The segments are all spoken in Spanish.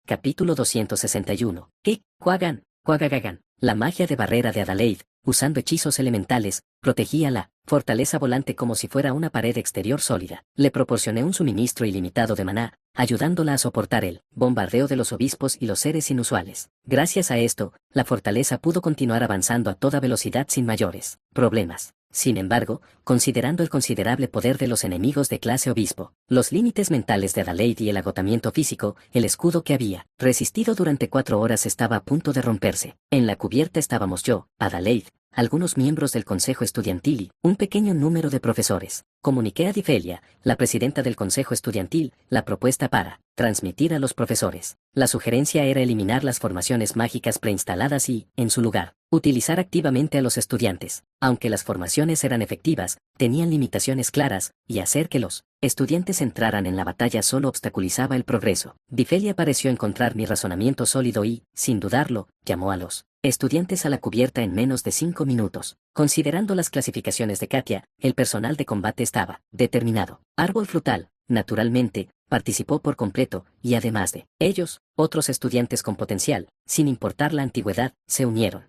Capítulo 261. ¿Qué? Quaggan, Quagagagan. La magia de barrera de Adalaide, usando hechizos elementales, protegía la fortaleza volante como si fuera una pared exterior sólida. Le proporcioné un suministro ilimitado de maná, ayudándola a soportar el bombardeo de los obispos y los seres inusuales. Gracias a esto, la fortaleza pudo continuar avanzando a toda velocidad sin mayores problemas. Sin embargo, considerando el considerable poder de los enemigos de clase obispo, los límites mentales de Adalaide y el agotamiento físico, el escudo que había resistido durante 4 horas estaba a punto de romperse. En la cubierta estábamos yo, Adalaide, algunos miembros del consejo estudiantil y un pequeño número de profesores. Comuniqué a Difelia, la presidenta del consejo estudiantil, la propuesta para transmitir a los profesores. La sugerencia era eliminar las formaciones mágicas preinstaladas y, en su lugar, utilizar activamente a los estudiantes. Aunque las formaciones eran efectivas, tenían limitaciones claras, y hacer que los estudiantes entraran en la batalla solo obstaculizaba el progreso. Difelia pareció encontrar mi razonamiento sólido y, sin dudarlo, llamó a los estudiantes a la cubierta en menos de 5 minutos. Considerando las clasificaciones de Katia, el personal de combate estaba determinado. Árbol frutal, naturalmente, participó por completo, y además de ellos, otros estudiantes con potencial, sin importar la antigüedad, se unieron.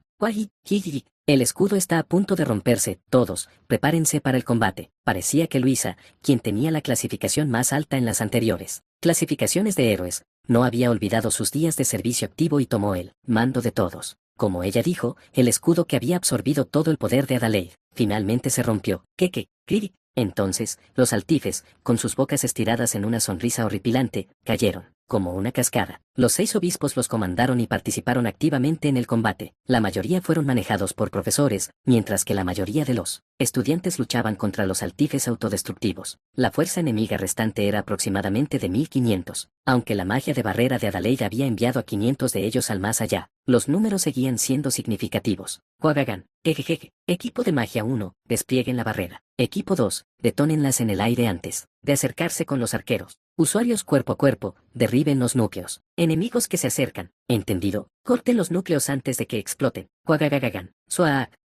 El escudo está a punto de romperse, todos, prepárense para el combate. Parecía que Luisa, quien tenía la clasificación más alta en las anteriores clasificaciones de héroes, no había olvidado sus días de servicio activo y tomó el mando de todos. Como ella dijo, el escudo que había absorbido todo el poder de Adalaide, finalmente se rompió. ¿Qué? Entonces, los altifes, con sus bocas estiradas en una sonrisa horripilante, cayeron, como una cascada. Los 6 obispos los comandaron y participaron activamente en el combate. La mayoría fueron manejados por profesores, mientras que la mayoría de los estudiantes luchaban contra los altifes autodestructivos. La fuerza enemiga restante era aproximadamente de 1500. Aunque la magia de barrera de Adalaide había enviado a 500 de ellos al más allá, los números seguían siendo significativos. Quaggan, Equipo de magia 1, desplieguen la barrera. Equipo 2, detónenlas en el aire antes de acercarse con los arqueros. Usuarios cuerpo a cuerpo, derriben los núcleos. Enemigos que se acercan. ¿Entendido? Corten los núcleos antes de que exploten. Quagagagan.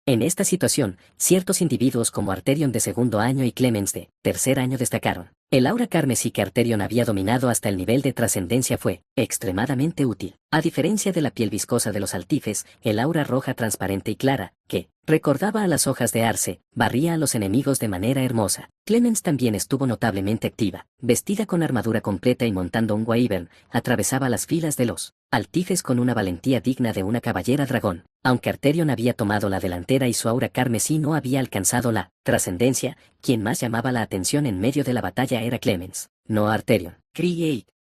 En esta situación, ciertos individuos como Arterion de segundo año y Clemens de tercer año destacaron. El aura carmesí que Arterion había dominado hasta el nivel de trascendencia fue extremadamente útil. A diferencia de la piel viscosa de los altifes, el aura roja transparente y clara, que recordaba a las hojas de arce, barría a los enemigos de manera hermosa. Clemens también estuvo notablemente activa, vestida con armadura completa y montando un wyvern, atravesaba las filas de los altifes con una valentía digna de una caballera dragón. Aunque Arterion había tomado la delantera y su aura carmesí no había alcanzado la trascendencia, quien más llamaba la atención en medio de la batalla era Clemens, no Arterion.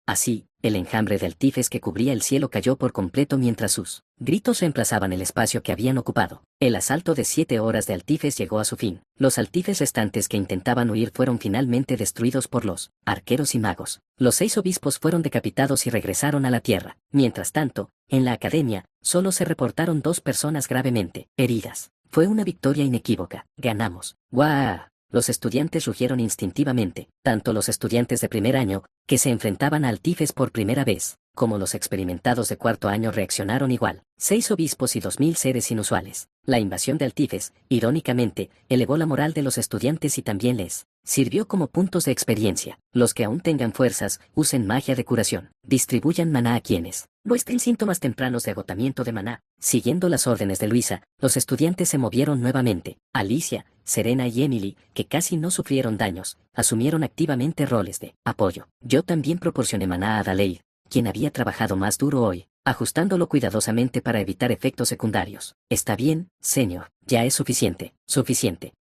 Así, el enjambre de altifes que cubría el cielo cayó por completo mientras sus gritos reemplazaban el espacio que habían ocupado. El asalto de 7 horas de altifes llegó a su fin. Los altifes restantes que intentaban huir fueron finalmente destruidos por los arqueros y magos. Los 6 obispos fueron decapitados y regresaron a la tierra. Mientras tanto, en la academia, solo se reportaron 2 personas gravemente heridas. Fue una victoria inequívoca. Ganamos. ¡Guau! Los estudiantes rugieron instintivamente, tanto los estudiantes de primer año, que se enfrentaban a altifes por primera vez, como los experimentados de cuarto año reaccionaron igual. 6 obispos y 2000 seres inusuales. La invasión de altifes, irónicamente, elevó la moral de los estudiantes y también les sirvió como puntos de experiencia. Los que aún tengan fuerzas, usen magia de curación. Distribuyan maná a quienes muestren síntomas tempranos de agotamiento de maná. Siguiendo las órdenes de Luisa, los estudiantes se movieron nuevamente. Alicia, Serena y Emily, que casi no sufrieron daños, asumieron activamente roles de apoyo. Yo también proporcioné maná a Adalaide, quien había trabajado más duro hoy, ajustándolo cuidadosamente para evitar efectos secundarios. Está bien, señor, ya es suficiente.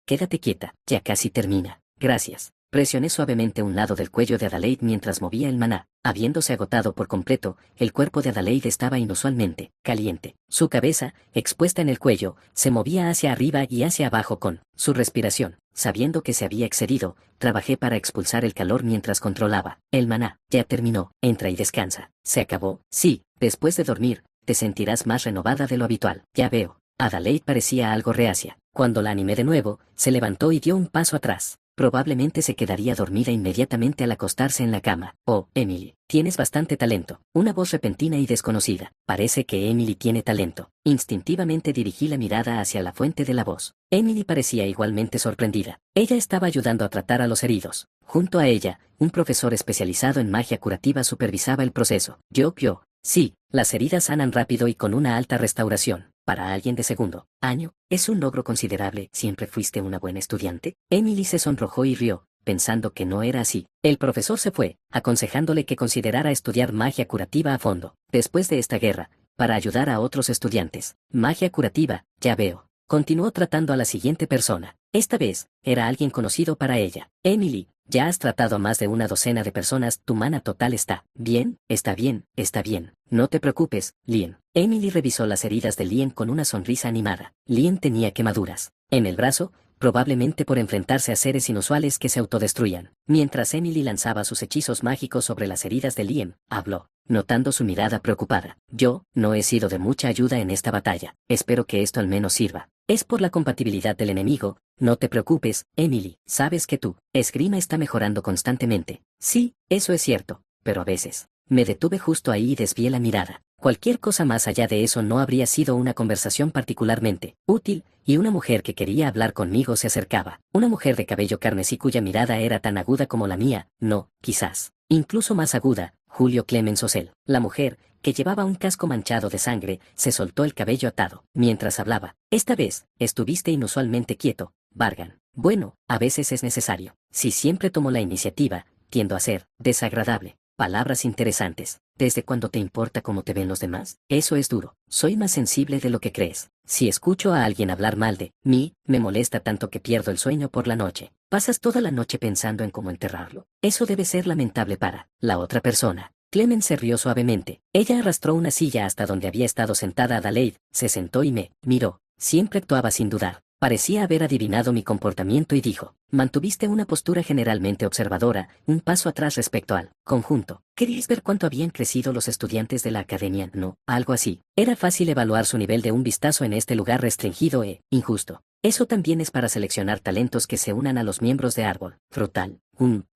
Quédate quieta, ya casi termina. Gracias. Presioné suavemente un lado del cuello de Adalaide mientras movía el maná. Habiéndose agotado por completo, el cuerpo de Adalaide estaba inusualmente caliente. Su cabeza, expuesta en el cuello, se movía hacia arriba y hacia abajo con su respiración. Sabiendo que se había excedido, trabajé para expulsar el calor mientras controlaba el maná. Ya terminó, entra y descansa. ¿Se acabó? Sí, después de dormir, te sentirás más renovada de lo habitual. Ya veo. Adalaide parecía algo reacia. Cuando la animé de nuevo, se levantó y dio un paso atrás. Probablemente se quedaría dormida inmediatamente al acostarse en la cama. Oh, Emily, tienes bastante talento. Una voz repentina y desconocida. Parece que Emily tiene talento. Instintivamente dirigí la mirada hacia la fuente de la voz. Emily parecía igualmente sorprendida. Ella estaba ayudando a tratar a los heridos. Junto a ella, un profesor especializado en magia curativa supervisaba el proceso. Yo, Sí, las heridas sanan rápido y con una alta restauración. Para alguien de segundo año, es un logro considerable. ¿Siempre fuiste una buena estudiante? Emily se sonrojó y rió, pensando que no era así. El profesor se fue, aconsejándole que considerara estudiar magia curativa a fondo, después de esta guerra, para ayudar a otros estudiantes. Magia curativa, ya veo. Continuó tratando a la siguiente persona. Esta vez, era alguien conocido para ella. Emily, ya has tratado a más de una docena de personas, tu mana total está bien, está bien, está bien. No te preocupes, Lien. Emily revisó las heridas de Lien con una sonrisa animada. Lien tenía quemaduras en el brazo, probablemente por enfrentarse a seres inusuales que se autodestruían. Mientras Emily lanzaba sus hechizos mágicos sobre las heridas de Lien, habló, notando su mirada preocupada. Yo no he sido de mucha ayuda en esta batalla. Espero que esto al menos sirva. Es por la compatibilidad del enemigo. No te preocupes, Emily. Sabes que tu esgrima está mejorando constantemente. Sí, eso es cierto, pero a veces. Me detuve justo ahí y desvié la mirada. Cualquier cosa más allá de eso no habría sido una conversación particularmente útil, y una mujer que quería hablar conmigo se acercaba. Una mujer de cabello carmesí cuya mirada era tan aguda como la mía, no, quizás, incluso más aguda, Julio Clemens Ocel. La mujer, que llevaba un casco manchado de sangre, se soltó el cabello atado, mientras hablaba. Esta vez, estuviste inusualmente quieto, Vargan. Bueno, a veces es necesario. Si siempre tomo la iniciativa, tiendo a ser desagradable. Palabras interesantes. ¿Desde cuándo te importa cómo te ven los demás? Eso es duro. Soy más sensible de lo que crees. Si escucho a alguien hablar mal de mí, me molesta tanto que pierdo el sueño por la noche. ¿Pasas toda la noche pensando en cómo enterrarlo? Eso debe ser lamentable para la otra persona. Clemens se rió suavemente. Ella arrastró una silla hasta donde había estado sentada Adelaide, se sentó y me miró. Siempre actuaba sin dudar. Parecía haber adivinado mi comportamiento y dijo, mantuviste una postura generalmente observadora, un paso atrás respecto al conjunto. ¿Querías ver cuánto habían crecido los estudiantes de la academia? No, algo así. Era fácil evaluar su nivel de un vistazo en este lugar restringido e injusto. Eso también es para seleccionar talentos que se unan a los miembros de árbol frutal.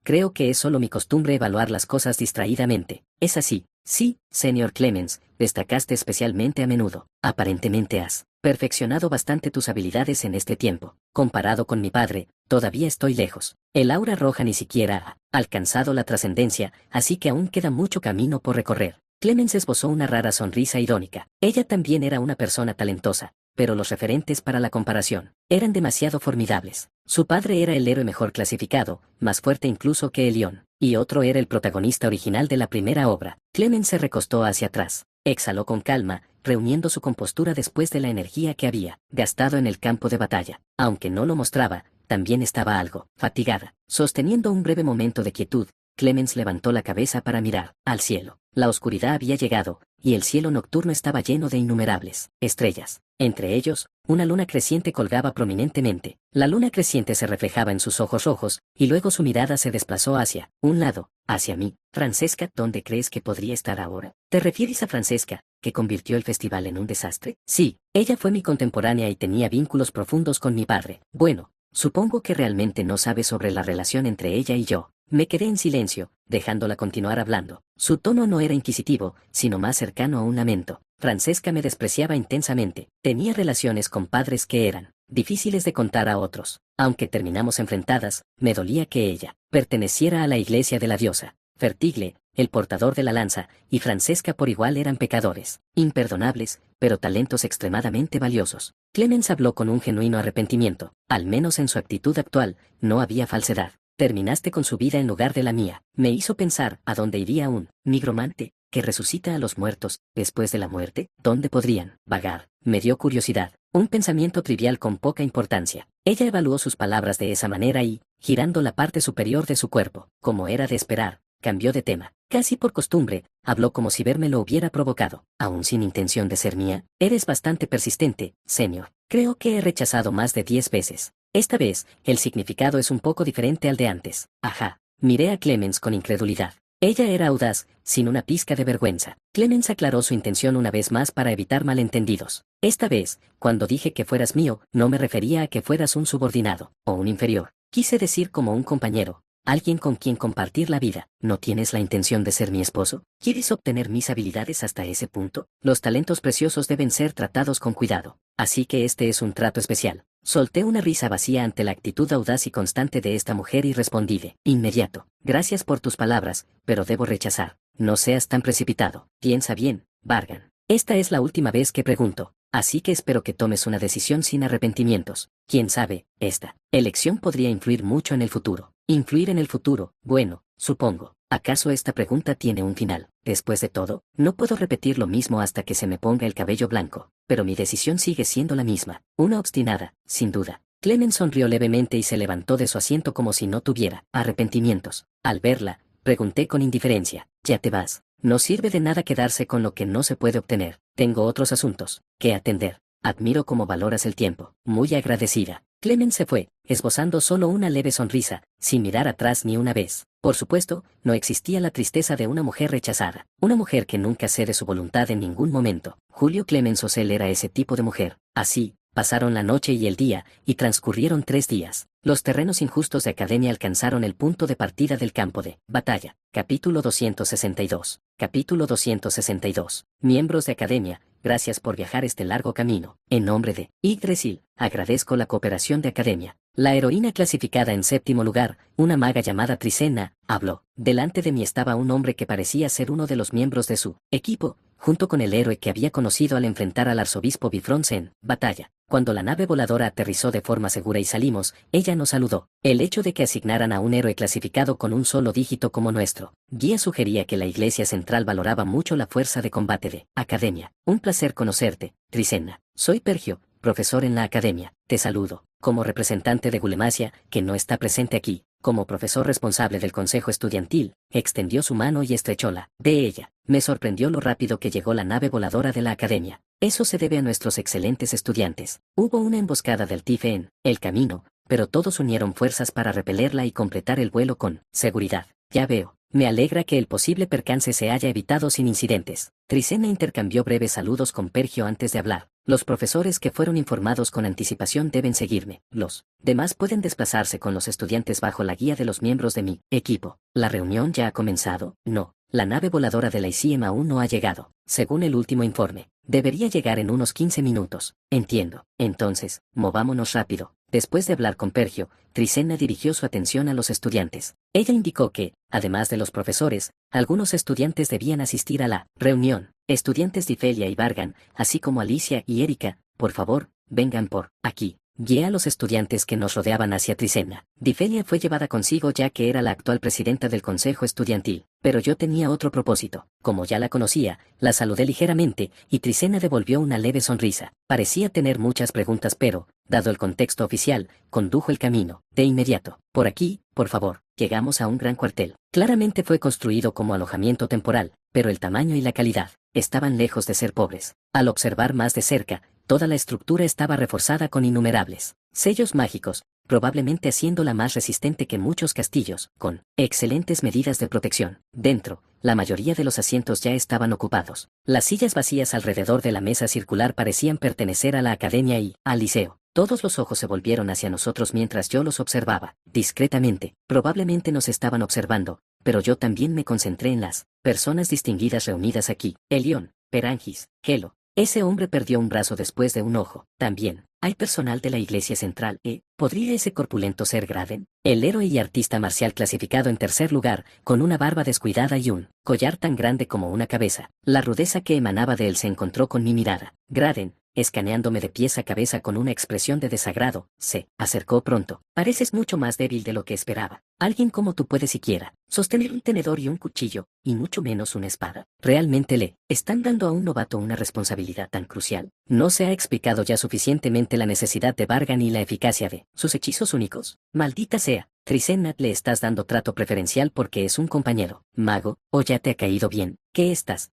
Creo que es solo mi costumbre evaluar las cosas distraídamente. Es así. Sí, señor Clemens, destacaste especialmente a menudo. Aparentemente has perfeccionado bastante tus habilidades en este tiempo. Comparado con mi padre, todavía estoy lejos. El aura roja ni siquiera ha alcanzado la trascendencia, así que aún queda mucho camino por recorrer. Clemens esbozó una rara sonrisa irónica. Ella también era una persona talentosa, pero los referentes para la comparación eran demasiado formidables. Su padre era el héroe mejor clasificado, más fuerte incluso que el león, y otro era el protagonista original de la primera obra. Clemens se recostó hacia atrás. Exhaló con calma, reuniendo su compostura después de la energía que había gastado en el campo de batalla. Aunque no lo mostraba, también estaba algo fatigada. Sosteniendo un breve momento de quietud, Clemens levantó la cabeza para mirar al cielo. La oscuridad había llegado, y el cielo nocturno estaba lleno de innumerables estrellas. Entre ellos, una luna creciente colgaba prominentemente. La luna creciente se reflejaba en sus ojos rojos, y luego su mirada se desplazó hacia un lado, hacia mí. Francesca, ¿dónde crees que podría estar ahora? ¿Te refieres a Francesca, que convirtió el festival en un desastre? Sí, ella fue mi contemporánea y tenía vínculos profundos con mi padre. Bueno, supongo que realmente no sabes sobre la relación entre ella y yo. Me quedé en silencio, dejándola continuar hablando. Su tono no era inquisitivo, sino más cercano a un lamento. Francesca me despreciaba intensamente. Tenía relaciones con padres que eran difíciles de contar a otros. Aunque terminamos enfrentadas, me dolía que ella perteneciera a la iglesia de la diosa. Fertigle, el portador de la lanza, y Francesca por igual eran pecadores, imperdonables, pero talentos extremadamente valiosos. Clemens habló con un genuino arrepentimiento. Al menos en su actitud actual, no había falsedad. Terminaste con su vida en lugar de la mía. Me hizo pensar, ¿a dónde iría un nigromante que resucita a los muertos después de la muerte? ¿Dónde podrían vagar? Me dio curiosidad. Un pensamiento trivial con poca importancia. Ella evaluó sus palabras de esa manera y, girando la parte superior de su cuerpo, como era de esperar, cambió de tema. Casi por costumbre, habló como si verme lo hubiera provocado. Aún sin intención de ser mía, eres bastante persistente, señor. Creo que he rechazado más de 10 veces. Esta vez, el significado es un poco diferente al de antes. Ajá. Miré a Clemens con incredulidad. Ella era audaz, sin una pizca de vergüenza. Clemens aclaró su intención una vez más para evitar malentendidos. Esta vez, cuando dije que fueras mío, no me refería a que fueras un subordinado, o un inferior. Quise decir como un compañero, alguien con quien compartir la vida. ¿No tienes la intención de ser mi esposo? ¿Quieres obtener mis habilidades hasta ese punto? Los talentos preciosos deben ser tratados con cuidado. Así que este es un trato especial. Solté una risa vacía ante la actitud audaz y constante de esta mujer y respondí de inmediato. Gracias por tus palabras, pero debo rechazar. no seas tan precipitado. Piensa bien, Vargan. Esta es la última vez que pregunto, así que espero que tomes una decisión sin arrepentimientos. Quién sabe, esta elección podría influir mucho en el futuro. Influir en el futuro, bueno, supongo. ¿Acaso esta pregunta tiene un final? Después de todo, no puedo repetir lo mismo hasta que se me ponga el cabello blanco, pero mi decisión sigue siendo la misma. Una obstinada, sin duda. Clement sonrió levemente y se levantó de su asiento como si no tuviera arrepentimientos. Al verla, pregunté con indiferencia, ¿ya te vas? No sirve de nada quedarse con lo que no se puede obtener. Tengo otros asuntos que atender. Admiro cómo valoras el tiempo. Muy agradecida. Clement se fue, esbozando solo una leve sonrisa, sin mirar atrás ni una vez. Por supuesto, no existía la tristeza de una mujer rechazada. Una mujer que nunca cede su voluntad en ningún momento. Julio Clement Socel era ese tipo de mujer. Así, pasaron la noche y el día, y transcurrieron 3 días. Los terrenos injustos de Academia alcanzaron el punto de partida del campo de batalla. Capítulo 262. Capítulo 262. Miembros de Academia, gracias por viajar este largo camino. En nombre de Yggdrasil, agradezco la cooperación de Academia. La heroína clasificada en 7º lugar, una maga llamada Trisena, habló. Delante de mí estaba un hombre que parecía ser uno de los miembros de su equipo, junto con el héroe que había conocido al enfrentar al arzobispo Bifrons en batalla. Cuando la nave voladora aterrizó de forma segura y salimos, ella nos saludó. El hecho de que asignaran a un héroe clasificado con un solo dígito como nuestro guía sugería que la Iglesia Central valoraba mucho la fuerza de combate de Academia. Un placer conocerte, Trisena. Soy Pergio, profesor en la Academia. Te saludo, como representante de Gulemasia, que no está presente aquí. Como profesor responsable del consejo estudiantil, extendió su mano y estrechóla de ella. Me sorprendió lo rápido que llegó la nave voladora de la Academia. Eso se debe a nuestros excelentes estudiantes. Hubo una emboscada del TIFE en el camino, pero todos unieron fuerzas para repelerla y completar el vuelo con seguridad. Ya veo. Me alegra que el posible percance se haya evitado sin incidentes. Trisena intercambió breves saludos con Pergio antes de hablar. Los profesores que fueron informados con anticipación deben seguirme. Los demás pueden desplazarse con los estudiantes bajo la guía de los miembros de mi equipo. ¿La reunión ya ha comenzado? No. La nave voladora de la ICM aún no ha llegado. Según el último informe, debería llegar en unos 15 minutos. Entiendo. Entonces, movámonos rápido. Después de hablar con Pergio, Trisena dirigió su atención a los estudiantes. Ella indicó que, además de los profesores, algunos estudiantes debían asistir a la reunión. Estudiantes Difelia y Vargan, así como Alicia y Erika, por favor, vengan por aquí. Guié a los estudiantes que nos rodeaban hacia Trisena. Difelia fue llevada consigo ya que era la actual presidenta del consejo estudiantil, pero yo tenía otro propósito. Como ya la conocía, la saludé ligeramente, y Trisena devolvió una leve sonrisa. Parecía tener muchas preguntas pero, dado el contexto oficial, condujo el camino. De inmediato. Por aquí, por favor. Llegamos a un gran cuartel. Claramente fue construido como alojamiento temporal, pero el tamaño y la calidad estaban lejos de ser pobres. Al observar más de cerca, toda la estructura estaba reforzada con innumerables sellos mágicos, probablemente haciéndola más resistente que muchos castillos, con excelentes medidas de protección. Dentro, la mayoría de los asientos ya estaban ocupados. Las sillas vacías alrededor de la mesa circular parecían pertenecer a la academia y al liceo. Todos los ojos se volvieron hacia nosotros mientras yo los observaba, discretamente. Probablemente nos estaban observando, pero yo también me concentré en las personas distinguidas reunidas aquí. Elión, Perangis, Gelo. Ese hombre perdió un brazo después de un ojo. También, hay personal de la Iglesia Central. ¿Podría ese corpulento ser Graden? El héroe y artista marcial clasificado en 3er lugar, con una barba descuidada y un collar tan grande como una cabeza. La rudeza que emanaba de él se encontró con mi mirada. Graden, escaneándome de pies a cabeza con una expresión de desagrado, se acercó pronto. Pareces mucho más débil de lo que esperaba. Alguien como tú puede siquiera sostener un tenedor y un cuchillo, y mucho menos una espada. ¿Realmente le están dando a un novato una responsabilidad tan crucial? ¿No se ha explicado ya suficientemente la necesidad de Vargan y la eficacia de sus hechizos únicos? Maldita sea, Trisena, le estás dando trato preferencial porque es un compañero mago, o ya te ha caído bien. ¿Qué estás?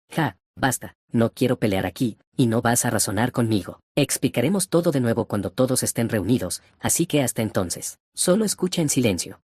Basta, no quiero pelear aquí, y no vas a razonar conmigo. Explicaremos todo de nuevo cuando todos estén reunidos, así que hasta entonces, solo escucha en silencio.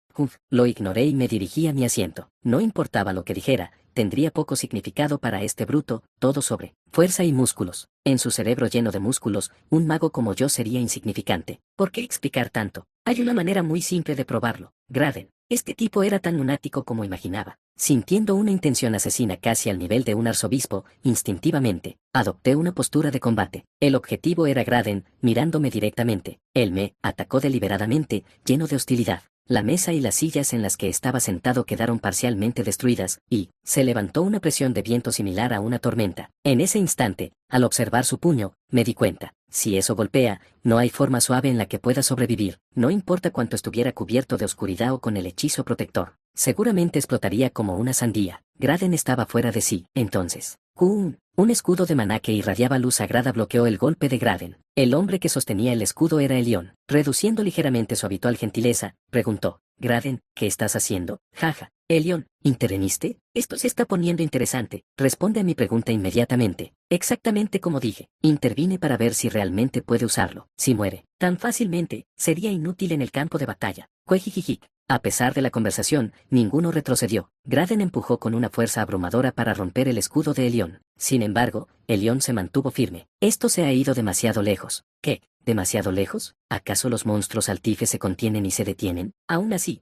Lo ignoré y me dirigí a mi asiento. No importaba lo que dijera, tendría poco significado para este bruto, todo sobre fuerza y músculos. En su cerebro lleno de músculos, un mago como yo sería insignificante. ¿Por qué explicar tanto? Hay una manera muy simple de probarlo. Graden. Este tipo era tan lunático como imaginaba. Sintiendo una intención asesina casi al nivel de un arzobispo, instintivamente, adopté una postura de combate. El objetivo era Graden, mirándome directamente. Él me atacó deliberadamente, lleno de hostilidad. La mesa y las sillas en las que estaba sentado quedaron parcialmente destruidas, y se levantó una presión de viento similar a una tormenta. En ese instante, al observar su puño, me di cuenta. Si eso golpea, no hay forma suave en la que pueda sobrevivir, no importa cuánto estuviera cubierto de oscuridad o con el hechizo protector. Seguramente explotaría como una sandía. Graden estaba fuera de sí. Entonces, un escudo de maná que irradiaba luz sagrada bloqueó el golpe de Graden. El hombre que sostenía el escudo era Elión. Reduciendo ligeramente su habitual gentileza, preguntó: Graden, ¿qué estás haciendo? Jaja. Elión, ¿interveniste? Esto se está poniendo interesante. Responde a mi pregunta inmediatamente. Exactamente como dije. Intervine para ver si realmente puede usarlo. Si muere tan fácilmente, sería inútil en el campo de batalla. Cuejijijic. A pesar de la conversación, ninguno retrocedió. Graden empujó con una fuerza abrumadora para romper el escudo de Elión. Sin embargo, Elión se mantuvo firme. Esto se ha ido demasiado lejos. ¿Qué? ¿Demasiado lejos? ¿Acaso los monstruos altifes se contienen y se detienen? Aún así,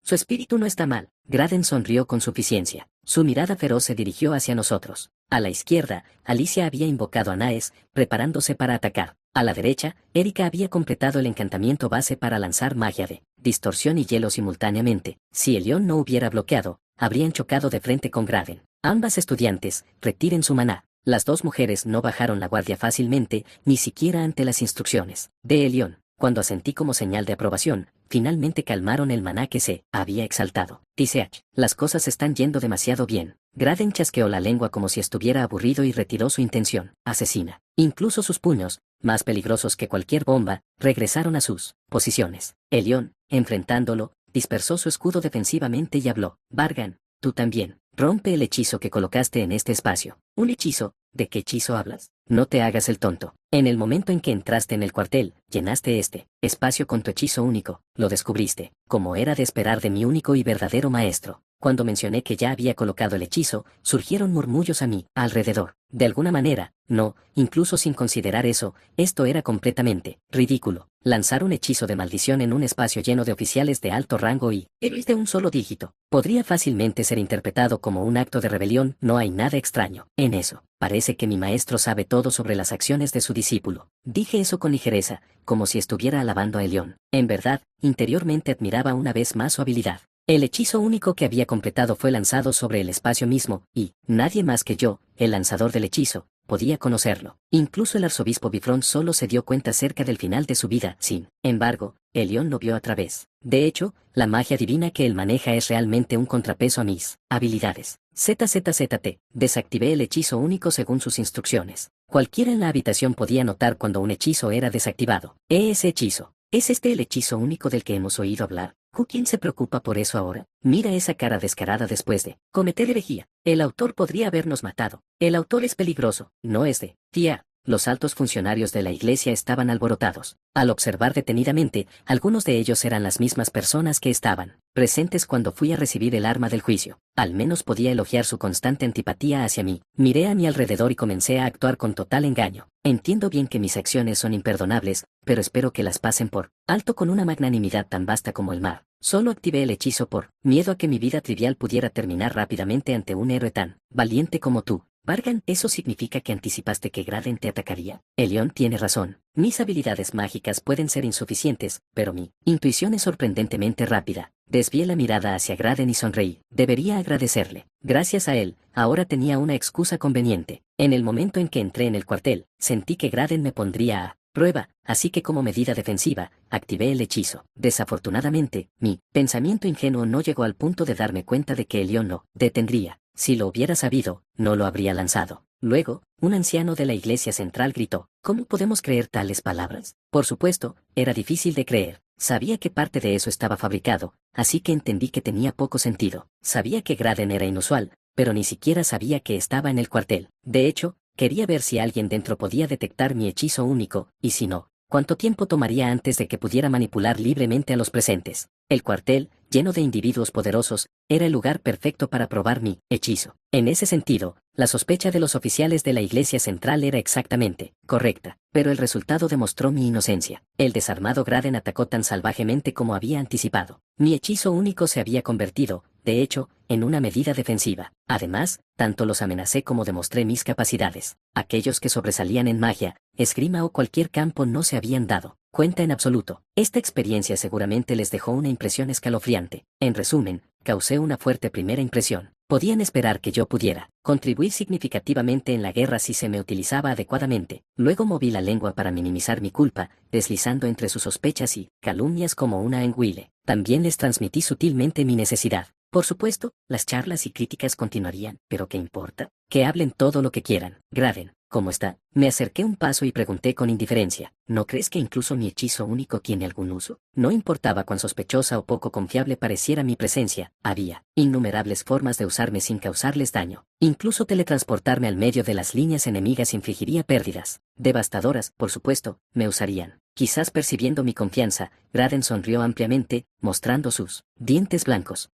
su espíritu no está mal. Graden sonrió con suficiencia. Su mirada feroz se dirigió hacia nosotros. A la izquierda, Alicia había invocado a Naes, preparándose para atacar. A la derecha, Erika había completado el encantamiento base para lanzar magia de distorsión y hielo simultáneamente. Si el león no hubiera bloqueado, habrían chocado de frente con Graden. Ambas estudiantes, retiren su maná. Las dos mujeres no bajaron la guardia fácilmente, ni siquiera ante las instrucciones de Elión. Cuando asentí como señal de aprobación, finalmente calmaron el maná que se había exaltado. Tisseach, las cosas están yendo demasiado bien. Graden chasqueó la lengua como si estuviera aburrido y retiró su intención asesina. Incluso sus puños, más peligrosos que cualquier bomba, regresaron a sus posiciones. Elión, enfrentándolo, dispersó su escudo defensivamente y habló: Vargan, tú también. Rompe el hechizo que colocaste en este espacio. ¿Un hechizo? ¿De qué hechizo hablas? No te hagas el tonto. En el momento en que entraste en el cuartel, llenaste este espacio con tu hechizo único, lo descubriste, como era de esperar de mi único y verdadero maestro. Cuando mencioné que ya había colocado el hechizo, surgieron murmullos a mi alrededor. De alguna manera, no, incluso sin considerar eso, esto era completamente ridículo. Lanzar un hechizo de maldición en un espacio lleno de oficiales de alto rango y héroes de un solo dígito podría fácilmente ser interpretado como un acto de rebelión. No hay nada extraño en eso. Parece que mi maestro sabe todo sobre las acciones de su discípulo. Dije eso con ligereza, como si estuviera alabando a Elión. En verdad, interiormente admiraba una vez más su habilidad. El hechizo único que había completado fue lanzado sobre el espacio mismo, y nadie más que yo, el lanzador del hechizo, podía conocerlo. Incluso el arzobispo Bifront solo se dio cuenta cerca del final de su vida. Sin embargo, Elión lo vio a través. De hecho, la magia divina que él maneja es realmente un contrapeso a mis habilidades. ZZZT. Desactivé el hechizo único según sus instrucciones. Cualquiera en la habitación podía notar cuando un hechizo era desactivado. Ese hechizo. ¿Es este el hechizo único del que hemos oído hablar? ¿Quién se preocupa por eso ahora? Mira esa cara descarada después de cometer herejía. El autor podría habernos matado. El autor es peligroso, no es de tía. Los altos funcionarios de la iglesia estaban alborotados. Al observar detenidamente, algunos de ellos eran las mismas personas que estaban presentes cuando fui a recibir el arma del juicio. Al menos podía elogiar su constante antipatía hacia mí. Miré a mi alrededor y comencé a actuar con total engaño. Entiendo bien que mis acciones son imperdonables, pero espero que las pasen por alto con una magnanimidad tan vasta como el mar. Solo activé el hechizo por miedo a que mi vida trivial pudiera terminar rápidamente ante un héroe tan valiente como tú. Vargan, ¿eso significa que anticipaste que Graden te atacaría? Elión tiene razón. Mis habilidades mágicas pueden ser insuficientes, pero mi intuición es sorprendentemente rápida. Desvié la mirada hacia Graden y sonreí. Debería agradecerle. Gracias a él, ahora tenía una excusa conveniente. En el momento en que entré en el cuartel, sentí que Graden me pondría a prueba, así que como medida defensiva, activé el hechizo. Desafortunadamente, mi pensamiento ingenuo no llegó al punto de darme cuenta de que Elión lo detendría. Si lo hubiera sabido, no lo habría lanzado. Luego, un anciano de la iglesia central gritó: ¿Cómo podemos creer tales palabras? Por supuesto, era difícil de creer. Sabía que parte de eso estaba fabricado, así que entendí que tenía poco sentido. Sabía que Graden era inusual, pero ni siquiera sabía que estaba en el cuartel. De hecho, quería ver si alguien dentro podía detectar mi hechizo único, y si no, ¿cuánto tiempo tomaría antes de que pudiera manipular libremente a los presentes? El cuartel, lleno de individuos poderosos, era el lugar perfecto para probar mi hechizo. En ese sentido, la sospecha de los oficiales de la iglesia central era exactamente correcta, pero el resultado demostró mi inocencia. El desarmado Graden atacó tan salvajemente como había anticipado. Mi hechizo único se había convertido, de hecho, en una medida defensiva. Además, tanto los amenacé como demostré mis capacidades. Aquellos que sobresalían en magia, esgrima o cualquier campo no se habían dado cuenta en absoluto. Esta experiencia seguramente les dejó una impresión escalofriante. En resumen, causé una fuerte primera impresión. Podían esperar que yo pudiera contribuir significativamente en la guerra si se me utilizaba adecuadamente. Luego moví la lengua para minimizar mi culpa, deslizando entre sus sospechas y calumnias como una anguile. También les transmití sutilmente mi necesidad. Por supuesto, las charlas y críticas continuarían, pero ¿qué importa? Que hablen todo lo que quieran. Graden, ¿cómo está? Me acerqué un paso y pregunté con indiferencia, ¿no crees que incluso mi hechizo único tiene algún uso? No importaba cuán sospechosa o poco confiable pareciera mi presencia, había innumerables formas de usarme sin causarles daño. Incluso teletransportarme al medio de las líneas enemigas infligiría pérdidas devastadoras, por supuesto, me usarían. Quizás percibiendo mi confianza, Graden sonrió ampliamente, mostrando sus dientes blancos.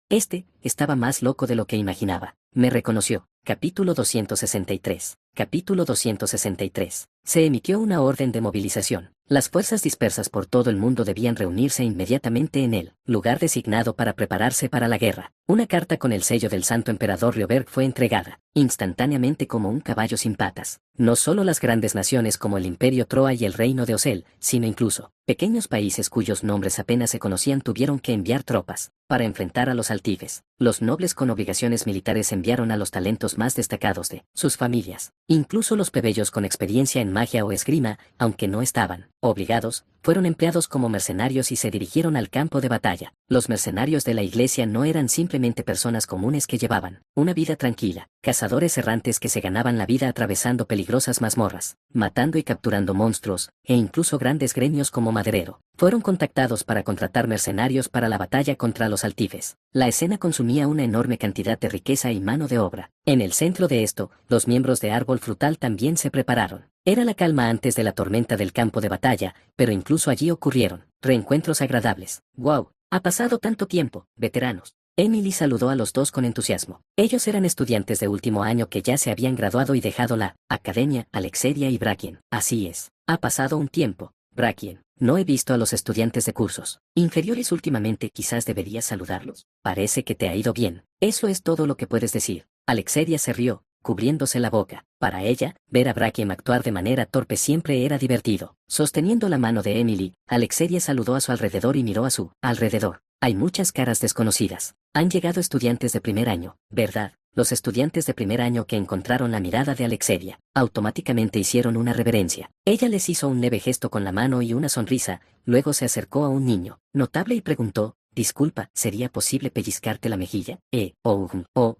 Estaba más loco de lo que imaginaba. Me reconoció. Capítulo 263. Capítulo 263. Se emitió una orden de movilización. Las fuerzas dispersas por todo el mundo debían reunirse inmediatamente en el lugar designado para prepararse para la guerra. Una carta con el sello del Santo Emperador Rioberg fue entregada, instantáneamente como un caballo sin patas. No solo las grandes naciones como el Imperio Troa y el Reino de Osel, sino incluso pequeños países cuyos nombres apenas se conocían tuvieron que enviar tropas para enfrentar a los altifes. Los nobles con obligaciones militares enviaron a los talentos más destacados de sus familias. Incluso los plebeyos con experiencia en magia o esgrima, aunque no estaban obligados, fueron empleados como mercenarios y se dirigieron al campo de batalla. Los mercenarios de la iglesia no eran simplemente personas comunes que llevaban una vida tranquila, cazadores errantes que se ganaban la vida atravesando peligrosas mazmorras, matando y capturando monstruos, e incluso grandes gremios como maderero. Fueron contactados para contratar mercenarios para la batalla contra los altifes. La escena consumía una enorme cantidad de riqueza y mano de obra. En el centro de esto, los miembros de Árbol Frutal también se prepararon. Era la calma antes de la tormenta del campo de batalla, pero incluso allí ocurrieron reencuentros agradables. ¡Wow! Ha pasado tanto tiempo, veteranos. Emily saludó a los dos con entusiasmo. Ellos eran estudiantes de último año que ya se habían graduado y dejado la academia, Alexeria y Brackien. Así es. Ha pasado un tiempo, Brackien. No he visto a los estudiantes de cursos inferiores últimamente, quizás deberías saludarlos. Parece que te ha ido bien. Eso es todo lo que puedes decir. Alexeria se rió, cubriéndose la boca. Para ella, ver a Brackien actuar de manera torpe siempre era divertido. Sosteniendo la mano de Emily, Alexeria saludó a su alrededor y miró a su alrededor. Hay muchas caras desconocidas. Han llegado estudiantes de primer año, ¿verdad? Los estudiantes de primer año que encontraron la mirada de Alexeria, automáticamente hicieron una reverencia. Ella les hizo un leve gesto con la mano y una sonrisa, luego se acercó a un niño notable y preguntó, disculpa, ¿sería posible pellizcarte la mejilla?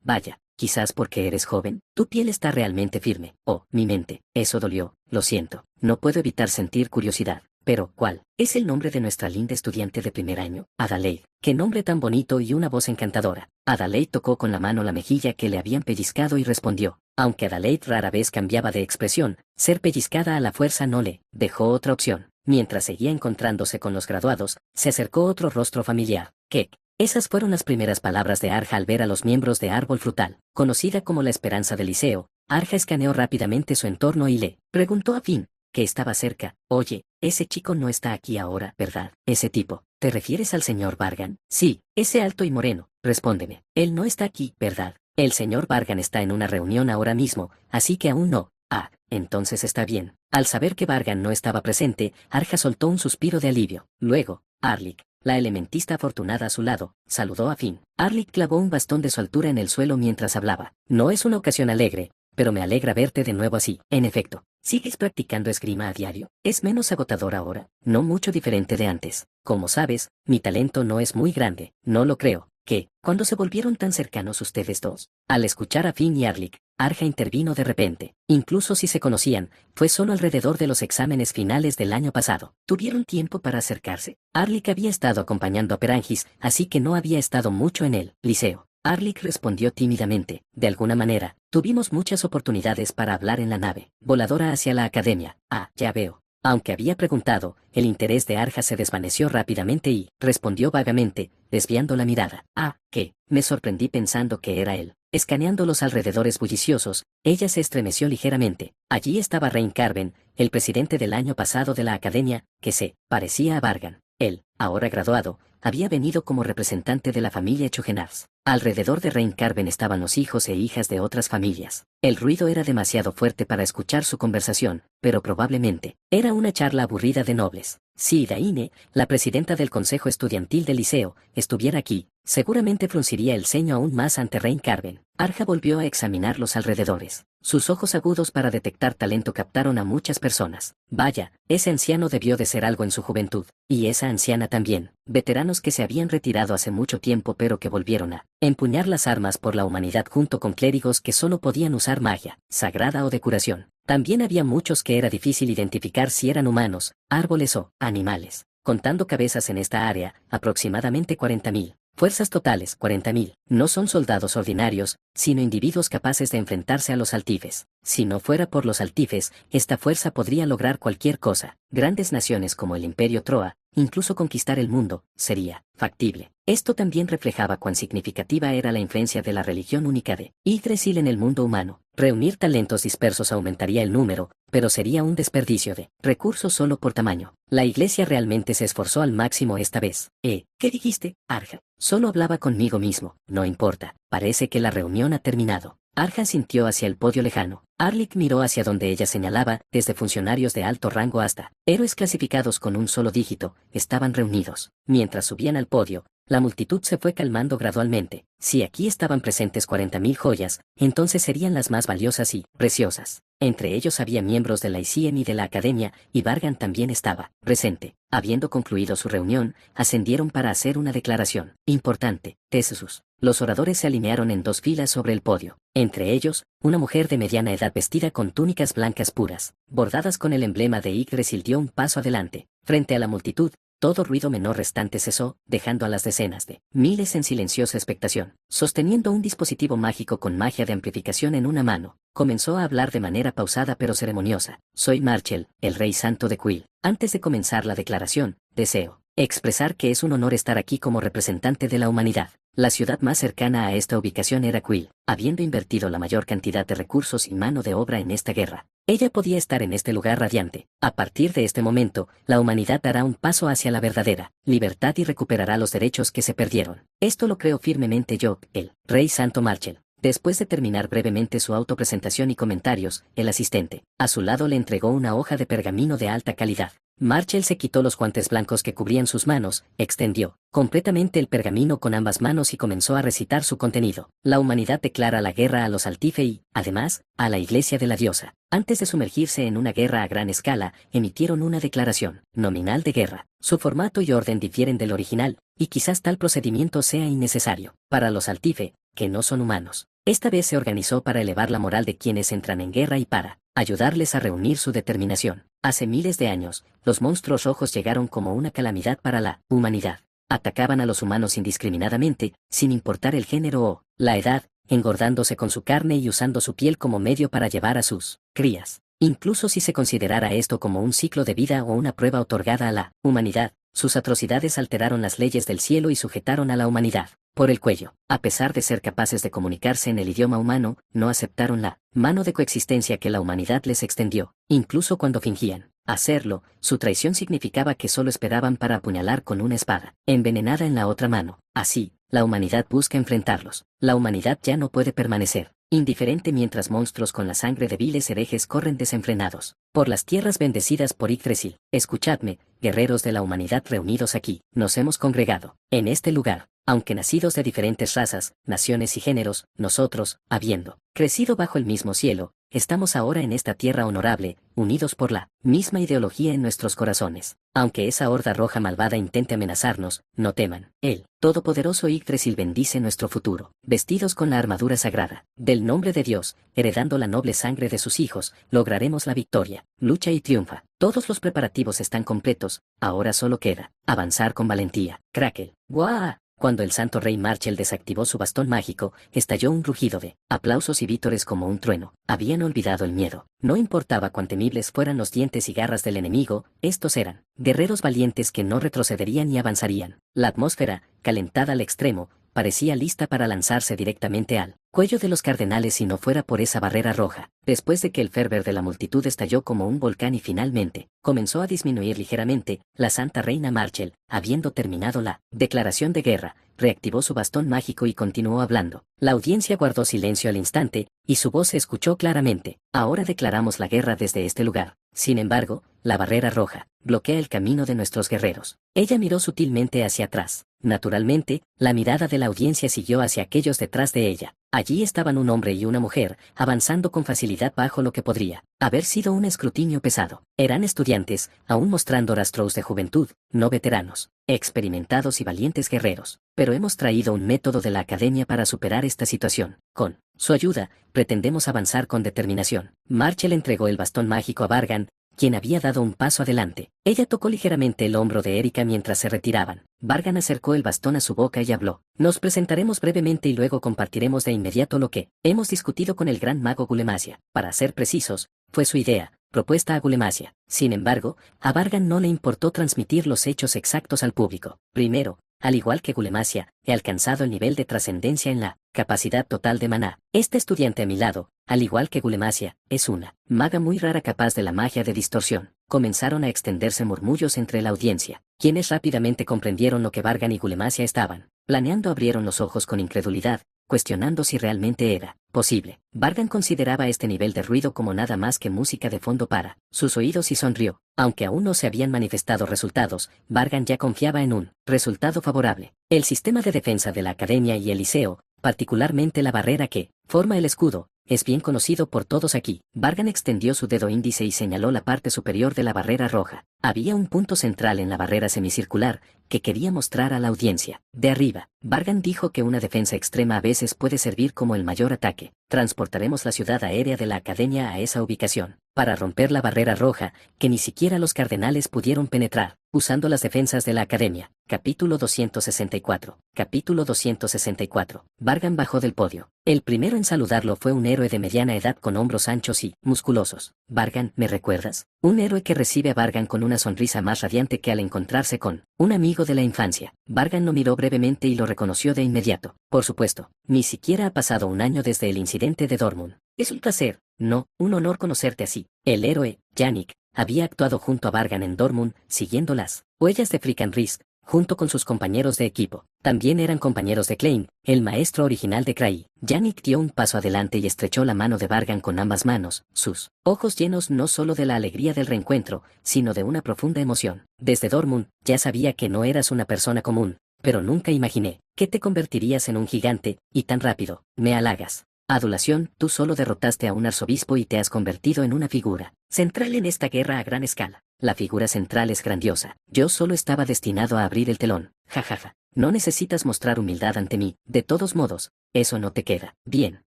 Vaya. Quizás porque eres joven, tu piel está realmente firme. Oh, mi mente, eso dolió, lo siento. No puedo evitar sentir curiosidad. Pero, ¿cuál es el nombre de nuestra linda estudiante de primer año? Adelaide. Qué nombre tan bonito y una voz encantadora. Adelaide tocó con la mano la mejilla que le habían pellizcado y respondió. Aunque Adelaide rara vez cambiaba de expresión, ser pellizcada a la fuerza no le dejó otra opción. Mientras seguía encontrándose con los graduados, se acercó otro rostro familiar. Kek. Esas fueron las primeras palabras de Arja al ver a los miembros de Árbol Frutal. Conocida como la Esperanza del Liceo, Arja escaneó rápidamente su entorno y le preguntó a Finn, que estaba cerca, oye, ese chico no está aquí ahora, ¿verdad? Ese tipo, ¿te refieres al señor Bargan? Sí, ese alto y moreno, respóndeme. Él no está aquí, ¿verdad? El señor Bargan está en una reunión ahora mismo, así que aún no. Ah, entonces está bien. Al saber que Bargan no estaba presente, Arja soltó un suspiro de alivio. Luego, Arlik, la elementista afortunada a su lado, saludó a Finn. Arlik clavó un bastón de su altura en el suelo mientras hablaba. No es una ocasión alegre, pero me alegra verte de nuevo así. En efecto, ¿sigues practicando esgrima a diario? Es menos agotador ahora, no mucho diferente de antes. Como sabes, mi talento no es muy grande, no lo creo. ¿Qué? ¿Cuándo se volvieron tan cercanos ustedes dos? Al escuchar a Finn y Arlik, Arja intervino de repente. Incluso si se conocían, fue solo alrededor de los exámenes finales del año pasado. ¿Tuvieron tiempo para acercarse? Arlik había estado acompañando a Perangis, así que no había estado mucho en el liceo. Arlik respondió tímidamente. De alguna manera, tuvimos muchas oportunidades para hablar en la nave voladora hacia la academia. Ah, ya veo. Aunque había preguntado, el interés de Arja se desvaneció rápidamente y respondió vagamente, desviando la mirada. Ah, ¿qué? Me sorprendí pensando que era él. Escaneando los alrededores bulliciosos, ella se estremeció ligeramente. Allí estaba Rain Carven, el presidente del año pasado de la academia, que se parecía a Bargan. Él, ahora graduado, había venido como representante de la familia Chogenars. Alrededor de Rein Carven estaban los hijos e hijas de otras familias. El ruido era demasiado fuerte para escuchar su conversación, pero probablemente era una charla aburrida de nobles. Si Daine, la presidenta del consejo estudiantil del liceo, estuviera aquí, seguramente frunciría el ceño aún más ante Rein Carven. Arja volvió a examinar los alrededores. Sus ojos agudos para detectar talento captaron a muchas personas. Vaya, ese anciano debió de ser algo en su juventud, y esa anciana también. Veteranos que se habían retirado hace mucho tiempo pero que volvieron a empuñar las armas por la humanidad junto con clérigos que solo podían usar magia, sagrada o de curación. También había muchos que era difícil identificar si eran humanos, árboles o animales. Contando cabezas en esta área, aproximadamente 40.000. Fuerzas totales, 40.000. No son soldados ordinarios, sino individuos capaces de enfrentarse a los altifes. Si no fuera por los altifes, esta fuerza podría lograr cualquier cosa. Grandes naciones como el Imperio Troa, incluso conquistar el mundo, sería factible. Esto también reflejaba cuán significativa era la influencia de la religión única de Yggdrasil en el mundo humano. Reunir talentos dispersos aumentaría el número, pero sería un desperdicio de recursos solo por tamaño. La iglesia realmente se esforzó al máximo esta vez. ¿Qué dijiste, Arja? Solo hablaba conmigo mismo, no importa, parece que la reunión ha terminado. Arja sintió hacia el podio lejano. Arlik miró hacia donde ella señalaba, desde funcionarios de alto rango hasta héroes clasificados con un solo dígito, estaban reunidos. Mientras subían al podio, la multitud se fue calmando gradualmente. Si aquí estaban presentes 40.000 joyas, entonces serían las más valiosas y preciosas. Entre ellos había miembros de la ICM y de la Academia, y Vargan también estaba presente. Habiendo concluido su reunión, ascendieron para hacer una declaración importante. Tesus. Los oradores se alinearon en dos filas sobre el podio. Entre ellos, una mujer de mediana edad vestida con túnicas blancas puras, bordadas con el emblema de Yggdrasil dio un paso adelante. Frente a la multitud, todo ruido menor restante cesó, dejando a las decenas de miles en silenciosa expectación. Sosteniendo un dispositivo mágico con magia de amplificación en una mano, comenzó a hablar de manera pausada pero ceremoniosa. Soy Marchel, el Rey Santo de Quill. Antes de comenzar la declaración, deseo expresar que es un honor estar aquí como representante de la humanidad. La ciudad más cercana a esta ubicación era Quill, habiendo invertido la mayor cantidad de recursos y mano de obra en esta guerra. Ella podía estar en este lugar radiante. A partir de este momento, la humanidad dará un paso hacia la verdadera libertad y recuperará los derechos que se perdieron. Esto lo creo firmemente yo, el Rey Santo Marchel. Después de terminar brevemente su autopresentación y comentarios, el asistente, a su lado le entregó una hoja de pergamino de alta calidad. Marchel se quitó los guantes blancos que cubrían sus manos, extendió completamente el pergamino con ambas manos y comenzó a recitar su contenido. La humanidad declara la guerra a los Altife y, además, a la iglesia de la diosa. Antes de sumergirse en una guerra a gran escala, emitieron una declaración nominal de guerra. Su formato y orden difieren del original, y quizás tal procedimiento sea innecesario. Para los Altife, que no son humanos, esta vez se organizó para elevar la moral de quienes entran en guerra y para ayudarles a reunir su determinación. Hace miles de años, los monstruos rojos llegaron como una calamidad para la humanidad. Atacaban a los humanos indiscriminadamente, sin importar el género o la edad, engordándose con su carne y usando su piel como medio para llevar a sus crías. Incluso si se considerara esto como un ciclo de vida o una prueba otorgada a la humanidad, sus atrocidades alteraron las leyes del cielo y sujetaron a la humanidad por el cuello. A pesar de ser capaces de comunicarse en el idioma humano, no aceptaron la mano de coexistencia que la humanidad les extendió, incluso cuando fingían hacerlo. Su traición significaba que solo esperaban para apuñalar con una espada envenenada en la otra mano. Así, la humanidad busca enfrentarlos. La humanidad ya no puede permanecer indiferente mientras monstruos con la sangre de viles herejes corren desenfrenados por las tierras bendecidas por Yggdrasil. Escuchadme, guerreros de la humanidad reunidos aquí, nos hemos congregado en este lugar. Aunque nacidos de diferentes razas, naciones y géneros, nosotros, habiendo crecido bajo el mismo cielo, estamos ahora en esta tierra honorable, unidos por la misma ideología en nuestros corazones. Aunque esa horda roja malvada intente amenazarnos, no teman. El todopoderoso Yggdrasil bendice nuestro futuro. Vestidos con la armadura sagrada del nombre de Dios, heredando la noble sangre de sus hijos, lograremos la victoria. Lucha y triunfa. Todos los preparativos están completos, ahora solo queda avanzar con valentía. Crackle. ¡Guau! Cuando el santo rey Marchel desactivó su bastón mágico, estalló un rugido de aplausos y vítores como un trueno. Habían olvidado el miedo. No importaba cuán temibles fueran los dientes y garras del enemigo, estos eran guerreros valientes que no retrocederían y avanzarían. La atmósfera, calentada al extremo, parecía lista para lanzarse directamente al cuello de los cardenales si no fuera por esa barrera roja. Después de que el fervor de la multitud estalló como un volcán y finalmente comenzó a disminuir ligeramente, la Santa Reina Marchel, habiendo terminado la declaración de guerra, reactivó su bastón mágico y continuó hablando. La audiencia guardó silencio al instante, y su voz se escuchó claramente. Ahora declaramos la guerra desde este lugar. Sin embargo, la barrera roja bloquea el camino de nuestros guerreros. Ella miró sutilmente hacia atrás. Naturalmente, la mirada de la audiencia siguió hacia aquellos detrás de ella. Allí estaban un hombre y una mujer, avanzando con facilidad bajo lo que podría haber sido un escrutinio pesado. Eran estudiantes, aún mostrando rastros de juventud, no veteranos, experimentados y valientes guerreros. Pero hemos traído un método de la academia para superar esta situación. Con su ayuda, pretendemos avanzar con determinación. Marchel entregó el bastón mágico a Vargan, quien había dado un paso adelante. Ella tocó ligeramente el hombro de Erika mientras se retiraban. Vargan acercó el bastón a su boca y habló. Nos presentaremos brevemente y luego compartiremos de inmediato lo que hemos discutido con el gran mago Gulemasia. Para ser precisos, fue su idea, propuesta a Gulemasia. Sin embargo, a Vargan no le importó transmitir los hechos exactos al público. Primero, al igual que Gulemasia, he alcanzado el nivel de trascendencia en la capacidad total de maná. Este estudiante a mi lado, al igual que Gulemasia, es una maga muy rara capaz de la magia de distorsión. Comenzaron a extenderse murmullos entre la audiencia, quienes rápidamente comprendieron lo que Vargan y Gulemasia estaban planeando. Abrieron los ojos con incredulidad, cuestionando si realmente era posible. Vargan consideraba este nivel de ruido como nada más que música de fondo para sus oídos y sonrió. Aunque aún no se habían manifestado resultados, Vargan ya confiaba en un resultado favorable. El sistema de defensa de la Academia y el Liceo, particularmente la barrera que forma el escudo, es bien conocido por todos aquí. Vargan extendió su dedo índice y señaló la parte superior de la barrera roja. Había un punto central en la barrera semicircular que quería mostrar a la audiencia. De arriba, Vargan dijo que una defensa extrema a veces puede servir como el mayor ataque. Transportaremos la ciudad aérea de la Academia a esa ubicación, para romper la barrera roja, que ni siquiera los cardenales pudieron penetrar, usando las defensas de la Academia. Capítulo 264. Capítulo 264. Vargan bajó del podio. El primero en saludarlo fue un héroe de mediana edad con hombros anchos y musculosos. Vargan, ¿me recuerdas? Un héroe que recibe a Vargan con una sonrisa más radiante que al encontrarse con un amigo de la infancia. Vargan lo miró brevemente y lo reconoció de inmediato. Por supuesto, ni siquiera ha pasado un año desde el incidente de Dortmund. Es un placer, no, un honor conocerte así. El héroe, Yannick, había actuado junto a Vargan en Dortmund, siguiendo las huellas de Frickenrisk, junto con sus compañeros de equipo. También eran compañeros de Klein, el maestro original de Krai. Yannick dio un paso adelante y estrechó la mano de Vargan con ambas manos, sus ojos llenos no solo de la alegría del reencuentro, sino de una profunda emoción. Desde Dortmund, ya sabía que no eras una persona común, pero nunca imaginé que te convertirías en un gigante, y tan rápido. Me halagas. Adulación, tú solo derrotaste a un arzobispo y te has convertido en una figura central en esta guerra a gran escala. La figura central es grandiosa. Yo solo estaba destinado a abrir el telón. Jajaja. No necesitas mostrar humildad ante mí. De todos modos, eso no te queda bien.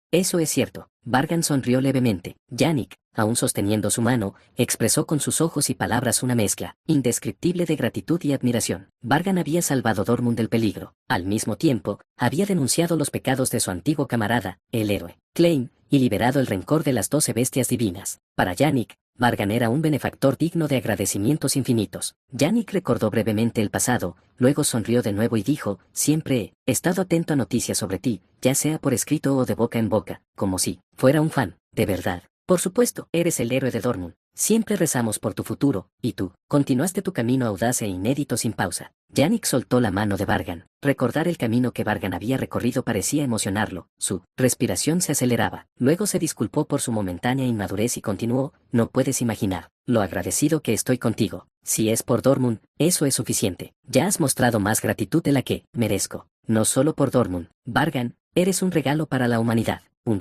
Eso es cierto. Vargan sonrió levemente. Yannick, aún sosteniendo su mano, expresó con sus ojos y palabras una mezcla indescriptible de gratitud y admiración. Vargan había salvado Dortmund del peligro. Al mismo tiempo, había denunciado los pecados de su antiguo camarada, el héroe Klein, y liberado el rencor de las 12 bestias divinas. Para Yannick, Vargan era un benefactor digno de agradecimientos infinitos. Yannick recordó brevemente el pasado, luego sonrió de nuevo y dijo, siempre he estado atento a noticias sobre ti, ya sea por escrito o de boca en boca, como si fuera un fan, de verdad. Por supuesto, eres el héroe de Dortmund. Siempre rezamos por tu futuro, y tú, continuaste tu camino audaz e inédito sin pausa. Yannick soltó la mano de Vargan. Recordar el camino que Vargan había recorrido parecía emocionarlo. Su respiración se aceleraba. Luego se disculpó por su momentánea inmadurez y continuó, no puedes imaginar lo agradecido que estoy contigo. Si es por Dortmund, eso es suficiente. Ya has mostrado más gratitud de la que merezco. No solo por Dortmund. Vargan, eres un regalo para la humanidad. Un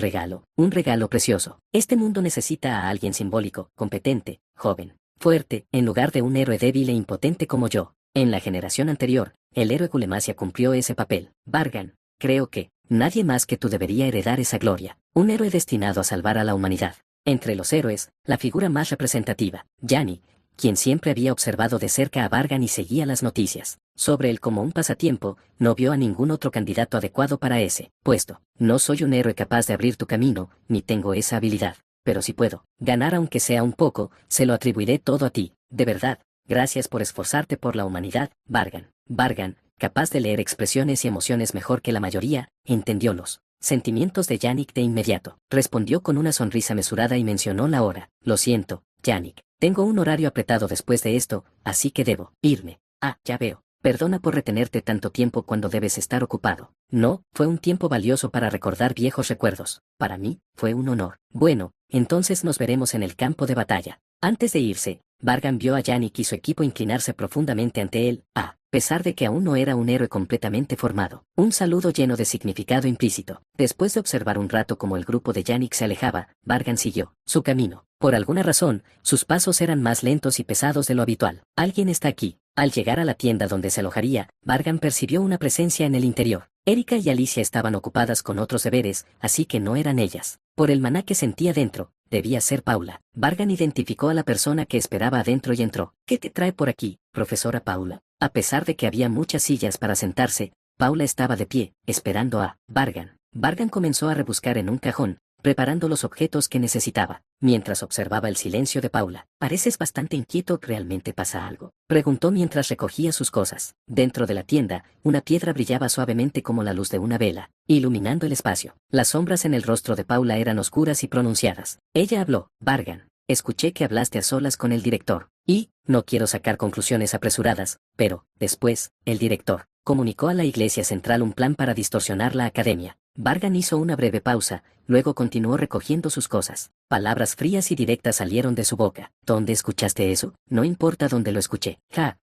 regalo precioso. Este mundo necesita a alguien simbólico, competente, joven, fuerte, en lugar de un héroe débil e impotente como yo. En la generación anterior, el héroe Gulemasia cumplió ese papel. Vargan, creo que nadie más que tú debería heredar esa gloria. Un héroe destinado a salvar a la humanidad. Entre los héroes, la figura más representativa, Yannick, quien siempre había observado de cerca a Vargan y seguía las noticias sobre él como un pasatiempo, no vio a ningún otro candidato adecuado para ese puesto. No soy un héroe capaz de abrir tu camino, ni tengo esa habilidad, pero si puedo ganar aunque sea un poco, se lo atribuiré todo a ti. De verdad, Gracias por esforzarte por la humanidad, Bargan. Bargan, capaz de leer expresiones y emociones mejor que la mayoría, entendió los sentimientos de Yannick de inmediato. Respondió con una sonrisa mesurada y mencionó la hora. Lo siento, Yannick. Tengo un horario apretado después de esto, así que debo irme. Ah, ya veo. Perdona por retenerte tanto tiempo cuando debes estar ocupado. No, fue un tiempo valioso para recordar viejos recuerdos. Para mí, fue un honor. Bueno, entonces nos veremos en el campo de batalla. Antes de irse, Bargan vio a Yannick y su equipo inclinarse profundamente ante él, a pesar de que aún no era un héroe completamente formado. Un saludo lleno de significado implícito. Después de observar un rato cómo el grupo de Yannick se alejaba, Bargan siguió su camino. Por alguna razón, sus pasos eran más lentos y pesados de lo habitual. Alguien está aquí. Al llegar a la tienda donde se alojaría, Bargan percibió una presencia en el interior. Erika y Alicia estaban ocupadas con otros deberes, así que no eran ellas. Por el maná que sentía dentro, debía ser Paula. Bargan identificó a la persona que esperaba adentro y entró. ¿Qué te trae por aquí, profesora Paula? A pesar de que había muchas sillas para sentarse, Paula estaba de pie, esperando a Bargan. Bargan comenzó a rebuscar en un cajón, preparando los objetos que necesitaba, mientras observaba el silencio de Paula. Pareces bastante inquieto, ¿realmente pasa algo?, preguntó mientras recogía sus cosas. Dentro de la tienda, una piedra brillaba suavemente como la luz de una vela, iluminando el espacio. Las sombras en el rostro de Paula eran oscuras y pronunciadas. Ella habló. Bargan, escuché que hablaste a solas con el director. Y, no quiero sacar conclusiones apresuradas, pero, después, el director comunicó a la Iglesia Central un plan para distorsionar la academia. Bargan hizo una breve pausa, luego continuó recogiendo sus cosas. Palabras frías y directas salieron de su boca. ¿Dónde escuchaste eso? No importa dónde lo escuché.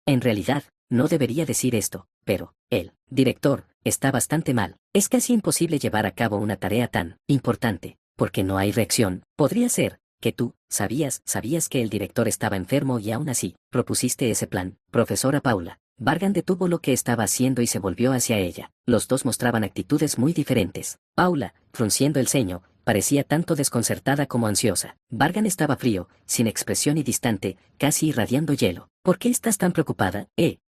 En realidad, no debería decir esto, pero, el director está bastante mal. Es casi imposible llevar a cabo una tarea tan importante, porque no hay reacción. Podría ser que tú sabías que el director estaba enfermo y aún así, propusiste ese plan, profesora Paula. Bargan detuvo lo que estaba haciendo y se volvió hacia ella. Los dos mostraban actitudes muy diferentes. Paula, frunciendo el ceño, parecía tanto desconcertada como ansiosa. Bargan estaba frío, sin expresión y distante, casi irradiando hielo. ¿Por qué estás tan preocupada?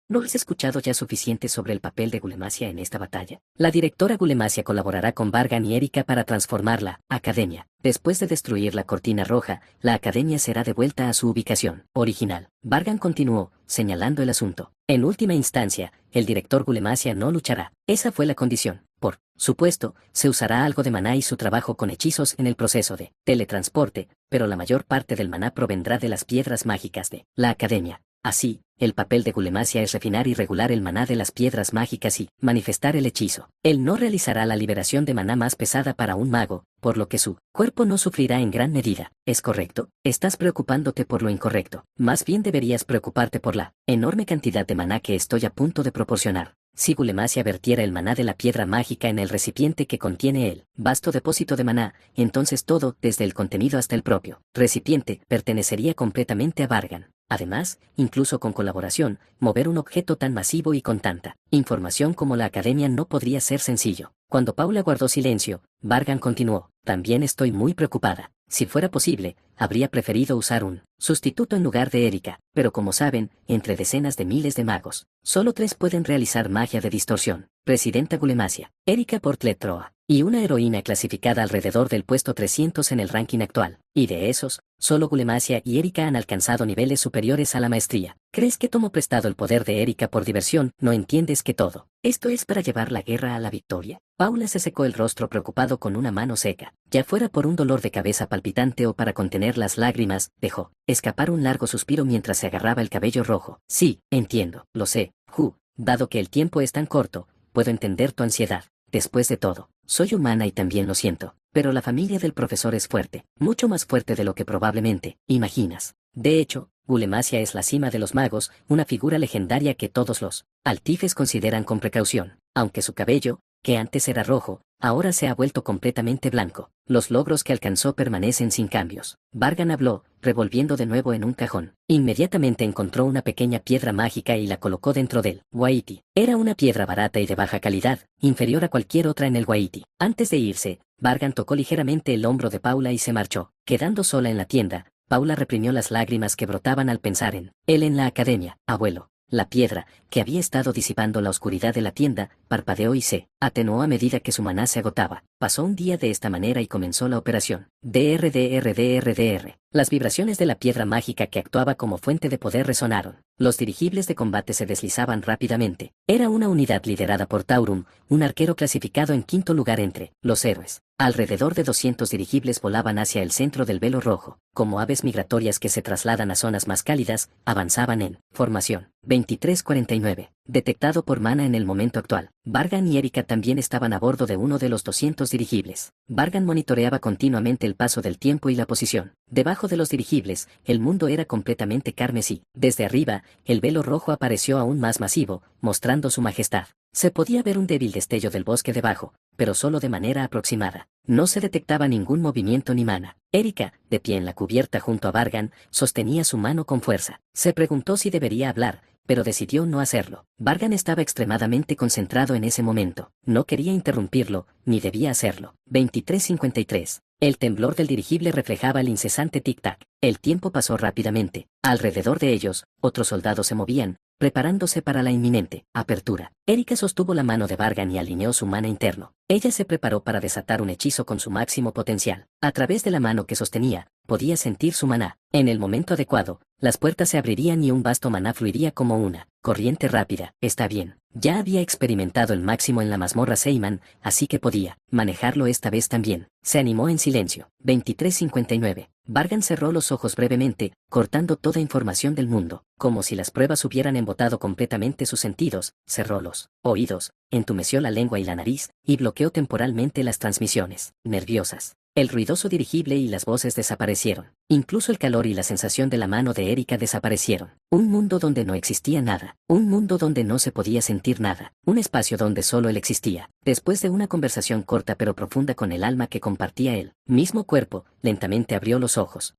¿No has escuchado ya suficiente sobre el papel de Gulemasia en esta batalla? La directora Gulemasia colaborará con Bargan y Erika para transformar la academia. Después de destruir la cortina roja, la academia será devuelta a su ubicación original. Bargan continuó, señalando el asunto. En última instancia, el director Gulemasia no luchará. Esa fue la condición. Por supuesto, se usará algo de maná y su trabajo con hechizos en el proceso de teletransporte, pero la mayor parte del maná provendrá de las piedras mágicas de la academia. Así, el papel de Gulemasia es refinar y regular el maná de las piedras mágicas y manifestar el hechizo. Él no realizará la liberación de maná más pesada para un mago, por lo que su cuerpo no sufrirá en gran medida. ¿Es correcto? Estás preocupándote por lo incorrecto. Más bien deberías preocuparte por la enorme cantidad de maná que estoy a punto de proporcionar. Si Gulemasia vertiera el maná de la piedra mágica en el recipiente que contiene el vasto depósito de maná, entonces todo, desde el contenido hasta el propio recipiente, pertenecería completamente a Bargan. Además, incluso con colaboración, mover un objeto tan masivo y con tanta información como la academia no podría ser sencillo. Cuando Paula guardó silencio, Bargan continuó. También estoy muy preocupada. Si fuera posible, habría preferido usar un sustituto en lugar de Erika, pero como saben, entre decenas de miles de magos, solo 3 pueden realizar magia de distorsión. Presidenta Gulemasia, Erika Portlet Troa, y una heroína clasificada alrededor del puesto 300 en el ranking actual. Y de esos, solo Gulemasia y Erika han alcanzado niveles superiores a la maestría. ¿Crees que tomo prestado el poder de Erika por diversión? ¿No entiendes que todo esto es para llevar la guerra a la victoria? Paula se secó el rostro preocupado con una mano seca. Ya fuera por un dolor de cabeza palpitante o para contener las lágrimas, dejó escapar un largo suspiro mientras se agarraba el cabello rojo. Sí, entiendo, lo sé, dado que el tiempo es tan corto, puedo entender tu ansiedad. Después de todo, soy humana y también lo siento, pero la familia del profesor es fuerte, mucho más fuerte de lo que probablemente imaginas. De hecho, Gulemasia es la cima de los magos, una figura legendaria que todos los altifes consideran con precaución, aunque su cabello, que antes era rojo, ahora se ha vuelto completamente blanco. Los logros que alcanzó permanecen sin cambios. Bargan habló, revolviendo de nuevo en un cajón. Inmediatamente encontró una pequeña piedra mágica y la colocó dentro del Waiiti. Era una piedra barata y de baja calidad, inferior a cualquier otra en el Waiiti. Antes de irse, Bargan tocó ligeramente el hombro de Paula y se marchó. Quedando sola en la tienda, Paula reprimió las lágrimas que brotaban al pensar en él en la academia. Abuelo. La piedra, que había estado disipando la oscuridad de la tienda, parpadeó y se atenuó a medida que su maná se agotaba. Pasó un día de esta manera y comenzó la operación. DRDRDRDR. Las vibraciones de la piedra mágica que actuaba como fuente de poder resonaron. Los dirigibles de combate se deslizaban rápidamente. Era una unidad liderada por Taurum, un arquero clasificado en quinto lugar entre los héroes. Alrededor de 200 dirigibles volaban hacia el centro del velo rojo, como aves migratorias que se trasladan a zonas más cálidas, avanzaban en formación. 2349. Detectado por Mana en el momento actual. Vargan y Erika también estaban a bordo de uno de los 200 dirigibles. Vargan monitoreaba continuamente el paso del tiempo y la posición. Debajo de los dirigibles, el mundo era completamente carmesí. Desde arriba, el velo rojo apareció aún más masivo, mostrando su majestad. Se podía ver un débil destello del bosque debajo, pero solo de manera aproximada. No se detectaba ningún movimiento ni Mana. Erika, de pie en la cubierta junto a Vargan, sostenía su mano con fuerza. Se preguntó si debería hablar, pero decidió no hacerlo. Vargan estaba extremadamente concentrado en ese momento. No quería interrumpirlo, ni debía hacerlo. 23:53. El temblor del dirigible reflejaba el incesante tic-tac. El tiempo pasó rápidamente. Alrededor de ellos, otros soldados se movían, preparándose para la inminente apertura. Erika sostuvo la mano de Vargan y alineó su mana interno. Ella se preparó para desatar un hechizo con su máximo potencial. A través de la mano que sostenía, podía sentir su maná. En el momento adecuado, las puertas se abrirían y un vasto maná fluiría como una corriente rápida. Está bien. Ya había experimentado el máximo en la mazmorra Seyman, así que podía manejarlo esta vez también. Se animó en silencio. 23:59. Vargan cerró los ojos brevemente, cortando toda información del mundo. Como si las pruebas hubieran embotado completamente sus sentidos, cerró los oídos, entumeció la lengua y la nariz, y bloqueó temporalmente las transmisiones nerviosas. El ruidoso dirigible y las voces desaparecieron. Incluso el calor y la sensación de la mano de Erika desaparecieron. Un mundo donde no existía nada. Un mundo donde no se podía sentir nada. Un espacio donde solo él existía. Después de una conversación corta pero profunda con el alma que compartía él, mismo cuerpo, lentamente abrió los ojos.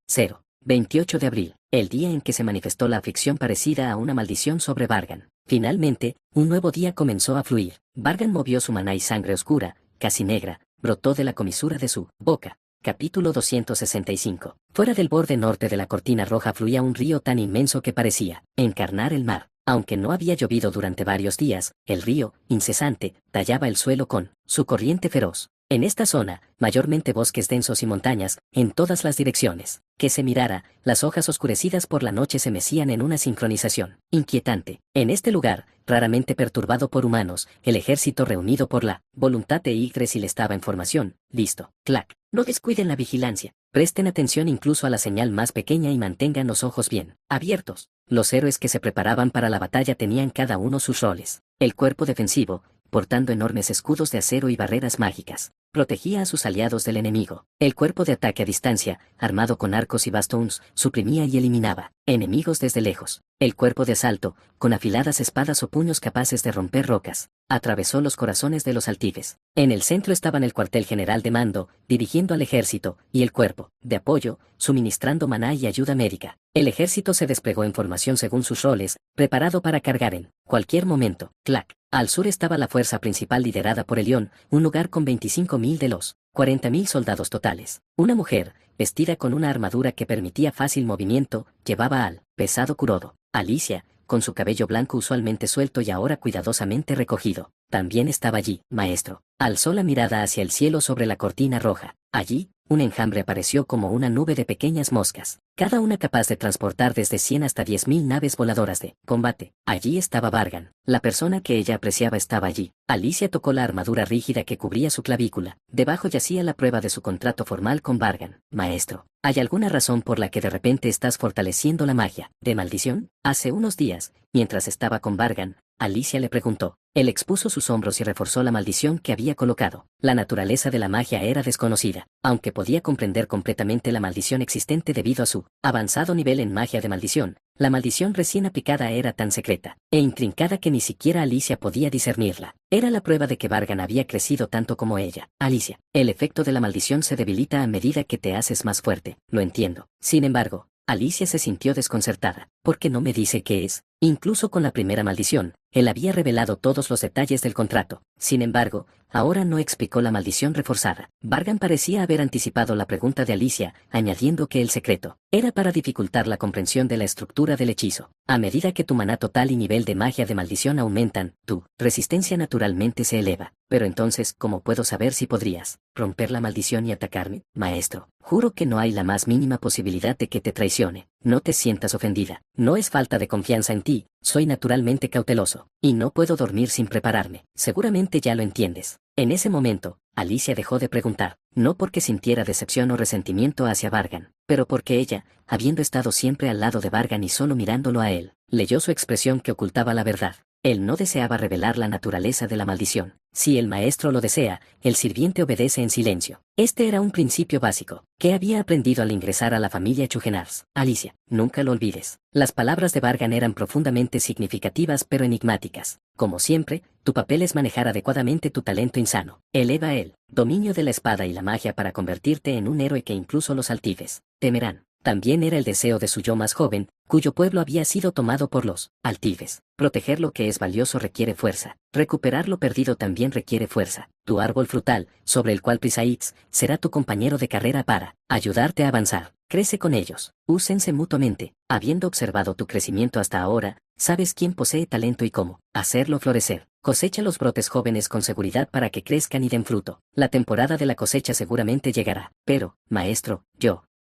28 de abril. El día en que se manifestó la aflicción parecida a una maldición sobre Vargan. Finalmente, un nuevo día comenzó a fluir. Vargan movió su maná y sangre oscura, casi negra, brotó de la comisura de su boca. Capítulo 265. Fuera del borde norte de la cortina roja fluía un río tan inmenso que parecía encarnar el mar. Aunque no había llovido durante varios días, el río, incesante, tallaba el suelo con su corriente feroz. En esta zona, mayormente bosques densos y montañas, en todas las direcciones. Que se mirara, las hojas oscurecidas por la noche se mecían en una sincronización inquietante. En este lugar, raramente perturbado por humanos, el ejército reunido por la voluntad de Yggdrasil estaba en formación. Listo. Clac. No descuiden la vigilancia. Presten atención incluso a la señal más pequeña y mantengan los ojos bien abiertos. Los héroes que se preparaban para la batalla tenían cada uno sus roles. El cuerpo defensivo, portando enormes escudos de acero y barreras mágicas, protegía a sus aliados del enemigo. El cuerpo de ataque a distancia, armado con arcos y bastones, suprimía y eliminaba enemigos desde lejos. El cuerpo de asalto, con afiladas espadas o puños capaces de romper rocas, atravesó los corazones de los altifes. En el centro estaban el cuartel general de mando, dirigiendo al ejército, y el cuerpo de apoyo, suministrando maná y ayuda médica. El ejército se desplegó en formación según sus roles, preparado para cargar en cualquier momento. Clac. Al sur estaba la fuerza principal liderada por Elión, un lugar con 25.000 de los 40.000 soldados totales. Una mujer, vestida con una armadura que permitía fácil movimiento, llevaba al pesado Kurodo. Alicia, con su cabello blanco usualmente suelto y ahora cuidadosamente recogido, también estaba allí. Maestro. Alzó la mirada hacia el cielo sobre la cortina roja. Allí, un enjambre apareció como una nube de pequeñas moscas, cada una capaz de transportar desde 100 hasta 10.000 naves voladoras de combate. Allí estaba Vargan. La persona que ella apreciaba estaba allí. Alicia tocó la armadura rígida que cubría su clavícula. Debajo yacía la prueba de su contrato formal con Vargan. Maestro, ¿hay alguna razón por la que de repente estás fortaleciendo la magia de maldición? Hace unos días, mientras estaba con Vargan, Alicia le preguntó. Él expuso sus hombros y reforzó la maldición que había colocado. La naturaleza de la magia era desconocida, aunque podía comprender completamente la maldición existente debido a su avanzado nivel en magia de maldición. La maldición recién aplicada era tan secreta e intrincada que ni siquiera Alicia podía discernirla. Era la prueba de que Vargan había crecido tanto como ella. Alicia, el efecto de la maldición se debilita a medida que te haces más fuerte. Lo entiendo. Sin embargo, Alicia se sintió desconcertada. ¿Por qué no me dice qué es? Incluso con la primera maldición, él había revelado todos los detalles del contrato. Sin embargo, ahora no explicó la maldición reforzada. Vargan parecía haber anticipado la pregunta de Alicia, añadiendo que el secreto era para dificultar la comprensión de la estructura del hechizo. A medida que tu maná total y nivel de magia de maldición aumentan, tu resistencia naturalmente se eleva. Pero entonces, ¿cómo puedo saber si podrías romper la maldición y atacarme? Maestro, juro que no hay la más mínima posibilidad de que te traicione. no te sientas ofendida. No es falta de confianza en ti, soy naturalmente cauteloso, y no puedo dormir sin prepararme. Seguramente ya lo entiendes. En ese momento, Alicia dejó de preguntar, no porque sintiera decepción o resentimiento hacia Vargan, pero porque ella, habiendo estado siempre al lado de Vargan y solo mirándolo a él, leyó su expresión que ocultaba la verdad. Él no deseaba revelar la naturaleza de la maldición. Si el maestro lo desea, el sirviente obedece en silencio. Este era un principio básico, que había aprendido al ingresar a la familia Chugenars. Alicia, nunca lo olvides. Las palabras de Vargan eran profundamente significativas pero enigmáticas. Como siempre, tu papel es manejar adecuadamente tu talento insano. Eleva el dominio de la espada y la magia para convertirte en un héroe que incluso los altifes temerán. También era el deseo de su yo más joven, cuyo pueblo había sido tomado por los altifes. Proteger lo que es valioso requiere fuerza. Recuperar lo perdido también requiere fuerza. Tu árbol frutal, sobre el cual Prisaix, será tu compañero de carrera para ayudarte a avanzar. Crece con ellos. Úsense mutuamente. Habiendo observado tu crecimiento hasta ahora, sabes quién posee talento y cómo hacerlo florecer. Cosecha los brotes jóvenes con seguridad para que crezcan y den fruto. La temporada de la cosecha seguramente llegará. Pero, maestro,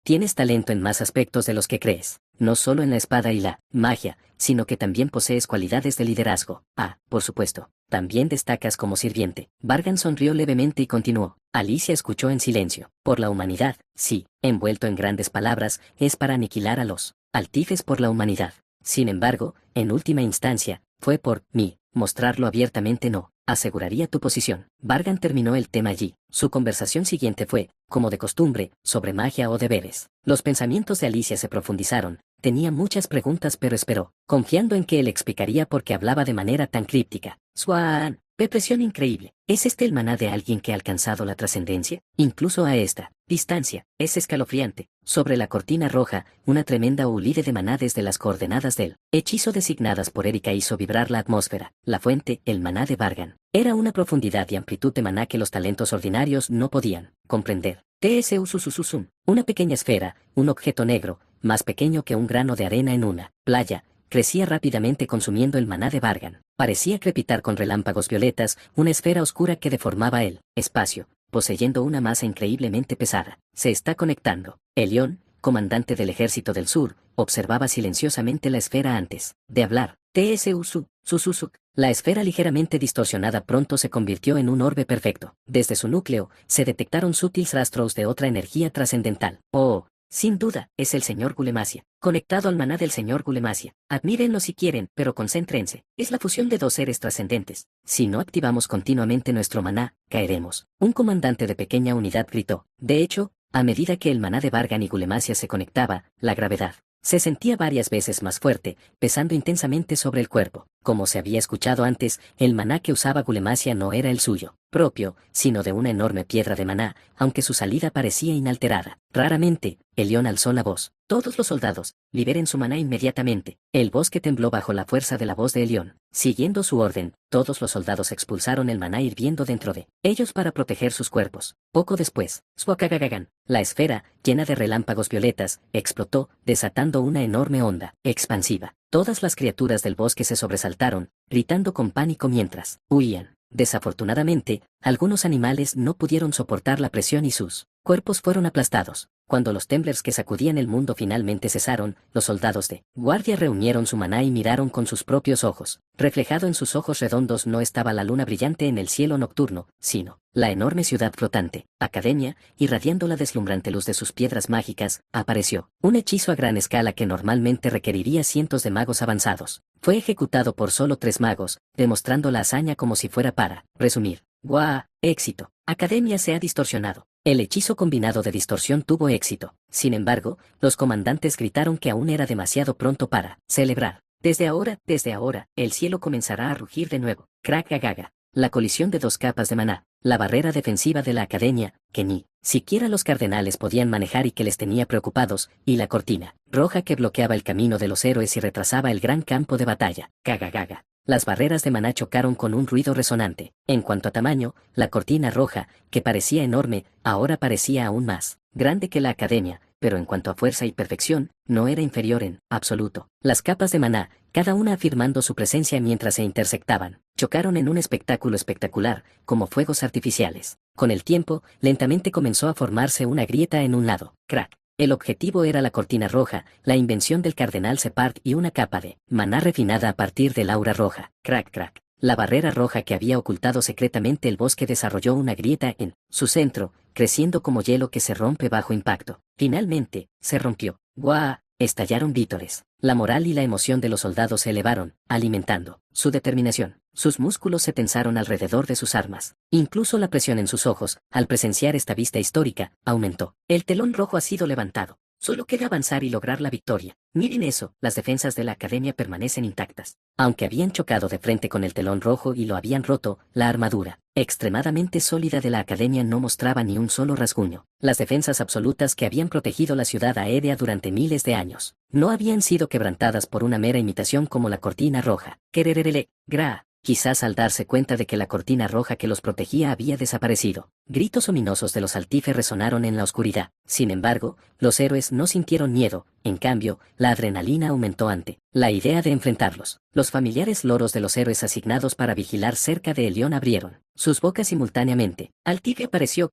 tienes talento en más aspectos de los que crees, no solo en la espada y la magia, sino que también posees cualidades de liderazgo. Ah, por supuesto, también destacas como sirviente. Vargan sonrió levemente y continuó. Alicia escuchó en silencio. Por la humanidad, sí, envuelto en grandes palabras, es para aniquilar a los altifes por la humanidad. Sin embargo, en última instancia, fue por mí. Mostrarlo abiertamente no aseguraría tu posición. Vargan terminó el tema allí. Su conversación siguiente fue, como de costumbre, sobre magia o deberes. Los pensamientos de Alicia se profundizaron. Tenía muchas preguntas pero esperó, confiando en que él explicaría por qué hablaba de manera tan críptica. Swan, presión increíble. ¿Es este el maná de alguien que ha alcanzado la trascendencia? Incluso a esta distancia, es escalofriante. Sobre la cortina roja, una tremenda ulide de maná desde las coordenadas del hechizo designadas por Erika hizo vibrar la atmósfera. La fuente, el maná de Vargan. Era una profundidad y amplitud de maná que los talentos ordinarios no podían comprender. Tsususum, una pequeña esfera, un objeto negro, más pequeño que un grano de arena en una playa, crecía rápidamente consumiendo el maná de Vargan. Parecía crepitar con relámpagos violetas, una esfera oscura que deformaba el espacio, poseyendo una masa increíblemente pesada. Se está conectando. Elión, comandante del ejército del sur, observaba silenciosamente la esfera antes de hablar. Sususuk. La esfera ligeramente distorsionada pronto se convirtió en un orbe perfecto. Desde su núcleo, se detectaron sutiles rastros de otra energía trascendental. Oh, sin duda, es el señor Gulemasia, conectado al maná del señor Gulemasia. Admírenlo si quieren, pero concéntrense. Es la fusión de dos seres trascendentes. Si no activamos continuamente nuestro maná, caeremos. Un comandante de pequeña unidad gritó. De hecho, a medida que el maná de Vargan y Gulemasia se conectaba, la gravedad se sentía varias veces más fuerte, pesando intensamente sobre el cuerpo. Como se había escuchado antes, el maná que usaba Gulemasia no era el suyo propio, sino de una enorme piedra de maná, aunque su salida parecía inalterada. Raramente, Elión alzó la voz. Todos los soldados, liberen su maná inmediatamente. El bosque tembló bajo la fuerza de la voz de Elión. Siguiendo su orden, todos los soldados expulsaron el maná hirviendo dentro de ellos para proteger sus cuerpos. Poco después, Swakagagagan, la esfera, llena de relámpagos violetas, explotó, desatando una enorme onda expansiva. Todas las criaturas del bosque se sobresaltaron, gritando con pánico mientras huían. Desafortunadamente, algunos animales no pudieron soportar la presión y sus cuerpos fueron aplastados. Cuando los temblores que sacudían el mundo finalmente cesaron, los soldados de guardia reunieron su maná y miraron con sus propios ojos. Reflejado en sus ojos redondos no estaba la luna brillante en el cielo nocturno, sino la enorme ciudad flotante. Academia, irradiando la deslumbrante luz de sus piedras mágicas, apareció. Un hechizo a gran escala que normalmente requeriría cientos de magos avanzados. Fue ejecutado por solo 3 magos, demostrando la hazaña como si fuera para resumir. ¡Guau! Éxito. Academia se ha distorsionado. El hechizo combinado de distorsión tuvo éxito. Sin embargo, los comandantes gritaron que aún era demasiado pronto para celebrar. Desde ahora, el cielo comenzará a rugir de nuevo. Crack-a-gaga. La colisión de 2 capas de maná, la barrera defensiva de la academia, que ni siquiera los cardenales podían manejar y que les tenía preocupados, y la cortina roja que bloqueaba el camino de los héroes y retrasaba el gran campo de batalla. Gaga. Las barreras de maná chocaron con un ruido resonante. En cuanto a tamaño, la cortina roja, que parecía enorme, ahora parecía aún más grande que la academia, pero en cuanto a fuerza y perfección, no era inferior en absoluto. Las capas de maná, cada una afirmando su presencia mientras se intersectaban, chocaron en un espectáculo espectacular, como fuegos artificiales. Con el tiempo, lentamente comenzó a formarse una grieta en un lado. Crack. El objetivo era la cortina roja, la invención del cardenal Separd y una capa de maná refinada a partir del aura roja. Crack crack. La barrera roja que había ocultado secretamente el bosque desarrolló una grieta en su centro, creciendo como hielo que se rompe bajo impacto. Finalmente, se rompió. ¡Guau! Estallaron vítores. La moral y la emoción de los soldados se elevaron, alimentando su determinación. Sus músculos se tensaron alrededor de sus armas. Incluso la presión en sus ojos, al presenciar esta vista histórica, aumentó. El telón rojo ha sido levantado. Solo queda avanzar y lograr la victoria. Miren eso, las defensas de la academia permanecen intactas. Aunque habían chocado de frente con el telón rojo y lo habían roto, la armadura, extremadamente sólida de la academia no mostraba ni un solo rasguño. Las defensas absolutas que habían protegido la ciudad aérea durante miles de años, no habían sido quebrantadas por una mera imitación como la cortina roja. Querererele, gra. Quizás al darse cuenta de que la cortina roja que los protegía había desaparecido, gritos ominosos de los Altife resonaron en la oscuridad. Sin embargo, los héroes no sintieron miedo, en cambio, la adrenalina aumentó ante la idea de enfrentarlos. Los familiares loros de los héroes asignados para vigilar cerca de Elión abrieron sus bocas simultáneamente. Altife apareció,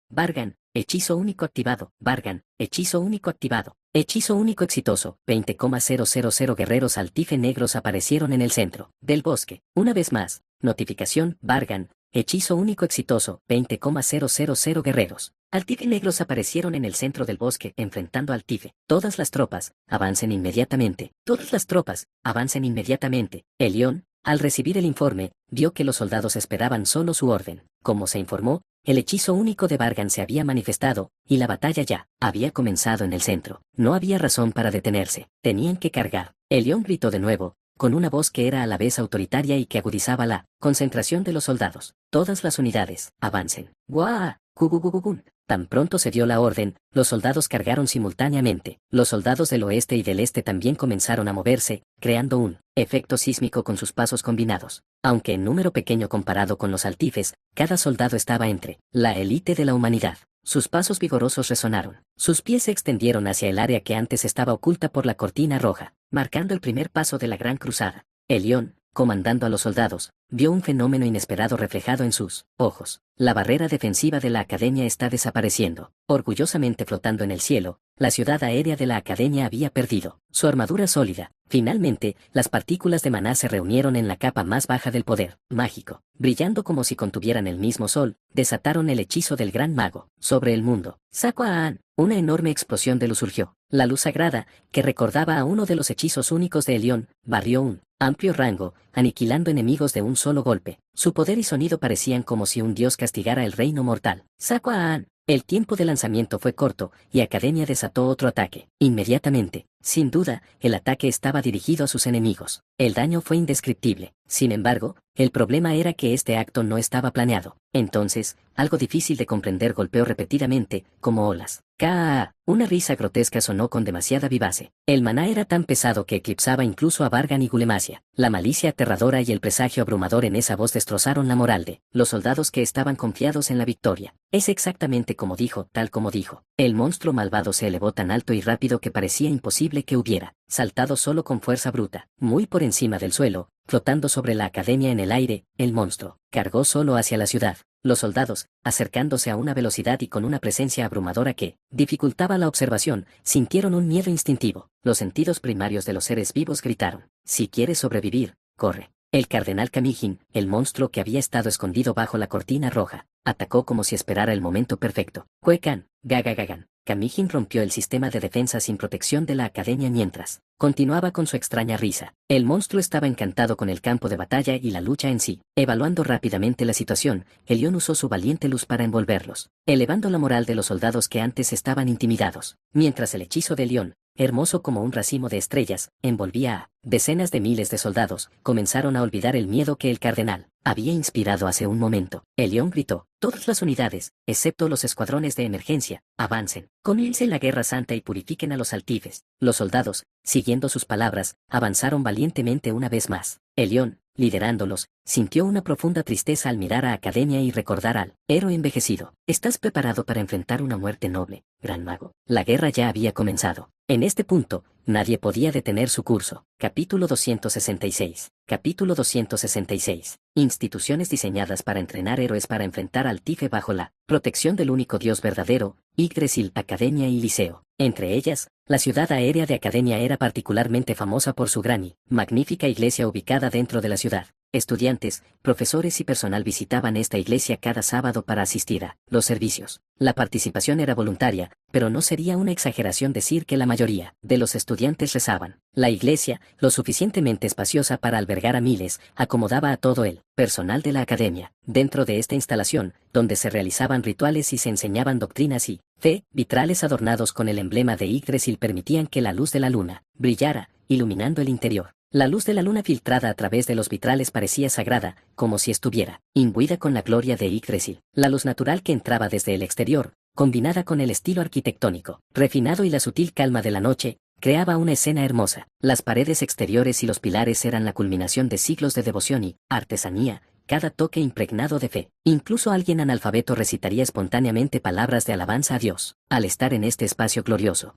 Vargan, hechizo único activado, Vargan, hechizo único activado. Hechizo único exitoso, 20,000 guerreros Altife negros aparecieron en el centro del bosque. Una vez más, notificación, Vargan, hechizo único exitoso, 20,000 guerreros Altife negros aparecieron en el centro del bosque enfrentando a Altife. Todas las tropas, avancen inmediatamente. Todas las tropas, avancen inmediatamente. Elión, al recibir el informe, vio que los soldados esperaban solo su orden. Como se informó, el hechizo único de Vargan se había manifestado, y la batalla ya había comenzado en el centro. No había razón para detenerse. Tenían que cargar. Elión gritó de nuevo, con una voz que era a la vez autoritaria y que agudizaba la concentración de los soldados. Todas las unidades, avancen. ¡Guau! ¡Gugugugugun! Tan pronto se dio la orden, los soldados cargaron simultáneamente. Los soldados del oeste y del este también comenzaron a moverse, creando un efecto sísmico con sus pasos combinados. Aunque en número pequeño comparado con los altifes, cada soldado estaba entre la élite de la humanidad. Sus pasos vigorosos resonaron. Sus pies se extendieron hacia el área que antes estaba oculta por la cortina roja, marcando el primer paso de la gran cruzada. Elión, comandando a los soldados, vio un fenómeno inesperado reflejado en sus ojos. La barrera defensiva de la academia está desapareciendo. Orgullosamente flotando en el cielo, la ciudad aérea de la academia había perdido su armadura sólida. Finalmente, las partículas de maná se reunieron en la capa más baja del poder mágico, brillando como si contuvieran el mismo sol, desataron el hechizo del gran mago sobre el mundo. Sakuaan, una enorme explosión de luz surgió. La luz sagrada, que recordaba a uno de los hechizos únicos de Elión, barrió un amplio rango, aniquilando enemigos de un solo golpe. Su poder y sonido parecían como si un dios castigara el reino mortal. Sakuaan. El tiempo de lanzamiento fue corto, y Academia desató otro ataque. Inmediatamente, sin duda, el ataque estaba dirigido a sus enemigos. El daño fue indescriptible. Sin embargo, el problema era que este acto no estaba planeado. Entonces, algo difícil de comprender golpeó repetidamente, como olas. ¡Kaa! Una risa grotesca sonó con demasiada vivace. El maná era tan pesado que eclipsaba incluso a Vargan y Gulemasia. La malicia aterradora y el presagio abrumador en esa voz destrozaron la moral de los soldados que estaban confiados en la victoria. Es exactamente como dijo, tal como dijo. El monstruo malvado se elevó tan alto y rápido que parecía imposible que hubiera saltado solo con fuerza bruta. Muy por encima del suelo, flotando sobre la academia en el aire, el monstruo cargó solo hacia la ciudad. Los soldados, acercándose a una velocidad y con una presencia abrumadora que dificultaba la observación, sintieron un miedo instintivo. Los sentidos primarios de los seres vivos gritaron: si quieres sobrevivir, corre. El cardenal Kamijin, el monstruo que había estado escondido bajo la cortina roja, atacó como si esperara el momento perfecto. Cuecan, gagagagan. Kamijin rompió el sistema de defensa sin protección de la academia mientras continuaba con su extraña risa. El monstruo estaba encantado con el campo de batalla y la lucha en sí. Evaluando rápidamente la situación, Elión usó su valiente luz para envolverlos, elevando la moral de los soldados que antes estaban intimidados. Mientras el hechizo de Elión, hermoso como un racimo de estrellas, envolvía a decenas de miles de soldados, comenzaron a olvidar el miedo que el cardenal había inspirado hace un momento. Elión gritó: todas las unidades, excepto los escuadrones de emergencia, avancen. Comiencen la guerra santa y purifiquen a los altifes. Los soldados, siguiendo sus palabras, avanzaron valientemente una vez más. Elión, liderándolos, sintió una profunda tristeza al mirar a Academia y recordar al héroe envejecido. ¿Estás preparado para enfrentar una muerte noble, gran mago? La guerra ya había comenzado. En este punto, nadie podía detener su curso. Capítulo 266. Capítulo 266. Instituciones diseñadas para entrenar héroes para enfrentar al Tife bajo la protección del único Dios verdadero, Yggdrasil, Academia y Liceo. Entre ellas, la ciudad aérea de Academia era particularmente famosa por su gran y magnífica iglesia ubicada dentro de la ciudad. Estudiantes, profesores y personal visitaban esta iglesia cada sábado para asistir a los servicios. La participación era voluntaria, pero no sería una exageración decir que la mayoría de los estudiantes rezaban. La iglesia, lo suficientemente espaciosa para albergar a miles, acomodaba a todo el personal de la academia. Dentro de esta instalación, donde se realizaban rituales y se enseñaban doctrinas y fe, vitrales adornados con el emblema de Yggdrasil permitían que la luz de la luna brillara, iluminando el interior. La luz de la luna filtrada a través de los vitrales parecía sagrada, como si estuviera imbuida con la gloria de Yggdrasil. La luz natural que entraba desde el exterior, combinada con el estilo arquitectónico refinado y la sutil calma de la noche, creaba una escena hermosa. Las paredes exteriores y los pilares eran la culminación de siglos de devoción y artesanía, cada toque impregnado de fe. Incluso alguien analfabeto recitaría espontáneamente palabras de alabanza a Dios. Al estar en este espacio glorioso,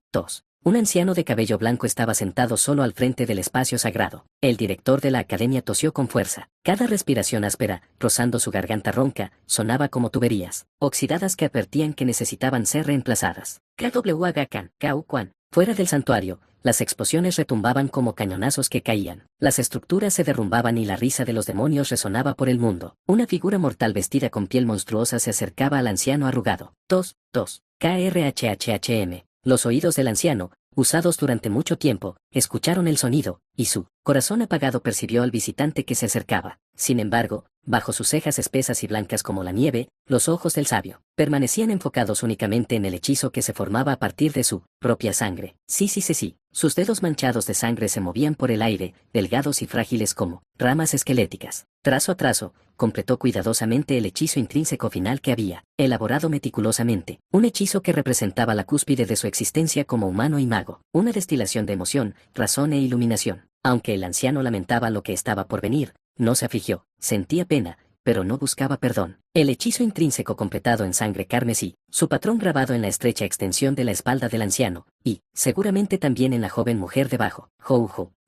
un anciano de cabello blanco estaba sentado solo al frente del espacio sagrado. El director de la academia tosió con fuerza. Cada respiración áspera, rozando su garganta ronca, sonaba como tuberías oxidadas que advertían que necesitaban ser reemplazadas. KWAGAKAN, KUKWAN. Fuera del santuario, las explosiones retumbaban como cañonazos que caían. Las estructuras se derrumbaban y la risa de los demonios resonaba por el mundo. Una figura mortal vestida con piel monstruosa se acercaba al anciano arrugado. KRHHHM. Los oídos del anciano, usados durante mucho tiempo, escucharon el sonido, y su corazón apagado percibió al visitante que se acercaba. Sin embargo, bajo sus cejas espesas y blancas como la nieve, los ojos del sabio permanecían enfocados únicamente en el hechizo que se formaba a partir de su propia sangre. Sí. Sus dedos manchados de sangre se movían por el aire, delgados y frágiles como ramas esqueléticas. Trazo a trazo, completó cuidadosamente el hechizo intrínseco final que había elaborado meticulosamente. Un hechizo que representaba la cúspide de su existencia como humano y mago. Una destilación de emoción, razón e iluminación. Aunque el anciano lamentaba lo que estaba por venir, no se afligió, sentía pena, pero no buscaba perdón. El hechizo intrínseco completado en sangre carmesí, su patrón grabado en la estrecha extensión de la espalda del anciano, y, seguramente también en la joven mujer debajo.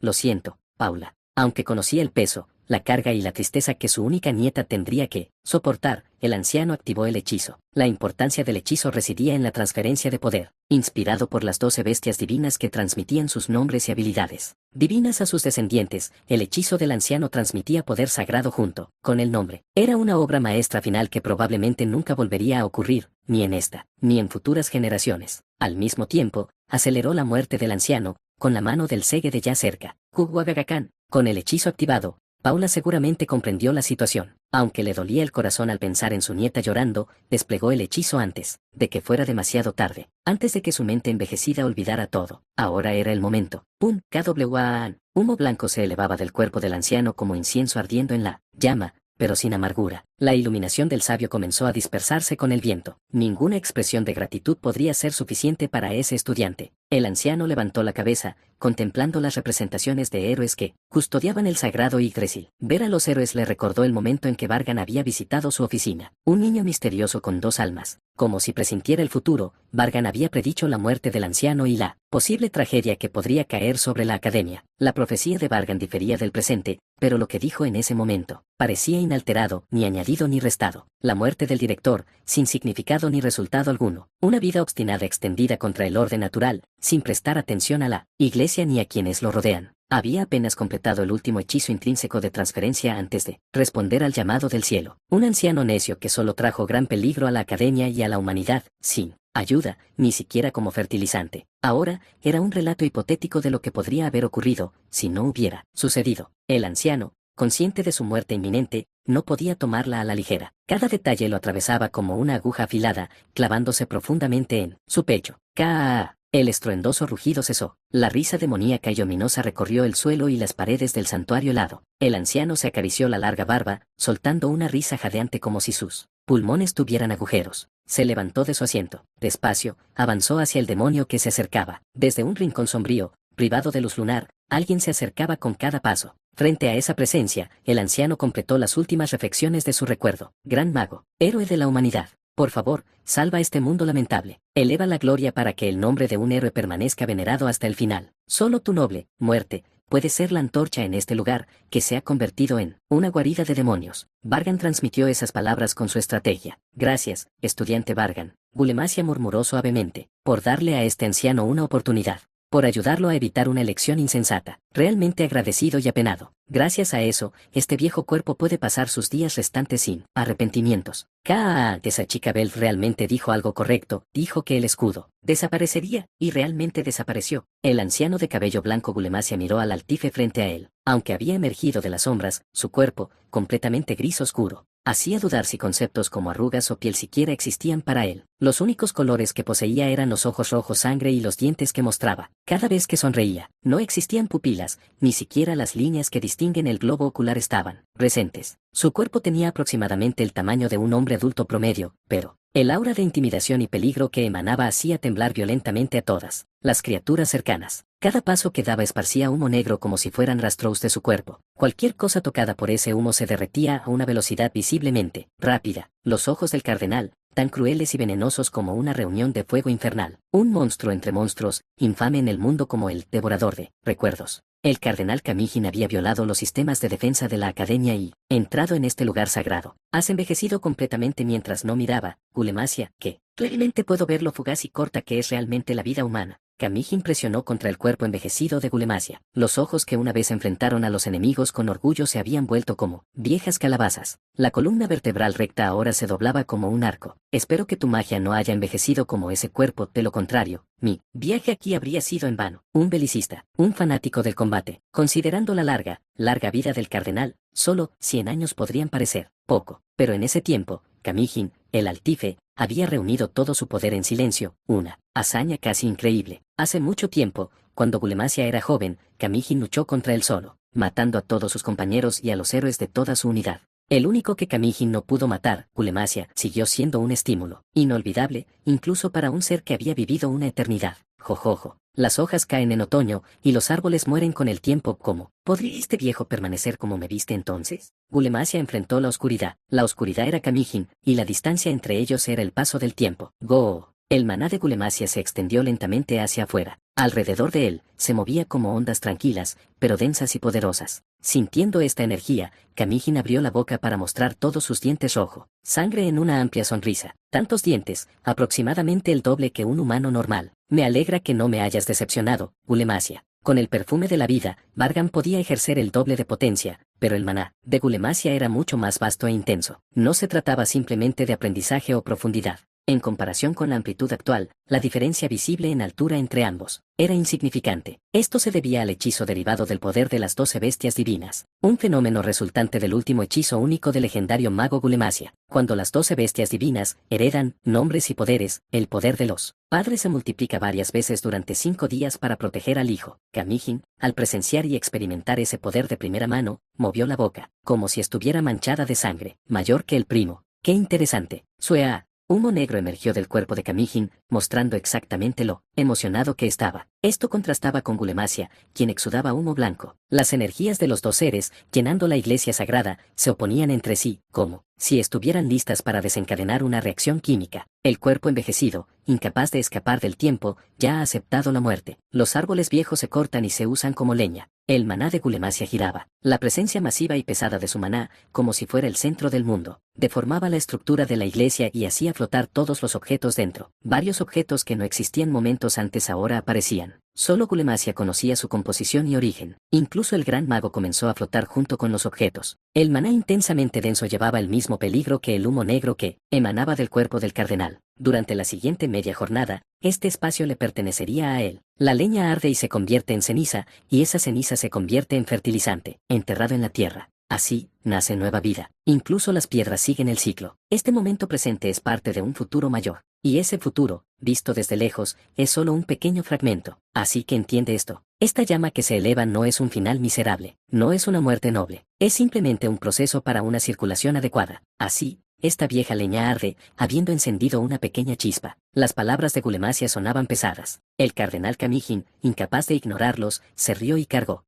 Lo siento, Paula. Aunque conocía el peso, la carga y la tristeza que su única nieta tendría que soportar, el anciano activó el hechizo. La importancia del hechizo residía en la transferencia de poder, inspirado por las 12 bestias divinas que transmitían sus nombres y habilidades divinas a sus descendientes. El hechizo del anciano transmitía poder sagrado junto con el nombre. Era una obra maestra final que probablemente nunca volvería a ocurrir, ni en esta, ni en futuras generaciones. Al mismo tiempo, aceleró la muerte del anciano, con la mano del Segue ya cerca. KWAGAKAN. Con el hechizo activado, Paula seguramente comprendió la situación. Aunque le dolía el corazón al pensar en su nieta llorando, desplegó el hechizo antes de que fuera demasiado tarde, antes de que su mente envejecida olvidara todo. Ahora era el momento. ¡Pum! KWAN. Humo blanco se elevaba del cuerpo del anciano como incienso ardiendo en la llama, pero sin amargura. La iluminación del sabio comenzó a dispersarse con el viento. Ninguna expresión de gratitud podría ser suficiente para ese estudiante. El anciano levantó la cabeza, contemplando las representaciones de héroes que custodiaban el sagrado Yggdrasil. Ver a los héroes le recordó el momento en que Vargan había visitado su oficina. Un niño misterioso con 2 almas. Como si presintiera el futuro, Vargan había predicho la muerte del anciano y la posible tragedia que podría caer sobre la academia. La profecía de Vargan difería del presente, pero lo que dijo en ese momento parecía inalterado, ni añadido ni restado. La muerte del director, sin significado ni resultado alguno. Una vida obstinada extendida contra el orden natural, sin prestar atención a la iglesia ni a quienes lo rodean. Había apenas completado el último hechizo intrínseco de transferencia antes de responder al llamado del cielo. Un anciano necio que solo trajo gran peligro a la academia y a la humanidad, sin ayuda, ni siquiera como fertilizante. Ahora, era un relato hipotético de lo que podría haber ocurrido, si no hubiera sucedido. El anciano, consciente de su muerte inminente, no podía tomarla a la ligera. Cada detalle lo atravesaba como una aguja afilada, clavándose profundamente en su pecho. ¡Ca! El estruendoso rugido cesó. La risa demoníaca y ominosa recorrió el suelo y las paredes del santuario helado. El anciano se acarició la larga barba, soltando una risa jadeante como si sus pulmones tuvieran agujeros. Se levantó de su asiento. Despacio, avanzó hacia el demonio que se acercaba. Desde un rincón sombrío, privado de luz lunar, alguien se acercaba con cada paso. Frente a esa presencia, el anciano completó las últimas reflexiones de su recuerdo. Gran mago, héroe de la humanidad. Por favor, salva este mundo lamentable. Eleva la gloria para que el nombre de un héroe permanezca venerado hasta el final. Solo tu noble muerte puede ser la antorcha en este lugar, que se ha convertido en una guarida de demonios. Vargan transmitió esas palabras con su estrategia. Gracias, estudiante Vargan, Gulemasia murmuró suavemente, por darle a este anciano una oportunidad. Por ayudarlo a evitar una elección insensata. Realmente agradecido y apenado. Gracias a eso, este viejo cuerpo puede pasar sus días restantes sin arrepentimientos. Esa chica Belf realmente dijo algo correcto, dijo que el escudo desaparecería, y realmente desapareció. El anciano de cabello blanco Gulemasia miró al altife frente a él. Aunque había emergido de las sombras, su cuerpo, completamente gris oscuro, hacía dudar si conceptos como arrugas o piel siquiera existían para él. Los únicos colores que poseía eran los ojos rojos sangre y los dientes que mostraba. Cada vez que sonreía, no existían pupilas, ni siquiera las líneas que distinguen el globo ocular estaban presentes. Su cuerpo tenía aproximadamente el tamaño de un hombre adulto promedio, pero el aura de intimidación y peligro que emanaba hacía temblar violentamente a todas las criaturas cercanas. Cada paso que daba esparcía humo negro como si fueran rastros de su cuerpo. Cualquier cosa tocada por ese humo se derretía a una velocidad visiblemente rápida. Los ojos del cardenal, tan crueles y venenosos como una reunión de fuego infernal. Un monstruo entre monstruos, infame en el mundo como el devorador de recuerdos. El cardenal Camigin había violado los sistemas de defensa de la academia y, entrado en este lugar sagrado, has envejecido completamente mientras no miraba, Gulemasia, que, realmente puedo ver lo fugaz y corta que es realmente la vida humana. Camigin presionó contra el cuerpo envejecido de Gulemasia. Los ojos que una vez enfrentaron a los enemigos con orgullo se habían vuelto como viejas calabazas. La columna vertebral recta ahora se doblaba como un arco. Espero que tu magia no haya envejecido como ese cuerpo, de lo contrario, mi viaje aquí habría sido en vano. Un belicista, un fanático del combate. Considerando la larga vida del cardenal, solo 100 años podrían parecer poco. Pero en ese tiempo, Camigin, el altife, había reunido todo su poder en silencio, una hazaña casi increíble. Hace mucho tiempo, cuando Gulemasia era joven, Camigin luchó contra él solo, matando a todos sus compañeros y a los héroes de toda su unidad. El único que Camigin no pudo matar, Gulemasia, siguió siendo un estímulo inolvidable, incluso para un ser que había vivido una eternidad. Jojojo. Las hojas caen en otoño, y los árboles mueren con el tiempo. ¿Cómo podría este viejo permanecer como me viste entonces? Gulemasia enfrentó la oscuridad. La oscuridad era Camigin, y la distancia entre ellos era el paso del tiempo. ¡Go! El maná de Gulemasia se extendió lentamente hacia afuera. Alrededor de él, se movía como ondas tranquilas, pero densas y poderosas. Sintiendo esta energía, Camigin abrió la boca para mostrar todos sus dientes rojo. Sangre en una amplia sonrisa. Tantos dientes, aproximadamente el doble que un humano normal. Me alegra que no me hayas decepcionado, Gulemasia. Con el perfume de la vida, Vargan podía ejercer el doble de potencia, pero el maná de Gulemasia era mucho más vasto e intenso. No se trataba simplemente de aprendizaje o profundidad. En comparación con la amplitud actual, la diferencia visible en altura entre ambos era insignificante. Esto se debía al hechizo derivado del poder de las 12 bestias divinas, un fenómeno resultante del último hechizo único del legendario mago Gulemasia. Cuando las 12 bestias divinas heredan nombres y poderes, el poder de los padres se multiplica varias veces durante 5 días para proteger al hijo. Camigin, al presenciar y experimentar ese poder de primera mano, movió la boca, como si estuviera manchada de sangre, mayor que el primo. ¡Qué interesante! Suea. Humo negro emergió del cuerpo de Camigin, mostrando exactamente lo emocionado que estaba. Esto contrastaba con Gulemasia, quien exudaba humo blanco. Las energías de los dos seres, llenando la iglesia sagrada, se oponían entre sí, como si estuvieran listas para desencadenar una reacción química. El cuerpo envejecido, incapaz de escapar del tiempo, ya ha aceptado la muerte. Los árboles viejos se cortan y se usan como leña. El maná de Gulemasia giraba. La presencia masiva y pesada de su maná, como si fuera el centro del mundo, deformaba la estructura de la iglesia y hacía flotar todos los objetos dentro. Varios objetos que no existían momentos antes ahora aparecían. Solo Gulemasia conocía su composición y origen. Incluso el gran mago comenzó a flotar junto con los objetos. El maná intensamente denso llevaba el mismo peligro que el humo negro que emanaba del cuerpo del cardenal. Durante la siguiente media jornada, este espacio le pertenecería a él. La leña arde y se convierte en ceniza, y esa ceniza se convierte en fertilizante, enterrado en la tierra. Así, nace nueva vida. Incluso las piedras siguen el ciclo. Este momento presente es parte de un futuro mayor. Y ese futuro, visto desde lejos, es solo un pequeño fragmento. Así que entiende esto. Esta llama que se eleva no es un final miserable. No es una muerte noble. Es simplemente un proceso para una circulación adecuada. Así, esta vieja leña arde, habiendo encendido una pequeña chispa. Las palabras de Gulemasia sonaban pesadas. El cardenal Camigin, incapaz de ignorarlos, se rió y cargó.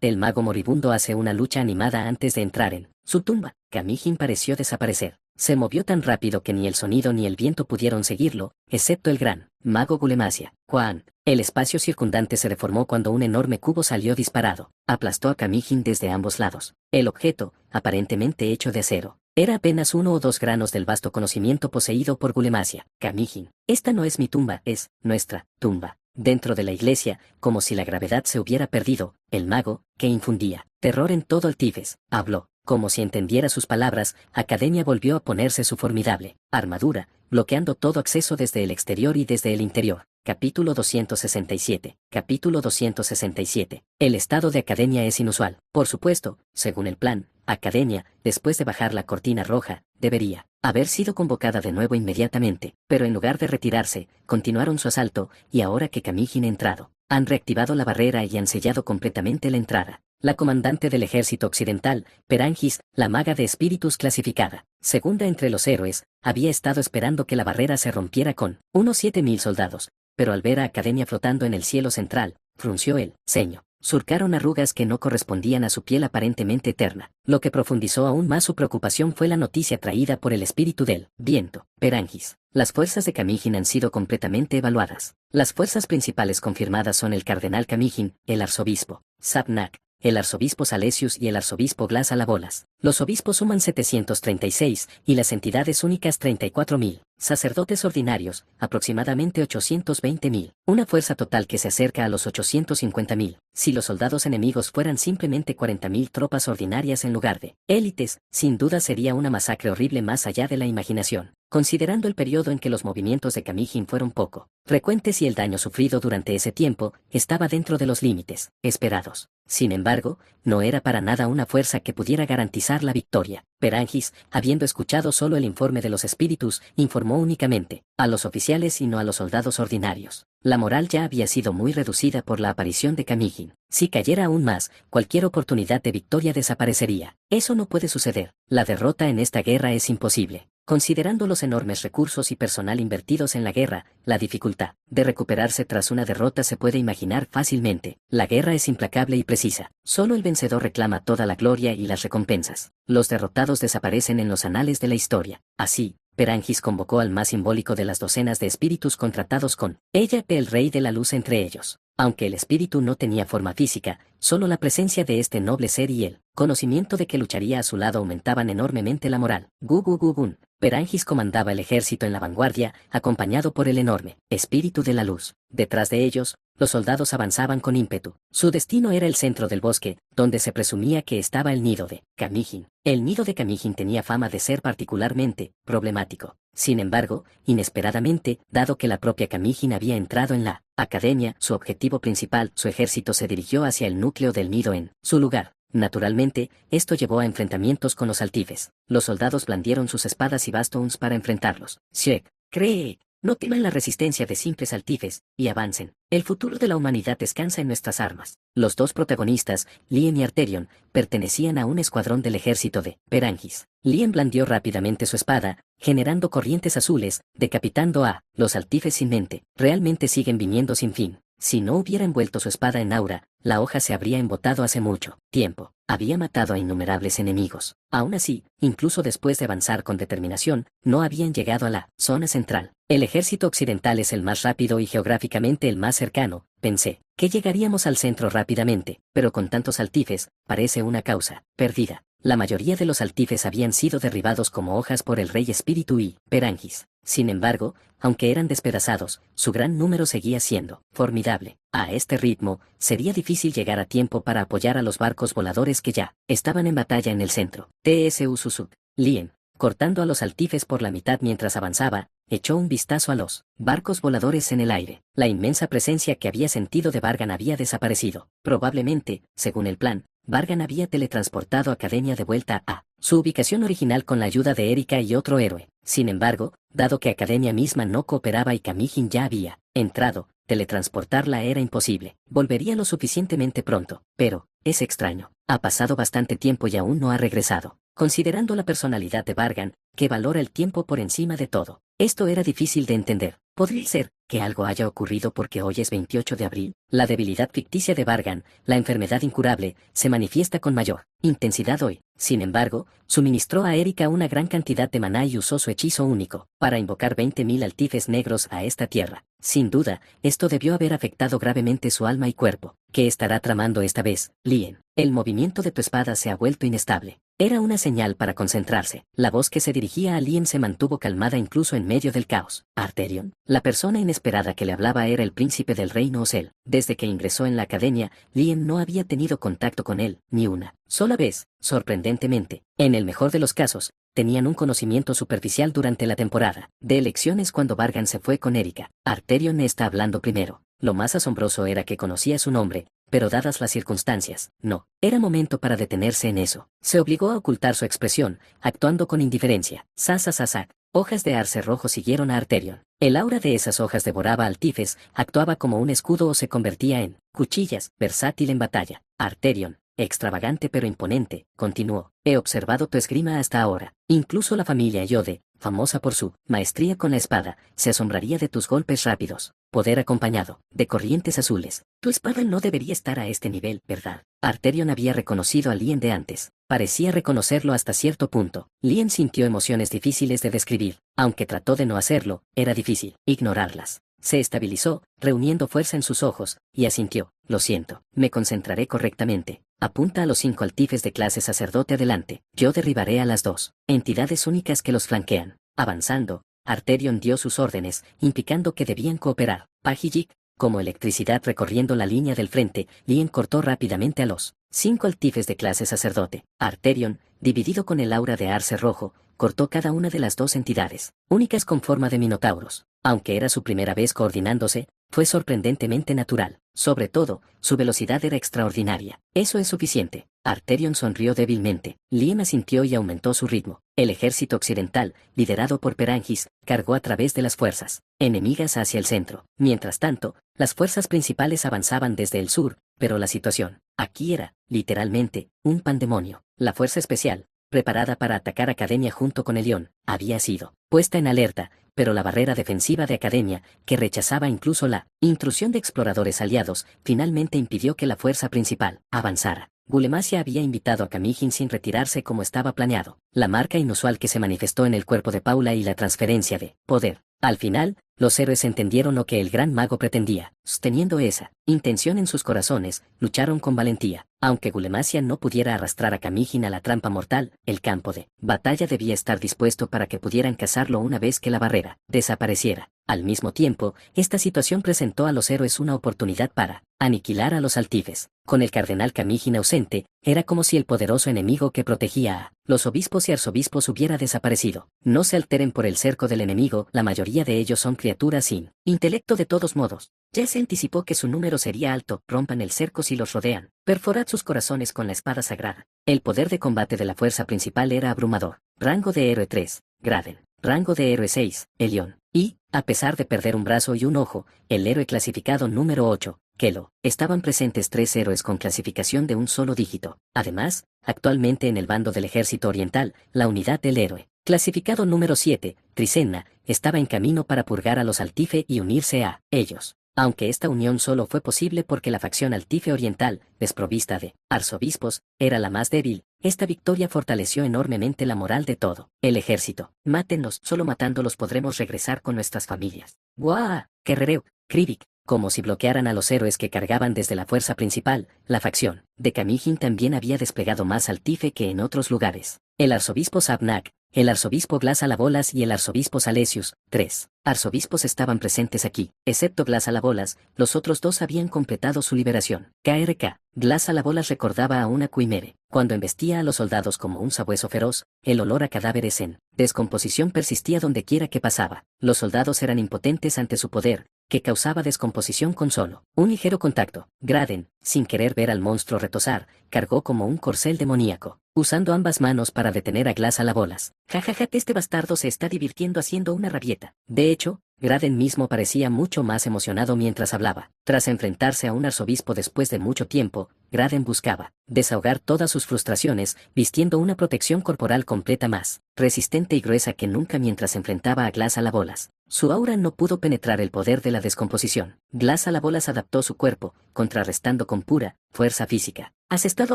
El mago moribundo hace una lucha animada antes de entrar en su tumba. Camigin pareció desaparecer. Se movió tan rápido que ni el sonido ni el viento pudieron seguirlo, excepto el gran mago Gulemasia. Juan. El espacio circundante se deformó cuando un enorme cubo salió disparado. Aplastó a Kamijin desde ambos lados. El objeto, aparentemente hecho de acero, era apenas 1 o 2 granos del vasto conocimiento poseído por Gulemasia. Kamijin. Esta no es mi tumba, es nuestra tumba. Dentro de la iglesia, como si la gravedad se hubiera perdido, el mago, que infundía terror en todo Altifes, habló. Como si entendiera sus palabras, Academia volvió a ponerse su formidable armadura, bloqueando todo acceso desde el exterior y desde el interior. Capítulo 267. Capítulo 267. El estado de Academia es inusual. Por supuesto, según el plan, Academia, después de bajar la cortina roja, debería haber sido convocada de nuevo inmediatamente, pero en lugar de retirarse, continuaron su asalto, y ahora que Kamijin ha entrado, han reactivado la barrera y han sellado completamente la entrada. La comandante del ejército occidental, Perangis, la maga de espíritus clasificada, segunda entre los héroes, había estado esperando que la barrera se rompiera con unos 7000 soldados, pero al ver a Academia flotando en el cielo central, frunció el ceño. Surcaron arrugas que no correspondían a su piel aparentemente eterna. Lo que profundizó aún más su preocupación fue la noticia traída por el espíritu del viento. Perangis. Las fuerzas de Kamijin han sido completamente evaluadas. Las fuerzas principales confirmadas son el cardenal Kamijin, el arzobispo Sabnak, el arzobispo Salesius y el arzobispo Glass Alabolas. Los obispos suman 736 y las entidades únicas 34.000. Sacerdotes ordinarios, aproximadamente 820.000. Una fuerza total que se acerca a los 850.000. Si los soldados enemigos fueran simplemente 40.000 tropas ordinarias en lugar de élites, sin duda sería una masacre horrible más allá de la imaginación. Considerando el periodo en que los movimientos de Kamijin fueron poco frecuentes y el daño sufrido durante ese tiempo, estaba dentro de los límites esperados. Sin embargo, no era para nada una fuerza que pudiera garantizar la victoria. Perangis, habiendo escuchado solo el informe de los espíritus, informó únicamente a los oficiales y no a los soldados ordinarios. La moral ya había sido muy reducida por la aparición de Kamijin. Si cayera aún más, cualquier oportunidad de victoria desaparecería. Eso no puede suceder. La derrota en esta guerra es imposible. Considerando los enormes recursos y personal invertidos en la guerra, la dificultad de recuperarse tras una derrota se puede imaginar fácilmente. La guerra es implacable y precisa. Solo el vencedor reclama toda la gloria y las recompensas. Los derrotados desaparecen en los anales de la historia. Así, Perangis convocó al más simbólico de las docenas de espíritus contratados con ella, el rey de la luz entre ellos. Aunque el espíritu no tenía forma física, solo la presencia de este noble ser y el conocimiento de que lucharía a su lado aumentaban enormemente la moral. Gugun. Perangis comandaba el ejército en la vanguardia, acompañado por el enorme espíritu de la luz. Detrás de ellos, los soldados avanzaban con ímpetu. Su destino era el centro del bosque, donde se presumía que estaba el nido de Kamijin. El nido de Kamijin tenía fama de ser particularmente problemático. Sin embargo, inesperadamente, dado que la propia Kamijin había entrado en la Academia, su objetivo principal, su ejército se dirigió hacia el núcleo del nido en su lugar. Naturalmente, esto llevó a enfrentamientos con los altifes. Los soldados blandieron sus espadas y bastones para enfrentarlos. Sheik, cree, no teman la resistencia de simples altifes, y avancen. El futuro de la humanidad descansa en nuestras armas. Los dos protagonistas, Lien y Arterion, pertenecían a un escuadrón del ejército de Perangis. Lien blandió rápidamente su espada, generando corrientes azules, decapitando a los altifes sin mente. Realmente siguen viniendo sin fin. Si no hubiera envuelto su espada en aura, la hoja se habría embotado hace mucho tiempo. Había matado a innumerables enemigos. Aún así, incluso después de avanzar con determinación, no habían llegado a la zona central. El ejército occidental es el más rápido y geográficamente el más cercano. Pensé que llegaríamos al centro rápidamente, pero con tantos altifes, parece una causa perdida. La mayoría de los altifes habían sido derribados como hojas por el rey espíritu y Perangis. Sin embargo, aunque eran despedazados, su gran número seguía siendo formidable. A este ritmo, sería difícil llegar a tiempo para apoyar a los barcos voladores que ya estaban en batalla en el centro. Tsu Susuk. Lien, cortando a los altifes por la mitad mientras avanzaba, echó un vistazo a los barcos voladores en el aire. La inmensa presencia que había sentido de Vargan había desaparecido. Probablemente, según el plan, Vargan había teletransportado a Academia de vuelta a su ubicación original con la ayuda de Erika y otro héroe. Sin embargo, dado que Academia misma no cooperaba y Kamijin ya había entrado, teletransportarla era imposible. Volvería lo suficientemente pronto, pero es extraño. Ha pasado bastante tiempo y aún no ha regresado. considerando la personalidad de Vargan, que valora el tiempo por encima de todo. Esto era difícil de entender. ¿Podría ser que algo haya ocurrido porque hoy es 28 de abril? La debilidad ficticia de Vargan, la enfermedad incurable, se manifiesta con mayor intensidad hoy. Sin embargo, suministró a Erika una gran cantidad de maná y usó su hechizo único para invocar 20.000 altifes negros a esta tierra. Sin duda, esto debió haber afectado gravemente su alma y cuerpo. ¿Qué estará tramando esta vez, Lien? El movimiento de tu espada se ha vuelto inestable. Era una señal para concentrarse. La voz que se dirigía a Lien se mantuvo calmada incluso en medio del caos. Arterion. La persona inesperada que le hablaba era el príncipe del reino Osel. Desde que ingresó en la academia, Lien no había tenido contacto con él, ni una sola vez. Sorprendentemente, en el mejor de los casos, tenían un conocimiento superficial durante la temporada de elecciones cuando Vargan se fue con Erika. Arterion me está hablando primero. Lo más asombroso era que conocía su nombre, pero dadas las circunstancias, no. Era momento para detenerse en eso. Se obligó a ocultar su expresión, actuando con indiferencia. Sasasasac. Hojas de arce rojo siguieron a Arterion. El aura de esas hojas devoraba al Tifes, actuaba como un escudo o se convertía en cuchillas, versátil en batalla. Arterion, extravagante pero imponente, continuó. He observado tu esgrima hasta ahora. Incluso la familia Yode, famosa por su maestría con la espada, se asombraría de tus golpes rápidos. Poder acompañado de corrientes azules. Tu espada no debería estar a este nivel, ¿verdad? Arterion había reconocido a Lien de antes. Parecía reconocerlo hasta cierto punto. Lien sintió emociones difíciles de describir. Aunque trató de no hacerlo, era difícil ignorarlas. Se estabilizó, reuniendo fuerza en sus ojos, y asintió. Lo siento, me concentraré correctamente. Apunta a los 5 altifes de clase sacerdote adelante. Yo derribaré a las 2 entidades únicas que los flanquean. Avanzando, Arterion dio sus órdenes, indicando que debían cooperar. Pajijik, como electricidad recorriendo la línea del frente, Lien cortó rápidamente a los 5 altifes de clase sacerdote. Arterion, dividido con el aura de arce rojo, cortó cada una de las 2 entidades, únicas con forma de minotauros. Aunque era su primera vez coordinándose, fue sorprendentemente natural. Sobre todo, su velocidad era extraordinaria. Eso es suficiente. Arterion sonrió débilmente. Lien asintió y aumentó su ritmo. El ejército occidental, liderado por Perangis, cargó a través de las fuerzas enemigas hacia el centro. Mientras tanto, las fuerzas principales avanzaban desde el sur, pero la situación aquí era, literalmente, un pandemonio. La fuerza especial, preparada para atacar Academia junto con el León, había sido puesta en alerta, pero la barrera defensiva de Academia, que rechazaba incluso la intrusión de exploradores aliados, finalmente impidió que la fuerza principal avanzara. Gulemasia había invitado a Kamijin sin retirarse como estaba planeado, la marca inusual que se manifestó en el cuerpo de Paula y la transferencia de poder. Al final, los héroes entendieron lo que el gran mago pretendía. Teniendo esa intención en sus corazones, lucharon con valentía. Aunque Gulemasia no pudiera arrastrar a Kamijin a la trampa mortal, el campo de batalla debía estar dispuesto para que pudieran cazarlo una vez que la barrera desapareciera. Al mismo tiempo, esta situación presentó a los héroes una oportunidad para aniquilar a los altifes. Con el cardenal Kamijin ausente, era como si el poderoso enemigo que protegía a los obispos y arzobispos hubiera desaparecido. No se alteren por el cerco del enemigo, la mayoría de ellos son criaturas sin intelecto de todos modos. Ya se anticipó que su número sería alto, rompan el cerco si los rodean, perforad sus corazones con la espada sagrada. El poder de combate de la fuerza principal era abrumador. Rango de héroe 3, Graden. Rango de héroe 6, Elión. Y, a pesar de perder un brazo y un ojo, el héroe clasificado número 8, Kelo, estaban presentes 3 héroes con clasificación de un solo dígito. Además, actualmente en el bando del ejército oriental, la unidad del héroe, clasificado número 7, Trisenna, estaba en camino para purgar a los Altife y unirse a ellos. Aunque esta unión solo fue posible porque la facción Altife Oriental, desprovista de arzobispos, era la más débil, esta victoria fortaleció enormemente la moral de todo el ejército. Mátenlos, solo matándolos podremos regresar con nuestras familias. ¡Guau! Kerrereu, Krivik, como si bloquearan a los héroes que cargaban desde la fuerza principal, la facción de Kamijin también había desplegado más Altife que en otros lugares. El arzobispo Sabnak, el arzobispo Glas Alabolas y el arzobispo Salesius, 3 arzobispos estaban presentes aquí, excepto Glas Alabolas, los otros 2 habían completado su liberación. KRK, Glas Alabolas recordaba a una cuimere, cuando embestía a los soldados como un sabueso feroz, el olor a cadáveres en descomposición persistía donde quiera que pasaba. Los soldados eran impotentes ante su poder, que causaba descomposición con solo un ligero contacto. Graden, sin querer ver al monstruo retozar, cargó como un corcel demoníaco, usando ambas manos para detener a Glas Alabolas. Jajaja, este bastardo se está divirtiendo haciendo una rabieta. De hecho, Graden mismo parecía mucho más emocionado mientras hablaba. Tras enfrentarse a un arzobispo después de mucho tiempo, Graden buscaba desahogar todas sus frustraciones, vistiendo una protección corporal completa más resistente y gruesa que nunca mientras enfrentaba a Glass a la bolas. Su aura no pudo penetrar el poder de la descomposición. Glass a la bolas adaptó su cuerpo, contrarrestando con pura fuerza física. Has estado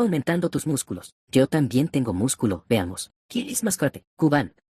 aumentando tus músculos. Yo también tengo músculo, veamos. ¿Quién es más fuerte?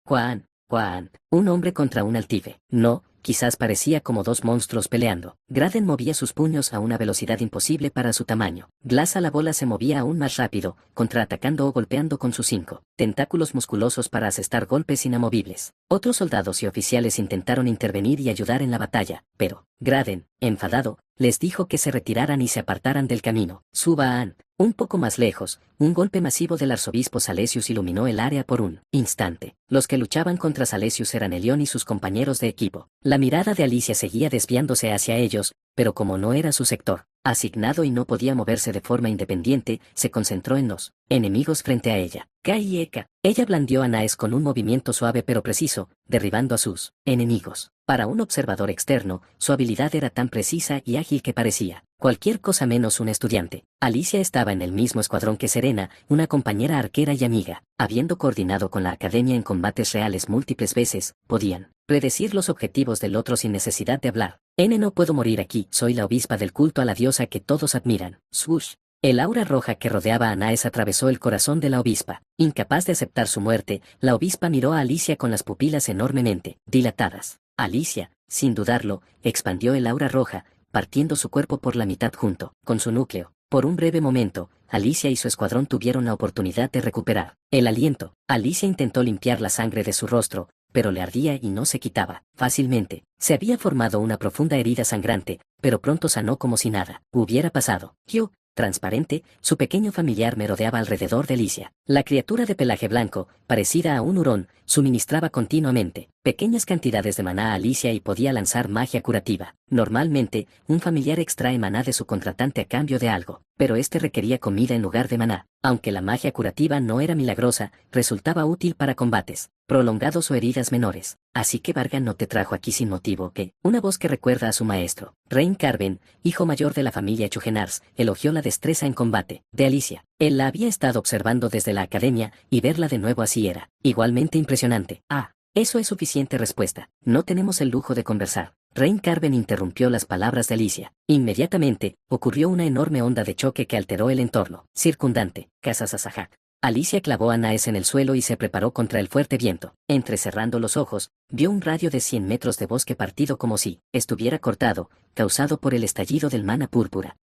Juan. Un hombre contra un altive. No, quizás parecía como dos monstruos peleando. Graden movía sus puños a una velocidad imposible para su tamaño. Glass a la bola se movía aún más rápido, contraatacando o golpeando con sus 5 tentáculos musculosos para asestar golpes inamovibles. Otros soldados y oficiales intentaron intervenir y ayudar en la batalla, pero Graden, enfadado, les dijo que se retiraran y se apartaran del camino. Suban. Un poco más lejos, un golpe masivo del arzobispo Salesius iluminó el área por un instante. Los que luchaban contra Salesius eran Elión y sus compañeros de equipo. La mirada de Alicia seguía desviándose hacia ellos, pero como no era su sector asignado y no podía moverse de forma independiente, se concentró en los enemigos frente a ella. Eka. Ella blandió a Naes con un movimiento suave pero preciso, derribando a sus enemigos. Para un observador externo, su habilidad era tan precisa y ágil que parecía cualquier cosa menos un estudiante. Alicia estaba en el mismo escuadrón que Serena, una compañera arquera y amiga. Habiendo coordinado con la academia en combates reales múltiples veces, podían predecir los objetivos del otro sin necesidad de hablar. No puedo morir aquí, soy la obispa del culto a la diosa que todos admiran. Swoosh. El aura roja que rodeaba a Naes atravesó el corazón de la obispa. Incapaz de aceptar su muerte, la obispa miró a Alicia con las pupilas enormemente dilatadas. Alicia, sin dudarlo, expandió el aura roja, partiendo su cuerpo por la mitad junto con su núcleo. Por un breve momento, Alicia y su escuadrón tuvieron la oportunidad de recuperar el aliento. Alicia intentó limpiar la sangre de su rostro, pero le ardía y no se quitaba fácilmente. Se había formado una profunda herida sangrante, pero pronto sanó como si nada hubiera pasado. Transparente, su pequeño familiar merodeaba alrededor de Alicia. La criatura de pelaje blanco, parecida a un hurón, suministraba continuamente pequeñas cantidades de maná a Alicia y podía lanzar magia curativa. Normalmente, un familiar extrae maná de su contratante a cambio de algo, pero este requería comida en lugar de maná. Aunque la magia curativa no era milagrosa, resultaba útil para combates prolongados o heridas menores. Así que Vargan no te trajo aquí sin motivo que, una voz que recuerda a su maestro, Rein Carven, hijo mayor de la familia Chugenars, elogió la destreza en combate de Alicia. Él la había estado observando desde la academia, y verla de nuevo así era igualmente impresionante. Eso es suficiente respuesta. No tenemos el lujo de conversar. Rein Carven interrumpió las palabras de Alicia. Inmediatamente, ocurrió una enorme onda de choque que alteró el entorno circundante. Casasasajak. Alicia clavó a Naes en el suelo y se preparó contra el fuerte viento. Entrecerrando los ojos, vio un radio de 100 metros de bosque partido como si estuviera cortado, causado por el estallido del mana púrpura.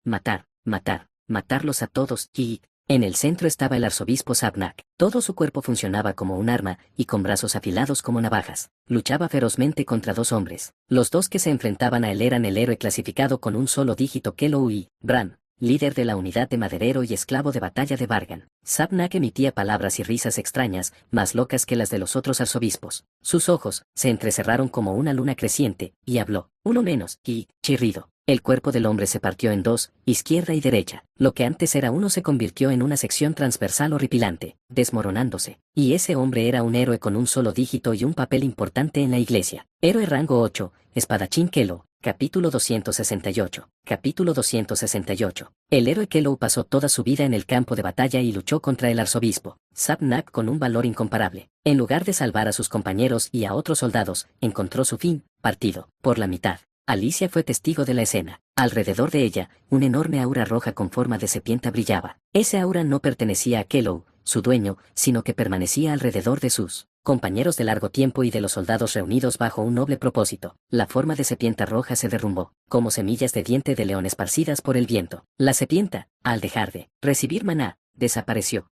Matarlos a todos, y en el centro estaba el arzobispo Sabnak. Todo su cuerpo funcionaba como un arma, y con brazos afilados como navajas. Luchaba ferozmente contra dos hombres. Los dos que se enfrentaban a él eran el héroe clasificado con un solo dígito Kello y Bran, líder de la unidad de maderero y esclavo de batalla de Vargan. Sabnak emitía palabras y risas extrañas, más locas que las de los otros arzobispos. Sus ojos se entrecerraron como una luna creciente, y habló. Uno menos, y, chirrido. El cuerpo del hombre se partió en dos, izquierda y derecha. Lo que antes era uno se convirtió en una sección transversal horripilante, desmoronándose. Y ese hombre era un héroe con un solo dígito y un papel importante en la iglesia. Héroe rango 8, espadachín Kello. Capítulo 268. Capítulo 268. El héroe Kello pasó toda su vida en el campo de batalla y luchó contra el arzobispo Sabnak con un valor incomparable. En lugar de salvar a sus compañeros y a otros soldados, encontró su fin, partido por la mitad. Alicia fue testigo de la escena. Alrededor de ella, un enorme aura roja con forma de serpiente brillaba. Ese aura no pertenecía a Kello, su dueño, sino que permanecía alrededor de sus compañeros de largo tiempo y de los soldados reunidos bajo un noble propósito. La forma de serpiente roja se derrumbó, como semillas de diente de león esparcidas por el viento. La serpiente, al dejar de recibir maná, desapareció.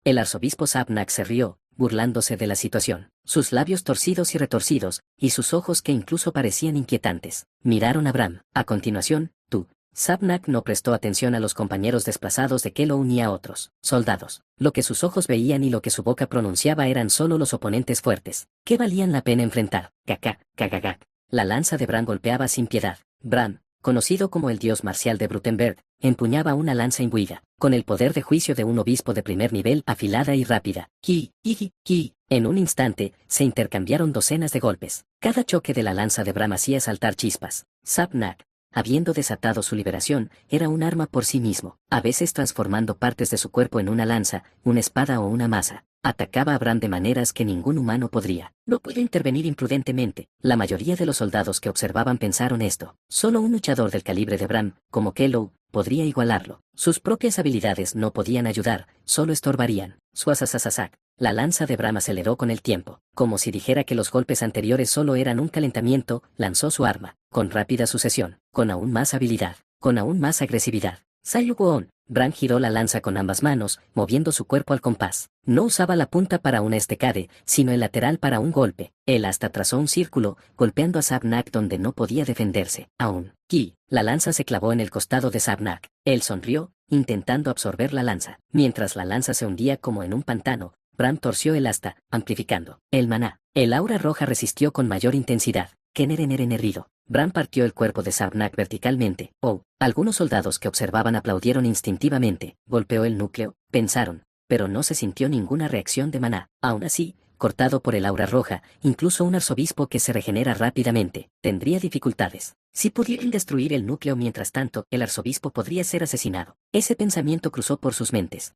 El arzobispo Sabnak se rió, burlándose de la situación. Sus labios torcidos y retorcidos, y sus ojos que incluso parecían inquietantes, miraron a Bram. A continuación, Sabnak no prestó atención a los compañeros desplazados de Kello ni a otros soldados. Lo que sus ojos veían y lo que su boca pronunciaba eran solo los oponentes fuertes, que valían la pena enfrentar. Cagagag. La lanza de Bram golpeaba sin piedad. Bram, conocido como el dios marcial de Brutenberg, empuñaba una lanza imbuida, con el poder de juicio de un obispo de primer nivel, afilada y rápida. En un instante, se intercambiaron docenas de golpes. Cada choque de la lanza de Bram hacía saltar chispas. Sabnak, habiendo desatado su liberación, era un arma por sí mismo, a veces transformando partes de su cuerpo en una lanza, una espada o una maza. Atacaba a Bran de maneras que ningún humano podría. No pudo intervenir imprudentemente. La mayoría de los soldados que observaban pensaron esto. Solo un luchador del calibre de Bran, como Kellow, podría igualarlo. Sus propias habilidades no podían ayudar, solo estorbarían. Suasasasasac. La lanza de Bran aceleró con el tiempo. Como si dijera que los golpes anteriores solo eran un calentamiento, lanzó su arma, con rápida sucesión, con aún más habilidad, con aún más agresividad. Sayugoon. Bran giró la lanza con ambas manos, moviendo su cuerpo al compás. No usaba la punta para una estecade, sino el lateral para un golpe. Él hasta trazó un círculo, golpeando a Sabnak donde no podía defenderse. Aún. La lanza se clavó en el costado de Sabnak. Él sonrió, intentando absorber la lanza. Mientras la lanza se hundía como en un pantano, Bran torció el asta, amplificando el maná. El aura roja resistió con mayor intensidad. Keneren. Bran partió el cuerpo de Sabnak verticalmente. Algunos soldados que observaban aplaudieron instintivamente. Golpeó el núcleo, pensaron, pero no se sintió ninguna reacción de maná. Aún así, cortado por el aura roja, incluso un arzobispo que se regenera rápidamente, tendría dificultades. Si pudieran destruir el núcleo mientras tanto, el arzobispo podría ser asesinado. Ese pensamiento cruzó por sus mentes.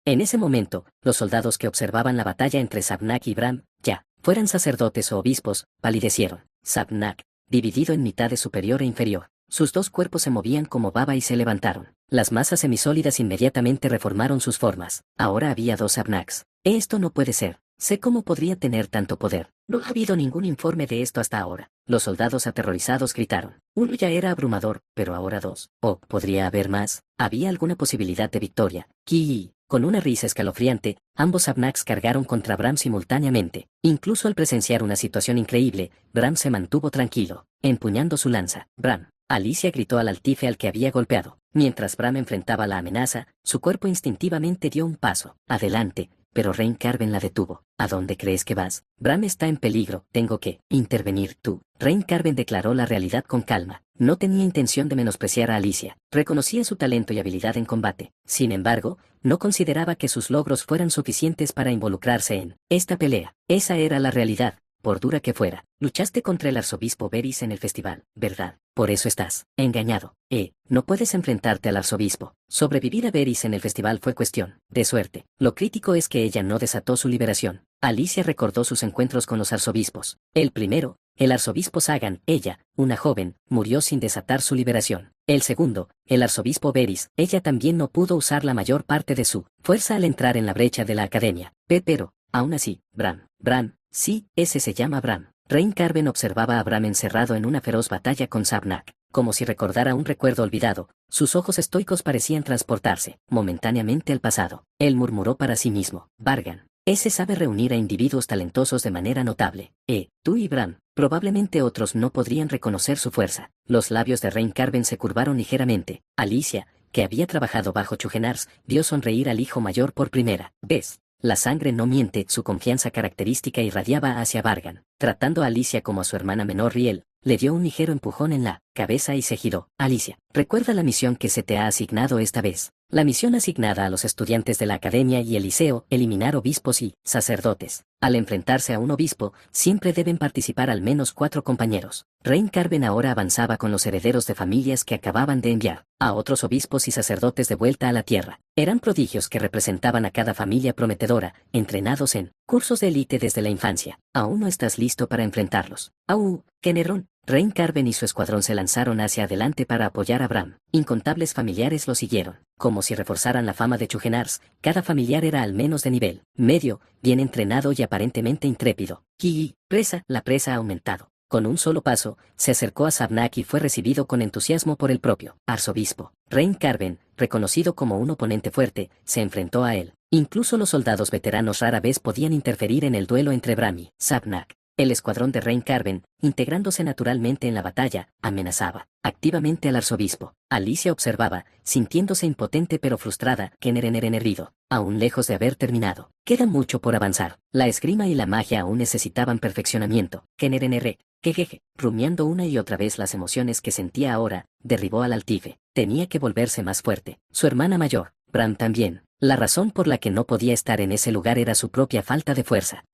En ese momento, los soldados que observaban la batalla entre Sabnak y Bran, ya fueran sacerdotes o obispos, palidecieron. Sabnak, dividido en mitades superior e inferior. Sus dos cuerpos se movían como baba y se levantaron. Las masas semisólidas inmediatamente reformaron sus formas. Ahora había dos Sabnaks. Esto no puede ser. Sé cómo podría tener tanto poder. No ha habido ningún informe de esto hasta ahora. Los soldados aterrorizados gritaron. Uno ya era abrumador, pero ahora dos. ¿Podría haber más? ¿Había alguna posibilidad de victoria? Con una risa escalofriante, ambos Sabnaks cargaron contra Bran simultáneamente. Incluso al presenciar una situación increíble, Bran se mantuvo tranquilo, empuñando su lanza. Bran. Alicia gritó al altife al que había golpeado. Mientras Bran enfrentaba la amenaza, su cuerpo instintivamente dio un paso adelante, pero Rhaencarben la detuvo. ¿A dónde crees que vas? Bran está en peligro, tengo que intervenir tú. Rhaencarben declaró la realidad con calma. No tenía intención de menospreciar a Alicia. Reconocía su talento y habilidad en combate. Sin embargo, no consideraba que sus logros fueran suficientes para involucrarse en esta pelea. Esa era la realidad, por dura que fuera. Luchaste contra el arzobispo Varys en el festival, ¿verdad? Por eso estás engañado. No puedes enfrentarte al arzobispo. Sobrevivir a Varys en el festival fue cuestión de suerte. Lo crítico es que ella no desató su liberación. Alicia recordó sus encuentros con los arzobispos. El primero, el arzobispo Sagan, ella, una joven, murió sin desatar su liberación. El segundo, el arzobispo Varys, ella también no pudo usar la mayor parte de su fuerza al entrar en la brecha de la academia. Pero, aún así, Bran, sí, ese se llama Bran. Rhaencarben observaba a Bran encerrado en una feroz batalla con Sabnak. Como si recordara un recuerdo olvidado, sus ojos estoicos parecían transportarse, momentáneamente al pasado. Él murmuró para sí mismo, Vargan. Ese sabe reunir a individuos talentosos de manera notable. Tú y Bran, probablemente otros no podrían reconocer su fuerza. Los labios de Rhaencarben se curvaron ligeramente. Alicia, que había trabajado bajo Chugenars, vio sonreír al hijo mayor por primera vez. La sangre no miente, su confianza característica irradiaba hacia Vargan. Tratando a Alicia como a su hermana menor Riel, le dio un ligero empujón en la cabeza y se giró. Alicia, recuerda la misión que se te ha asignado esta vez. La misión asignada a los estudiantes de la academia y el liceo, eliminar obispos y sacerdotes. Al enfrentarse a un obispo, siempre deben participar al menos 4 compañeros. Rhaencarben ahora avanzaba con los herederos de familias que acababan de enviar a otros obispos y sacerdotes de vuelta a la tierra. Eran prodigios que representaban a cada familia prometedora, entrenados en cursos de élite desde la infancia. Aún no estás listo para enfrentarlos. Kennerón. Rhaencarben y su escuadrón se lanzaron hacia adelante para apoyar a Bran. Incontables familiares lo siguieron. Como si reforzaran la fama de Chugenars, cada familiar era al menos de nivel medio, bien entrenado y aparentemente intrépido. La presa ha aumentado. Con un solo paso, se acercó a Sabnak y fue recibido con entusiasmo por el propio arzobispo. Rhaencarben, reconocido como un oponente fuerte, se enfrentó a él. Incluso los soldados veteranos rara vez podían interferir en el duelo entre Bran y Sabnak. El escuadrón de Rhaencarben, integrándose naturalmente en la batalla, amenazaba activamente al arzobispo. Alicia observaba, sintiéndose impotente pero frustrada, herido, aún lejos de haber terminado. Queda mucho por avanzar. La esgrima y la magia aún necesitaban perfeccionamiento. Rumiando una y otra vez las emociones que sentía ahora, derribó al altife. Tenía que volverse más fuerte. Su hermana mayor, Bran también. La razón por la que no podía estar en ese lugar era su propia falta de fuerza.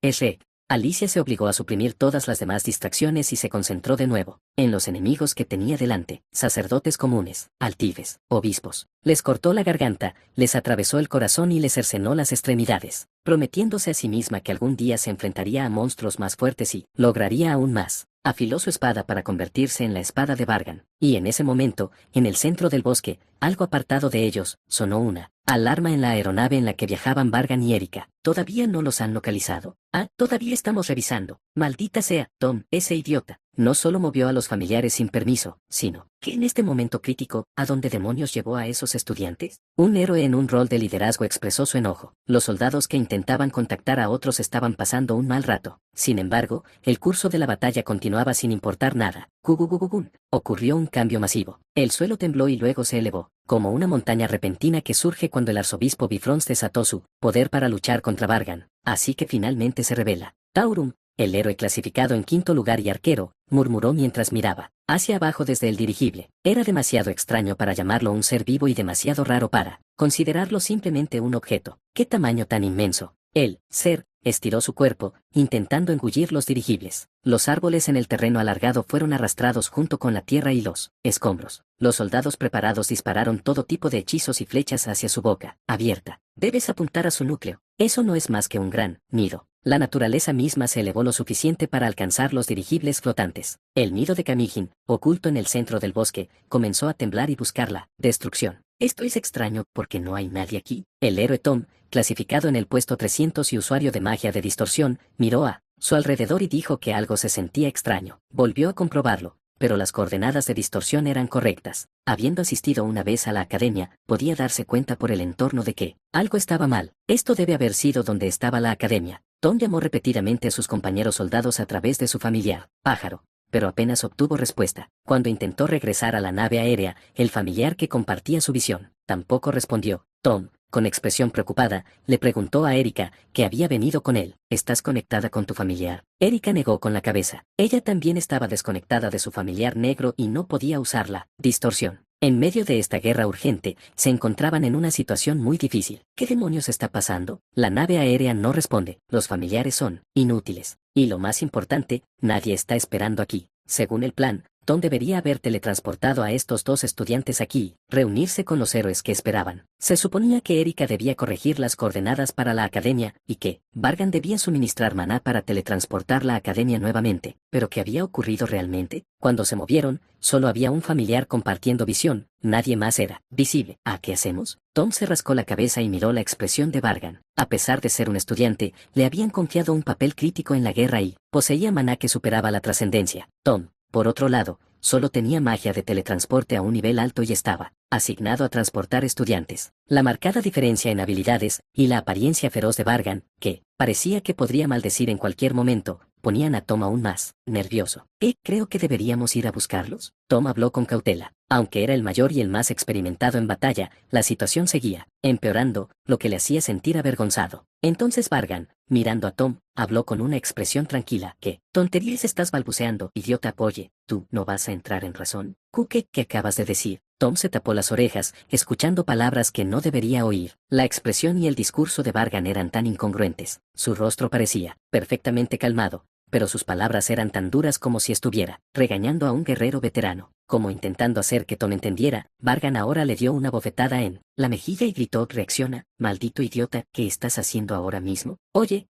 Alicia se obligó a suprimir todas las demás distracciones y se concentró de nuevo en los enemigos que tenía delante: sacerdotes comunes, altifes, obispos. Les cortó la garganta, les atravesó el corazón y les cercenó las extremidades, prometiéndose a sí misma que algún día se enfrentaría a monstruos más fuertes y lograría aún más. Afiló su espada para convertirse en la espada de Vargan, y en ese momento, en el centro del bosque, algo apartado de ellos, sonó una alarma en la aeronave en la que viajaban Vargan y Erika. ¿Todavía no los han localizado? Ah, todavía estamos revisando. Maldita sea, Tom, ese idiota. No solo movió a los familiares sin permiso, sino que en este momento crítico, ¿a dónde demonios llevó a esos estudiantes? Un héroe en un rol de liderazgo expresó su enojo. Los soldados que intentaban contactar a otros estaban pasando un mal rato. Sin embargo, el curso de la batalla continuaba sin importar nada. Gugugugugún. Ocurrió un cambio masivo. El suelo tembló y luego se elevó, como una montaña repentina que surge cuando el arzobispo Bifrons desató su poder para luchar contra Vargan. Así que finalmente se revela. Taurum, el héroe clasificado en quinto lugar y arquero, murmuró mientras miraba hacia abajo desde el dirigible. Era demasiado extraño para llamarlo un ser vivo y demasiado raro para considerarlo simplemente un objeto. ¿Qué tamaño tan inmenso? El ser estiró su cuerpo, intentando engullir los dirigibles. Los árboles en el terreno alargado fueron arrastrados junto con la tierra y los escombros. Los soldados preparados dispararon todo tipo de hechizos y flechas hacia su boca abierta. Debes apuntar a su núcleo. Eso no es más que un gran nido. La naturaleza misma se elevó lo suficiente para alcanzar los dirigibles flotantes. El nido de Camigin, oculto en el centro del bosque, comenzó a temblar y buscar la destrucción. Esto es extraño porque no hay nadie aquí. El héroe Tom, clasificado en el puesto 300 y usuario de magia de distorsión, miró a su alrededor y dijo que algo se sentía extraño. Volvió a comprobarlo, pero las coordenadas de distorsión eran correctas. Habiendo asistido una vez a la academia, podía darse cuenta por el entorno de que algo estaba mal. Esto debe haber sido donde estaba la academia. Tom llamó repetidamente a sus compañeros soldados a través de su familiar, Pájaro, pero apenas obtuvo respuesta. Cuando intentó regresar a la nave aérea, el familiar que compartía su visión tampoco respondió. Tom, con expresión preocupada, le preguntó a Erika, que había venido con él: ¿estás conectada con tu familiar? Erika negó con la cabeza. Ella también estaba desconectada de su familiar negro y no podía usar la distorsión. En medio de esta guerra urgente, se encontraban en una situación muy difícil. ¿Qué demonios está pasando? La nave aérea no responde, los familiares son inútiles. Y lo más importante, nadie está esperando aquí. Según el plan, Tom debería haber teletransportado a estos dos estudiantes aquí, reunirse con los héroes que esperaban. Se suponía que Erika debía corregir las coordenadas para la academia, y que Vargan debía suministrar maná para teletransportar la academia nuevamente. ¿Pero qué había ocurrido realmente? Cuando se movieron, solo había un familiar compartiendo visión, nadie más era visible. ¿A qué hacemos? Tom se rascó la cabeza y miró la expresión de Vargan. A pesar de ser un estudiante, le habían confiado un papel crítico en la guerra y poseía maná que superaba la trascendencia. Tom, por otro lado, solo tenía magia de teletransporte a un nivel alto y estaba asignado a transportar estudiantes. La marcada diferencia en habilidades y la apariencia feroz de Vargan, que parecía que podría maldecir en cualquier momento, ponían a Tom aún más nervioso. Creo que deberíamos ir a buscarlos. Tom habló con cautela. Aunque era el mayor y el más experimentado en batalla, la situación seguía empeorando, lo que le hacía sentir avergonzado. Entonces Vargan, mirando a Tom, habló con una expresión tranquila. ¿Qué tonterías estás balbuceando, idiota? Oye, ¿tú no vas a entrar en razón? ¿Qué acabas de decir? Tom se tapó las orejas, escuchando palabras que no debería oír. La expresión y el discurso de Vargan eran tan incongruentes. Su rostro parecía perfectamente calmado, pero sus palabras eran tan duras como si estuviera regañando a un guerrero veterano. Como intentando hacer que Tom entendiera, Vargan ahora le dio una bofetada en la mejilla y gritó: reacciona, maldito idiota, ¿qué estás haciendo ahora mismo? Oye,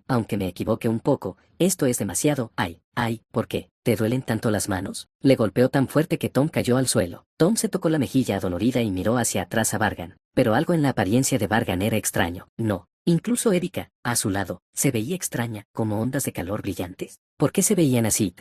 aunque me equivoque un poco, esto es demasiado. ¿Por qué? ¿Te duelen tanto las manos? Le golpeó tan fuerte que Tom cayó al suelo. Tom se tocó la mejilla adolorida y miró hacia atrás a Vargan, pero algo en la apariencia de Vargan era extraño. No. Incluso Erika, a su lado, se veía extraña, como ondas de calor brillantes. ¿Por qué se veían así?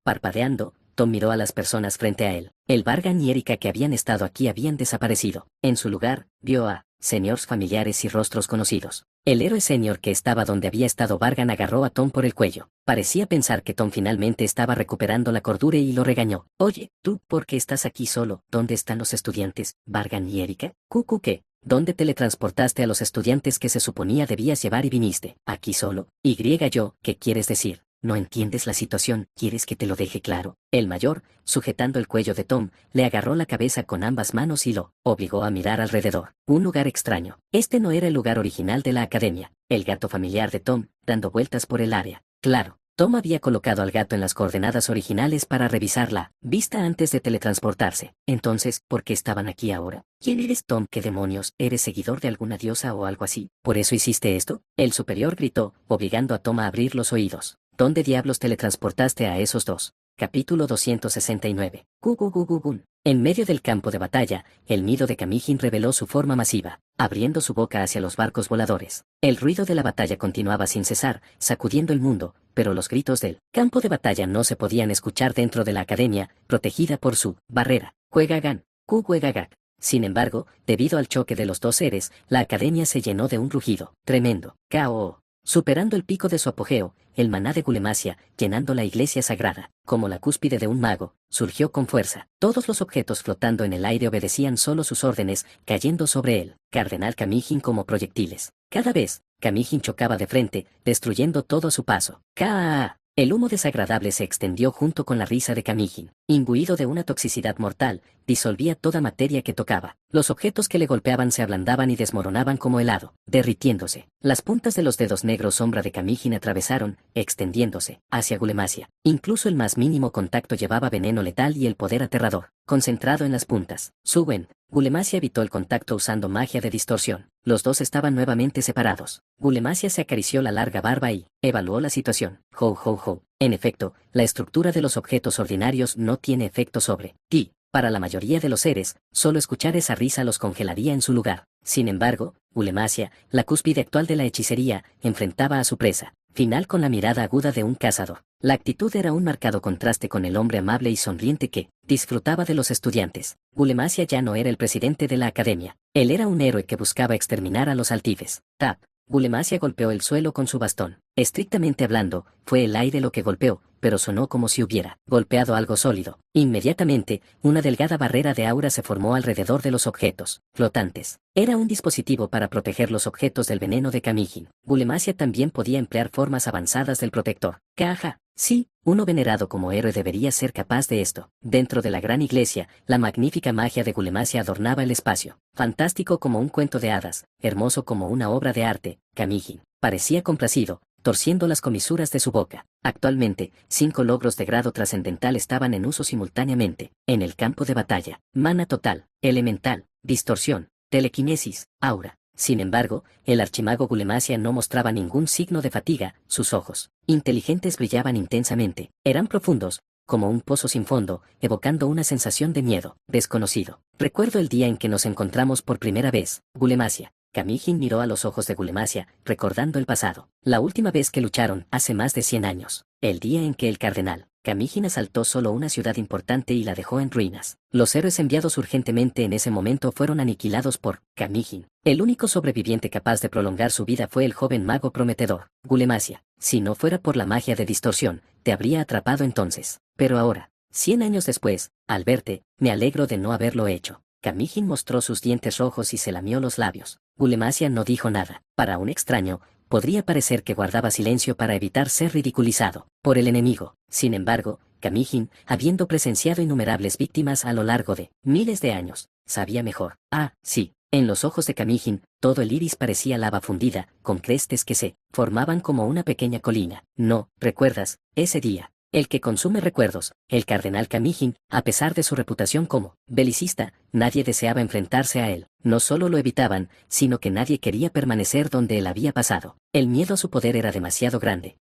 Parpadeando, Tom miró a las personas frente a él. El Vargan y Erika que habían estado aquí habían desaparecido. En su lugar, vio a seniors familiares y rostros conocidos. El héroe senior que estaba donde había estado Vargan agarró a Tom por el cuello. Parecía pensar que Tom finalmente estaba recuperando la cordura y lo regañó. Oye, ¿tú por qué estás aquí solo? ¿Dónde están los estudiantes, Vargan y Erika? ¿Qué? ¿Dónde teletransportaste a los estudiantes que se suponía debías llevar y viniste aquí solo? Yo, ¿qué quieres decir? ¿No entiendes la situación? ¿Quieres que te lo deje claro? El mayor, sujetando el cuello de Tom, le agarró la cabeza con ambas manos y lo obligó a mirar alrededor. Un lugar extraño. Este no era el lugar original de la academia. El gato familiar de Tom, dando vueltas por el área, Claro, Tom había colocado al gato en las coordenadas originales para revisar la vista antes de teletransportarse. Entonces, ¿por qué estaban aquí ahora? ¿Quién eres, Tom? ¿Qué demonios? ¿Eres seguidor de alguna diosa o algo así? ¿Por eso hiciste esto? El superior gritó, obligando a Tom a abrir los oídos. ¿Dónde diablos teletransportaste a esos dos? Capítulo 269. Gugugugugun. En medio del campo de batalla, el nido de Kamijin reveló su forma masiva, abriendo su boca hacia los barcos voladores. El ruido de la batalla continuaba sin cesar, sacudiendo el mundo, pero los gritos del campo de batalla no se podían escuchar dentro de la academia, protegida por su barrera. Juegagan, Kuguegagak. Sin embargo, debido al choque de los dos seres, la academia se llenó de un rugido tremendo. K.O. Superando el pico de su apogeo, el maná de Gulemasia, llenando la iglesia sagrada, como la cúspide de un mago, surgió con fuerza. Todos los objetos flotando en el aire obedecían solo sus órdenes, cayendo sobre él, Cardenal Kamijin como proyectiles. Cada vez, Kamijin chocaba de frente, destruyendo todo a su paso. ¡Kaa! El humo desagradable se extendió junto con la risa de Kamijin. Imbuido de una toxicidad mortal, disolvía toda materia que tocaba. Los objetos que le golpeaban se ablandaban y desmoronaban como helado, derritiéndose. Las puntas de los dedos negros sombra de Kamijin atravesaron, extendiéndose, hacia Gulemasia. Incluso el más mínimo contacto llevaba veneno letal y el poder aterrador, concentrado en las puntas. Suben. Gulemasia evitó el contacto usando magia de distorsión. Los dos estaban nuevamente separados. Gulemasia se acarició la larga barba y evaluó la situación. Ho ho ho. En efecto, la estructura de los objetos ordinarios no tiene efecto sobre ti. Para la mayoría de los seres, solo escuchar esa risa los congelaría en su lugar. Sin embargo, Gulemasia, la cúspide actual de la hechicería, enfrentaba a su presa final con la mirada aguda de un cazador. La actitud era un marcado contraste con el hombre amable y sonriente que disfrutaba de los estudiantes. Gulemasia ya no era el presidente de la academia. Él era un héroe que buscaba exterminar a los altifes. Tap. Gulemasia golpeó el suelo con su bastón. Estrictamente hablando, fue el aire lo que golpeó, pero sonó como si hubiera golpeado algo sólido. Inmediatamente, una delgada barrera de aura se formó alrededor de los objetos flotantes. Era un dispositivo para proteger los objetos del veneno de Kamijin. Gulemasia también podía emplear formas avanzadas del protector. Caja. Sí, uno venerado como héroe debería ser capaz de esto. Dentro de la gran iglesia, la magnífica magia de Gulemasia adornaba el espacio. Fantástico como un cuento de hadas, hermoso como una obra de arte, Kamijin parecía complacido, torciendo las comisuras de su boca. Actualmente, 5 logros de grado trascendental estaban en uso simultáneamente, en el campo de batalla. Mana total, elemental, distorsión, telequinesis, aura. Sin embargo, el archimago Gulemasia no mostraba ningún signo de fatiga, sus ojos inteligentes brillaban intensamente, eran profundos, como un pozo sin fondo, evocando una sensación de miedo desconocido. Recuerdo el día en que nos encontramos por primera vez, Gulemasia. Kamijin miró a los ojos de Gulemasia, recordando el pasado. La última vez que lucharon, hace más de 100 años. El día en que el cardenal Kamijin asaltó solo una ciudad importante y la dejó en ruinas. Los héroes enviados urgentemente en ese momento fueron aniquilados por Kamijin. El único sobreviviente capaz de prolongar su vida fue el joven mago prometedor, Gulemasia. Si no fuera por la magia de distorsión, te habría atrapado entonces. Pero ahora, 100 años después, al verte, me alegro de no haberlo hecho. Kamijin mostró sus dientes rojos y se lamió los labios. Gulemasia no dijo nada. Para un extraño, podría parecer que guardaba silencio para evitar ser ridiculizado por el enemigo. Sin embargo, Kamijin, habiendo presenciado innumerables víctimas a lo largo de miles de años, sabía mejor. Ah, sí. En los ojos de Kamijin, todo el iris parecía lava fundida, con crestes que se formaban como una pequeña colina. No, ¿recuerdas ese día? El que consume recuerdos, el cardenal Kamijin, a pesar de su reputación como belicista, nadie deseaba enfrentarse a él. No solo lo evitaban, sino que nadie quería permanecer donde él había pasado. El miedo a su poder era demasiado grande.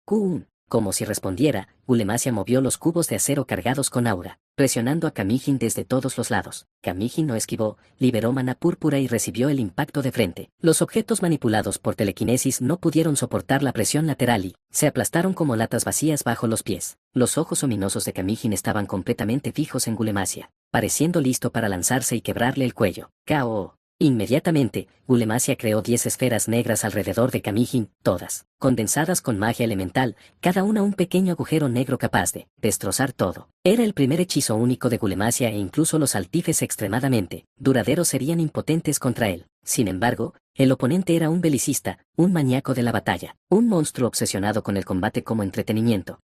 Como si respondiera, Gulemasia movió los cubos de acero cargados con aura, presionando a Kamijin desde todos los lados. Kamijin no esquivó, liberó maná púrpura y recibió el impacto de frente. Los objetos manipulados por telequinesis no pudieron soportar la presión lateral y se aplastaron como latas vacías bajo los pies. Los ojos ominosos de Kamijin estaban completamente fijos en Gulemasia, pareciendo listo para lanzarse y quebrarle el cuello. K.O. Inmediatamente, Gulemasia creó 10 esferas negras alrededor de Kamijin, todas condensadas con magia elemental, cada una un pequeño agujero negro capaz de destrozar todo. Era el primer hechizo único de Gulemasia e incluso los altifes extremadamente duraderos serían impotentes contra él. Sin embargo, el oponente era un belicista, un maníaco de la batalla, un monstruo obsesionado con el combate como entretenimiento.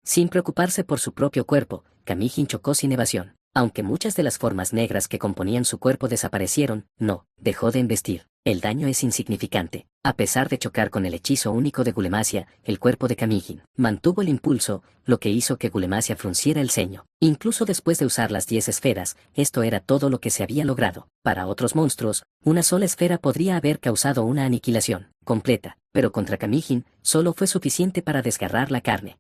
Sin preocuparse por su propio cuerpo, Kamijin chocó sin evasión. Aunque muchas de las formas negras que componían su cuerpo desaparecieron, no dejó de embestir. el daño es insignificante. A pesar de chocar con el hechizo único de Gulemasia, el cuerpo de Kamijin mantuvo el impulso, lo que hizo que Gulemasia frunciera el ceño. Incluso después de usar las 10 esferas, esto era todo lo que se había logrado. Para otros monstruos, una sola esfera podría haber causado una aniquilación completa, pero contra Kamijin, solo fue suficiente para desgarrar la carne.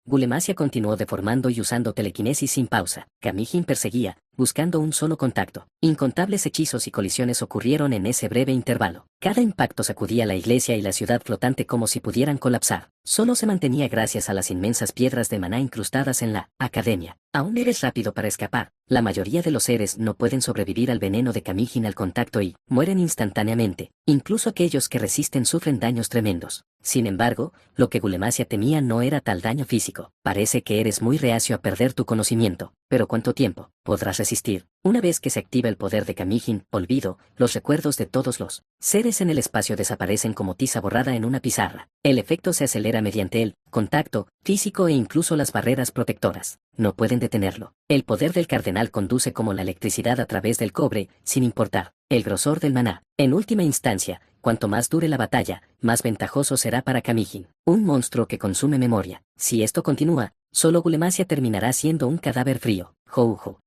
Gulemasia continuó deformando y usando telequinesis sin pausa. Kamijin perseguía, buscando un solo contacto. Incontables hechizos y colisiones ocurrieron en ese breve intervalo. Cada impacto sacudía la iglesia y la ciudad flotante como si pudieran colapsar. Solo se mantenía gracias a las inmensas piedras de maná incrustadas en la academia. Aún eres rápido para escapar. La mayoría de los seres no pueden sobrevivir al veneno de Kamijin al contacto y mueren instantáneamente. Incluso aquellos que resisten sufren daños tremendos. Sin embargo, lo que Gulemasia temía no era tal daño físico. Parece que eres muy reacio a perder tu conocimiento. Pero ¿cuánto tiempo podrás resistir? Una vez que se activa el poder de Kamijin, olvido, los recuerdos de todos los seres en el espacio desaparecen como tiza borrada en una pizarra. El efecto se acelera mediante el contacto físico e incluso las barreras protectoras. No pueden detenerlo. El poder del cardenal conduce como la electricidad a través del cobre, sin importar el grosor del maná. En última instancia, cuanto más dure la batalla, más ventajoso será para Kamijin, un monstruo que consume memoria. Si esto continúa, solo Gulemasia terminará siendo un cadáver frío.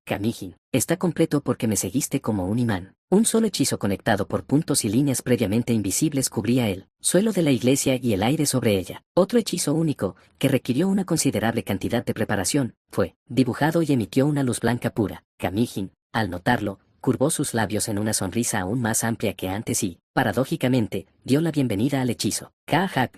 Kamijin, está completo porque me seguiste como un imán. Un solo hechizo conectado por puntos y líneas previamente invisibles cubría el suelo de la iglesia y el aire sobre ella. Otro hechizo único, que requirió una considerable cantidad de preparación, fue dibujado y emitió una luz blanca pura. Kamijin, al notarlo, curvó sus labios en una sonrisa aún más amplia que antes y, paradójicamente, dio la bienvenida al hechizo.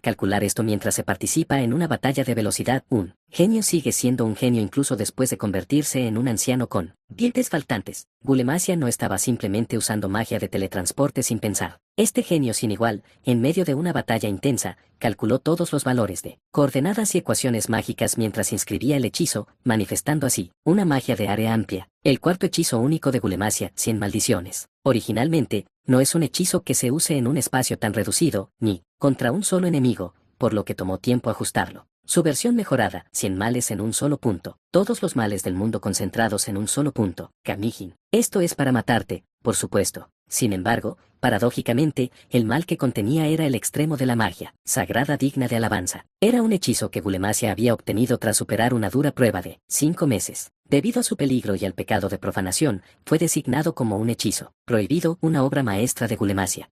Calcular esto mientras se participa en una batalla de velocidad. Un genio sigue siendo un genio incluso después de convertirse en un anciano con dientes faltantes. Gulemasia no estaba simplemente usando magia de teletransporte sin pensar. Este genio sin igual, en medio de una batalla intensa, calculó todos los valores de coordenadas y ecuaciones mágicas mientras inscribía el hechizo, manifestando así una magia de área amplia. El cuarto hechizo único de Gulemasia, 100 maldiciones. Originalmente, no es un hechizo que se use en un espacio tan reducido, ni contra un solo enemigo, por lo que tomó tiempo ajustarlo. Su versión mejorada, 100 males en un solo punto. Todos los males del mundo concentrados en un solo punto. Kamijin. Esto es para matarte, por supuesto. Sin embargo, paradójicamente, el mal que contenía era el extremo de la magia, sagrada digna de alabanza. Era un hechizo que Gulemasia había obtenido tras superar una dura prueba de 5 meses. Debido a su peligro y al pecado de profanación, fue designado como un hechizo prohibido, una obra maestra de Gulemasia.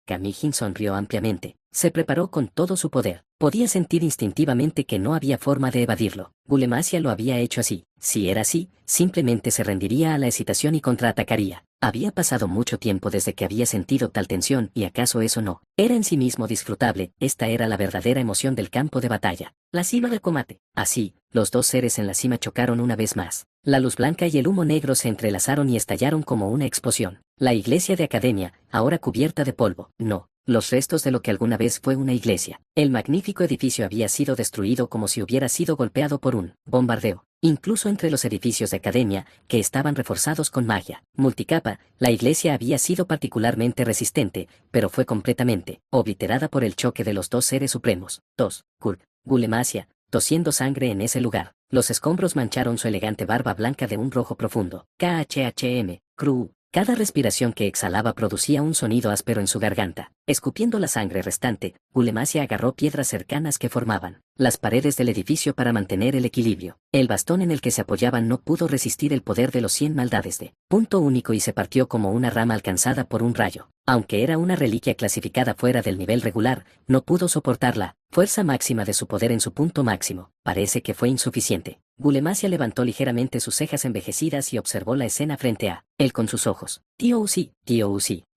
Kamijin sonrió ampliamente. Se preparó con todo su poder. Podía sentir instintivamente que no había forma de evadirlo. Gulemasia lo había hecho así. Si era así, simplemente se rendiría a la excitación y contraatacaría. Había pasado mucho tiempo desde que había sentido tal tensión, y acaso eso no era en sí mismo disfrutable. Esta era la verdadera emoción del campo de batalla. La cima del combate. Así, los dos seres en la cima chocaron una vez más. La luz blanca y el humo negro se entrelazaron y estallaron como una explosión. La iglesia de academia, ahora cubierta de polvo. No. Los restos de lo que alguna vez fue una iglesia. El magnífico edificio había sido destruido como si hubiera sido golpeado por un bombardeo. Incluso entre los edificios de academia, que estaban reforzados con magia multicapa, la iglesia había sido particularmente resistente, pero fue completamente obliterada por el choque de los dos seres supremos. Gulemasia, tosiendo sangre en ese lugar. Los escombros mancharon su elegante barba blanca de un rojo profundo. Cada respiración que exhalaba producía un sonido áspero en su garganta. Escupiendo la sangre restante, Gulemasia agarró piedras cercanas que formaban las paredes del edificio para mantener el equilibrio. El bastón en el que se apoyaban no pudo resistir el poder de los 100 maldades de punto único y se partió como una rama alcanzada por un rayo. Aunque era una reliquia clasificada fuera del nivel regular, no pudo soportar la fuerza máxima de su poder en su punto máximo. Parece que fue insuficiente. Gulemasia levantó ligeramente sus cejas envejecidas y observó la escena frente a él con sus ojos. Tío Uzi.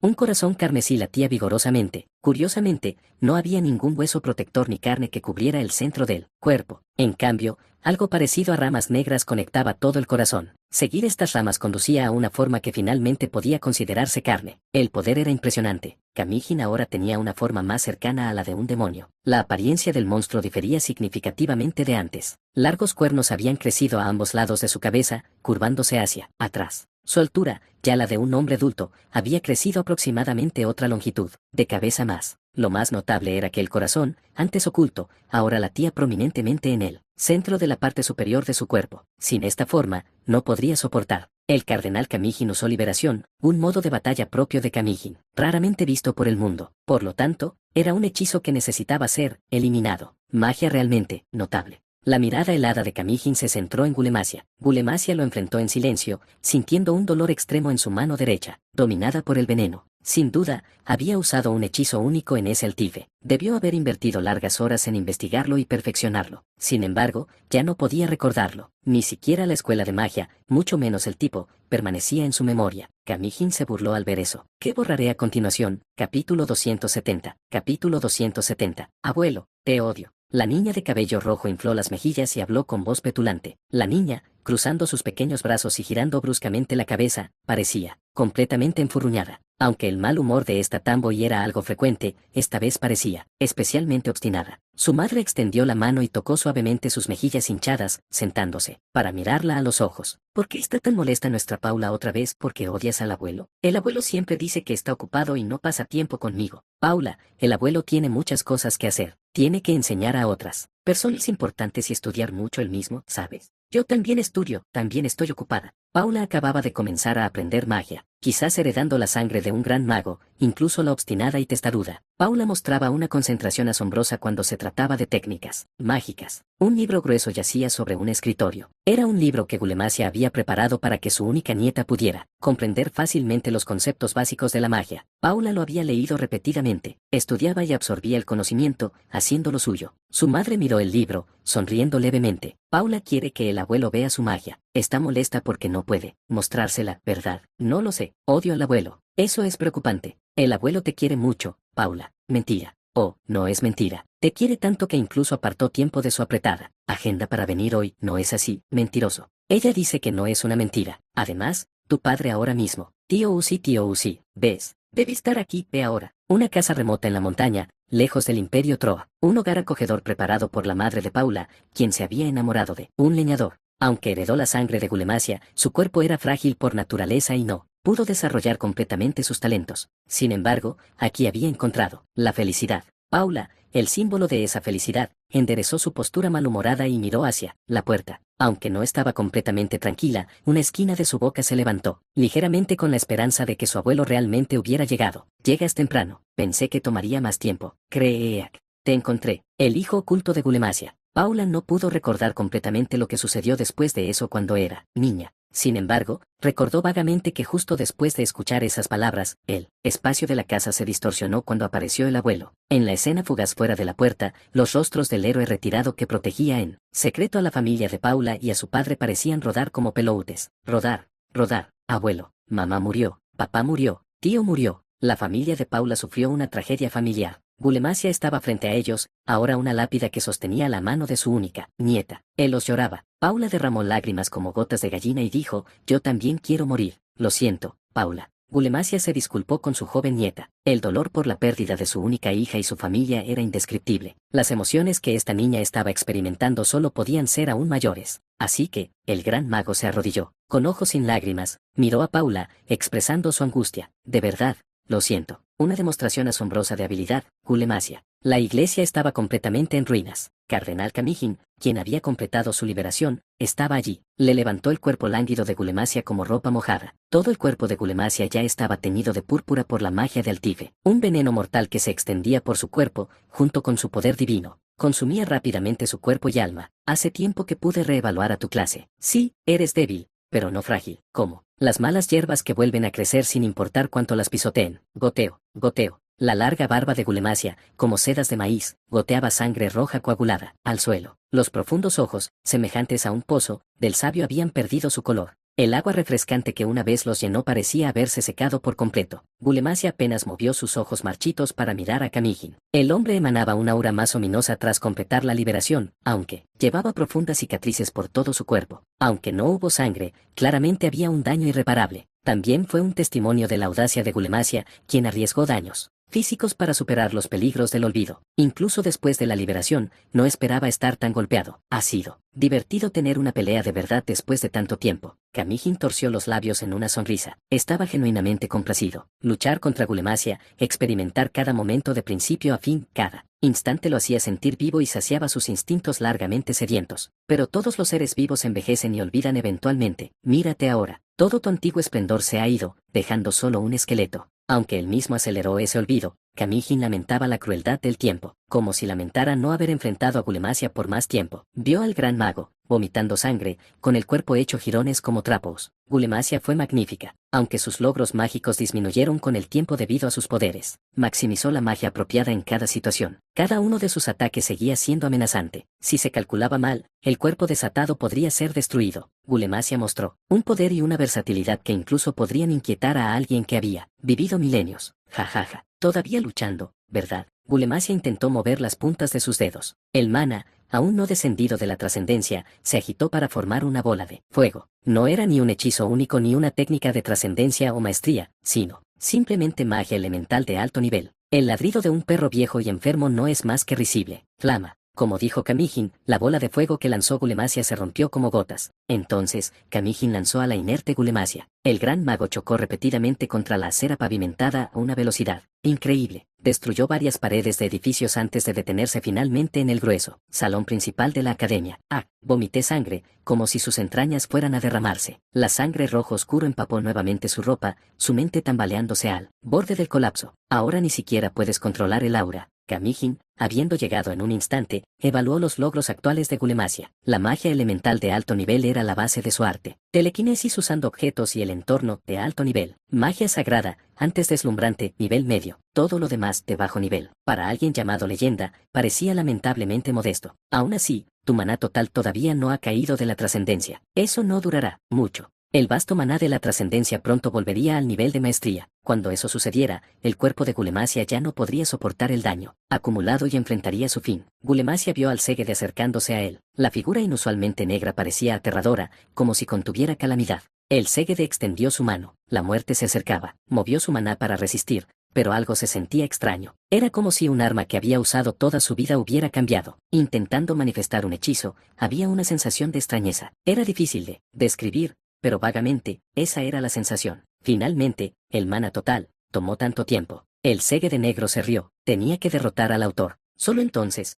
Un corazón carmesí latía vigorosamente. Curiosamente, no había ningún hueso protector ni carne que cubriera el centro del cuerpo. En cambio, algo parecido a ramas negras conectaba todo el corazón. Seguir estas ramas conducía a una forma que finalmente podía considerarse carne. El poder era impresionante. Kamijin ahora tenía una forma más cercana a la de un demonio. La apariencia del monstruo difería significativamente de antes. Largos cuernos habían crecido a ambos lados de su cabeza, curvándose hacia atrás. Su altura, ya la de un hombre adulto, había crecido aproximadamente otra longitud de cabeza más. Lo más notable era que el corazón, antes oculto, ahora latía prominentemente en el centro de la parte superior de su cuerpo. Sin esta forma, no podría soportar El cardenal Kamijin usó liberación, un modo de batalla propio de Kamijin, raramente visto por el mundo. Por lo tanto, era un hechizo que necesitaba ser eliminado. Magia realmente notable. La mirada helada de Kamijin se centró en Gulemasia. Gulemasia lo enfrentó en silencio, sintiendo un dolor extremo en su mano derecha, dominada por el veneno. Sin duda, había usado un hechizo único en ese altife. Debió haber invertido largas horas en investigarlo y perfeccionarlo. Sin embargo, ya no podía recordarlo. Ni siquiera la escuela de magia, mucho menos el tipo, permanecía en su memoria. Kamijin se burló al ver eso. ¿Qué borraré a continuación? Capítulo 270. Capítulo 270. Abuelo, te odio. La niña de cabello rojo infló las mejillas y habló con voz petulante. La niña, cruzando sus pequeños brazos y girando bruscamente la cabeza, parecía completamente enfurruñada. Aunque el mal humor de esta Tamboy era algo frecuente, esta vez parecía especialmente obstinada. Su madre extendió la mano y tocó suavemente sus mejillas hinchadas, sentándose, para mirarla a los ojos. ¿Por qué está tan molesta nuestra Paula otra vez? ¿Porque odias al abuelo? El abuelo siempre dice que está ocupado y no pasa tiempo conmigo. Paula, el abuelo tiene muchas cosas que hacer. Tiene que enseñar a otras personas importantes y estudiar mucho él mismo, ¿sabes? Yo también estudio, también estoy ocupada. Paula acababa de comenzar a aprender magia, quizás heredando la sangre de un gran mago, incluso la obstinada y testaruda. Paula mostraba una concentración asombrosa cuando se trataba de técnicas mágicas. Un libro grueso yacía sobre un escritorio. Era un libro que Gulemasia había preparado para que su única nieta pudiera comprender fácilmente los conceptos básicos de la magia. Paula lo había leído repetidamente, estudiaba y absorbía el conocimiento, haciéndolo suyo. Su madre miró el libro, sonriendo levemente. Paula quiere que el abuelo vea su magia. Está molesta porque no puede mostrársela, ¿verdad? No lo sé. Odio al abuelo. Eso es preocupante. El abuelo te quiere mucho, Paula. Mentira. Oh, no es mentira. Te quiere tanto que incluso apartó tiempo de su apretada agenda para venir hoy. No es así. Mentiroso. Ella dice que no es una mentira. Además, tu padre ahora mismo. Tío Uzi, ¿ves? Debe estar aquí, ve ahora. Una casa remota en la montaña, lejos del Imperio Troa. Un hogar acogedor preparado por la madre de Paula, quien se había enamorado de un leñador. Aunque heredó la sangre de Gulemasia, su cuerpo era frágil por naturaleza y no pudo desarrollar completamente sus talentos. Sin embargo, aquí había encontrado la felicidad. Paula, el símbolo de esa felicidad, enderezó su postura malhumorada y miró hacia la puerta. Aunque no estaba completamente tranquila, una esquina de su boca se levantó, ligeramente con la esperanza de que su abuelo realmente hubiera llegado. Llegas temprano. Pensé que tomaría más tiempo. Creak. Te encontré. El hijo oculto de Gulemasia. Paula no pudo recordar completamente lo que sucedió después de eso cuando era niña. Sin embargo, recordó vagamente que justo después de escuchar esas palabras, el espacio de la casa se distorsionó cuando apareció el abuelo. En la escena fugaz fuera de la puerta, los rostros del héroe retirado que protegía en secreto a la familia de Paula y a su padre parecían rodar como peloutes. Rodar, rodar. Abuelo, mamá murió, papá murió, tío murió. La familia de Paula sufrió una tragedia familiar. Gulemasia estaba frente a ellos, ahora una lápida que sostenía la mano de su única nieta. Él los lloraba. Paula derramó lágrimas como gotas de gallina y dijo, yo también quiero morir. Lo siento, Paula. Gulemasia se disculpó con su joven nieta. El dolor por la pérdida de su única hija y su familia era indescriptible. Las emociones que esta niña estaba experimentando solo podían ser aún mayores. Así que, el gran mago se arrodilló. Con ojos sin lágrimas, miró a Paula, expresando su angustia. De verdad, lo siento. Una demostración asombrosa de habilidad, Gulemasia. La iglesia estaba completamente en ruinas. Cardenal Kamijin, quien había completado su liberación, estaba allí. Le levantó el cuerpo lánguido de Gulemasia como ropa mojada. Todo el cuerpo de Gulemasia ya estaba teñido de púrpura por la magia de Altife. Un veneno mortal que se extendía por su cuerpo, junto con su poder divino. Consumía rápidamente su cuerpo y alma. Hace tiempo que pude reevaluar a tu clase. Sí, eres débil, pero no frágil. ¿Cómo? Las malas hierbas que vuelven a crecer sin importar cuánto las pisoteen. Goteo, goteo. La larga barba de Gulemasia, como sedas de maíz, goteaba sangre roja coagulada al suelo. Los profundos ojos, semejantes a un pozo, del sabio habían perdido su color. El agua refrescante que una vez los llenó parecía haberse secado por completo. Gulemasia apenas movió sus ojos marchitos para mirar a Kamijin. El hombre emanaba una aura más ominosa tras completar la liberación, aunque llevaba profundas cicatrices por todo su cuerpo. Aunque no hubo sangre, claramente había un daño irreparable. También fue un testimonio de la audacia de Gulemasia, quien arriesgó daños físicos para superar los peligros del olvido. Incluso después de la liberación, no esperaba estar tan golpeado. Ha sido divertido tener una pelea de verdad después de tanto tiempo. Kamijin torció los labios en una sonrisa. Estaba genuinamente complacido. Luchar contra Gulemasia, experimentar cada momento de principio a fin, cada instante lo hacía sentir vivo y saciaba sus instintos largamente sedientos. Pero todos los seres vivos envejecen y olvidan eventualmente. Mírate ahora. Todo tu antiguo esplendor se ha ido, dejando solo un esqueleto. Aunque él mismo aceleró ese olvido, Kamijin lamentaba la crueldad del tiempo, como si lamentara no haber enfrentado a Gulemasia por más tiempo. Vio al gran mago, vomitando sangre, con el cuerpo hecho jirones como trapos. Gulemasia fue magnífica, aunque sus logros mágicos disminuyeron con el tiempo debido a sus poderes. Maximizó la magia apropiada en cada situación. Cada uno de sus ataques seguía siendo amenazante. Si se calculaba mal, el cuerpo desatado podría ser destruido. Gulemasia mostró un poder y una versatilidad que incluso podrían inquietar a alguien que había vivido milenios. Jajaja. Todavía luchando, ¿verdad? Gulemasia intentó mover las puntas de sus dedos. El mana, aún no descendido de la trascendencia, se agitó para formar una bola de fuego. No era ni un hechizo único ni una técnica de trascendencia o maestría, sino simplemente magia elemental de alto nivel. El ladrido de un perro viejo y enfermo no es más que risible. Flama. Como dijo Kamijin, la bola de fuego que lanzó Gulemasia se rompió como gotas. Entonces, Kamijin lanzó a la inerte Gulemasia. El gran mago chocó repetidamente contra la acera pavimentada a una velocidad increíble. Destruyó varias paredes de edificios antes de detenerse finalmente en el grueso salón principal de la academia. Vomité sangre, como si sus entrañas fueran a derramarse. La sangre rojo oscuro empapó nuevamente su ropa, su mente tambaleándose al borde del colapso. Ahora ni siquiera puedes controlar el aura. Kamijin, habiendo llegado en un instante, evaluó los logros actuales de Gulemasia. La magia elemental de alto nivel era la base de su arte. Telequinesis usando objetos y el entorno de alto nivel. Magia sagrada, antes deslumbrante, nivel medio. Todo lo demás de bajo nivel. Para alguien llamado leyenda, parecía lamentablemente modesto. Aún así, tu maná total todavía no ha caído de la trascendencia. Eso no durará mucho. El vasto maná de la trascendencia pronto volvería al nivel de maestría. Cuando eso sucediera, el cuerpo de Gulemasia ya no podría soportar el daño acumulado y enfrentaría su fin. Gulemasia vio al Ségede acercándose a él. La figura inusualmente negra parecía aterradora, como si contuviera calamidad. El Ségede extendió su mano. La muerte se acercaba. Movió su maná para resistir, pero algo se sentía extraño. Era como si un arma que había usado toda su vida hubiera cambiado. Intentando manifestar un hechizo, había una sensación de extrañeza. Era difícil de describir, pero vagamente, esa era la sensación. Finalmente, el mana total, tomó tanto tiempo. El Ségede negro se rió. Tenía que derrotar al autor. Solo entonces.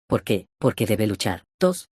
¿Por qué? Porque debe luchar. Tos.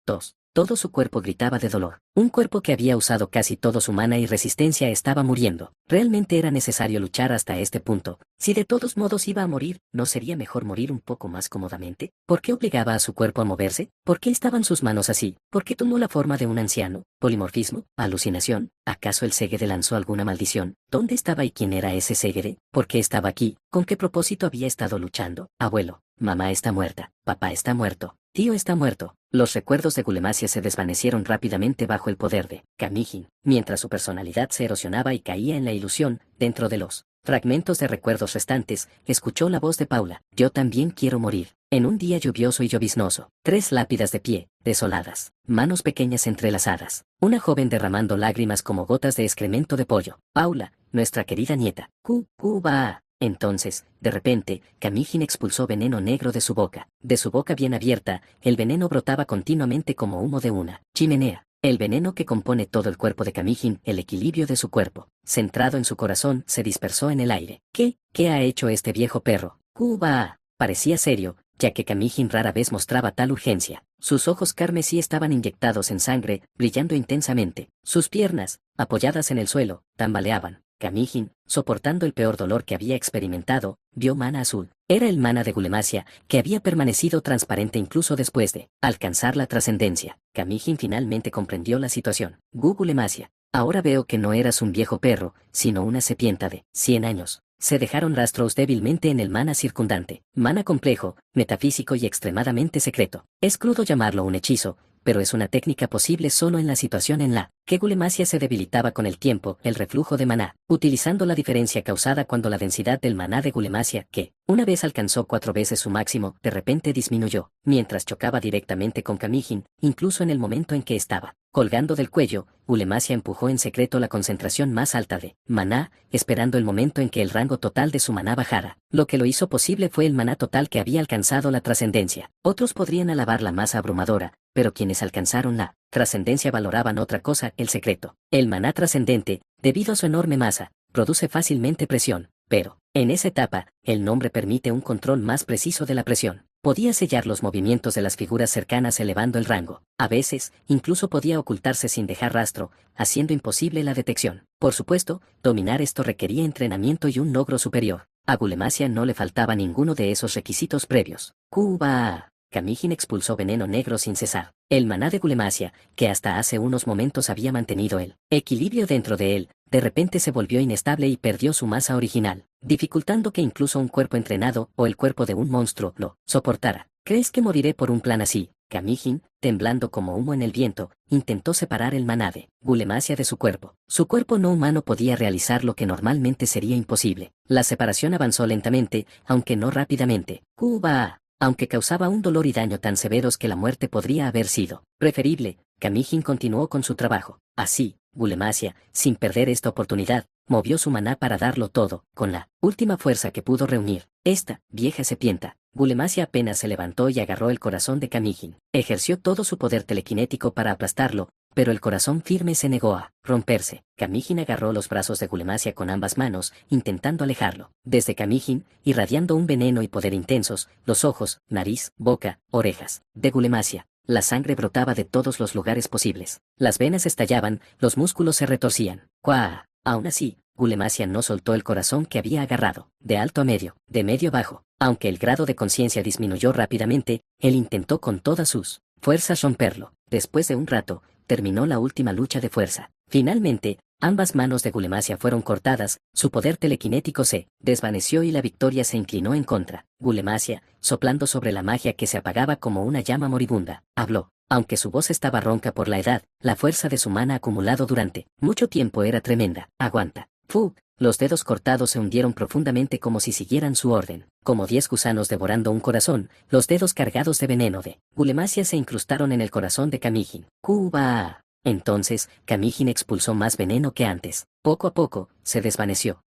Todo su cuerpo gritaba de dolor. Un cuerpo que había usado casi todo su mana y resistencia estaba muriendo. ¿Realmente era necesario luchar hasta este punto? Si de todos modos iba a morir, ¿no sería mejor morir un poco más cómodamente? ¿Por qué obligaba a su cuerpo a moverse? ¿Por qué estaban sus manos así? ¿Por qué tomó la forma de un anciano? ¿Polimorfismo? ¿Alucinación? ¿Acaso el Ségede lanzó alguna maldición? ¿Dónde estaba y quién era ese Ségede? ¿Por qué estaba aquí? ¿Con qué propósito había estado luchando? Abuelo, mamá está muerta, papá está muerto. Tío está muerto. Los recuerdos de Gulemasia se desvanecieron rápidamente bajo el poder de Kamijin, mientras su personalidad se erosionaba y caía en la ilusión. Dentro de los fragmentos de recuerdos restantes, escuchó la voz de Paula. Yo también quiero morir. En un día lluvioso y lloviznoso, 3 lápidas de pie, desoladas, manos pequeñas entrelazadas, una joven derramando lágrimas como gotas de excremento de pollo. Paula, nuestra querida nieta. Cuba. Entonces, de repente, Kamijin expulsó veneno negro de su boca. De su boca bien abierta, el veneno brotaba continuamente como humo de una chimenea. El veneno que compone todo el cuerpo de Kamijin, el equilibrio de su cuerpo, centrado en su corazón, se dispersó en el aire. ¿Qué ha hecho este viejo perro? Cuba. Parecía serio, ya que Kamijin rara vez mostraba tal urgencia. Sus ojos carmesí estaban inyectados en sangre, brillando intensamente. Sus piernas, apoyadas en el suelo, tambaleaban. Kamijin, soportando el peor dolor que había experimentado, vio mana azul. Era el mana de Gulemasia, que había permanecido transparente incluso después de alcanzar la trascendencia. Kamijin finalmente comprendió la situación. Gulemasia, ahora veo que no eras un viejo perro, sino una serpiente de 100 años. Se dejaron rastros débilmente en el mana circundante. Mana complejo, metafísico y extremadamente secreto. Es crudo llamarlo un hechizo, pero es una técnica posible solo en la situación en la que Gulemasia se debilitaba con el tiempo, el reflujo de maná, utilizando la diferencia causada cuando la densidad del maná de Gulemasia, que una vez alcanzó 4 veces su máximo, de repente disminuyó, mientras chocaba directamente con Kamijin, incluso en el momento en que estaba colgando del cuello. Gulemasia empujó en secreto la concentración más alta de maná, esperando el momento en que el rango total de su maná bajara. Lo que lo hizo posible fue el maná total que había alcanzado la trascendencia. Otros podrían alabar la masa abrumadora, pero quienes alcanzaron la trascendencia valoraban otra cosa: el secreto. El maná trascendente, debido a su enorme masa, produce fácilmente presión, pero, en esa etapa, el nombre permite un control más preciso de la presión. Podía sellar los movimientos de las figuras cercanas elevando el rango. A veces, incluso podía ocultarse sin dejar rastro, haciendo imposible la detección. Por supuesto, dominar esto requería entrenamiento y un logro superior. A Gulemasia no le faltaba ninguno de esos requisitos previos. ¡Cuba! Kamijin expulsó veneno negro sin cesar. El maná de Gulemasia, que hasta hace unos momentos había mantenido el equilibrio dentro de él, de repente se volvió inestable y perdió su masa original, dificultando que incluso un cuerpo entrenado o el cuerpo de un monstruo lo soportara. ¿Crees que moriré por un plan así? Kamijin, temblando como humo en el viento, intentó separar el maná de Gulemasia de su cuerpo. Su cuerpo no humano podía realizar lo que normalmente sería imposible. La separación avanzó lentamente, aunque no rápidamente. ¡Cuba! Aunque causaba un dolor y daño tan severos que la muerte podría haber sido preferible, Kamijin continuó con su trabajo. Así, Gulemasia, sin perder esta oportunidad, movió su maná para darlo todo, con la última fuerza que pudo reunir. Esta vieja serpienta. Gulemasia apenas se levantó y agarró el corazón de Kamijin. Ejerció todo su poder telequinético para aplastarlo, pero el corazón firme se negó a romperse. Kamijin agarró los brazos de Gulemasia con ambas manos, intentando alejarlo. Desde Kamijin, irradiando un veneno y poder intensos, los ojos, nariz, boca, orejas de Gulemasia. La sangre brotaba de todos los lugares posibles. Las venas estallaban, los músculos se retorcían. ¡Cuá! Aún así, Gulemasia no soltó el corazón que había agarrado. De alto a medio, de medio a bajo. Aunque el grado de conciencia disminuyó rápidamente, él intentó con todas sus fuerzas romperlo. Después de un rato, terminó la última lucha de fuerza. Finalmente, ambas manos de Gulemasia fueron cortadas, su poder telequinético se desvaneció y la victoria se inclinó en contra. Gulemasia, soplando sobre la magia que se apagaba como una llama moribunda, habló. Aunque su voz estaba ronca por la edad, la fuerza de su mana acumulado durante mucho tiempo era tremenda. Aguanta. ¡Fu! Los dedos cortados se hundieron profundamente como si siguieran su orden. Como 10 gusanos devorando un corazón, los dedos cargados de veneno de Gulemasia se incrustaron en el corazón de Kamijin. ¡Cuba! Entonces, Kamijin expulsó más veneno que antes. Poco a poco, se desvaneció.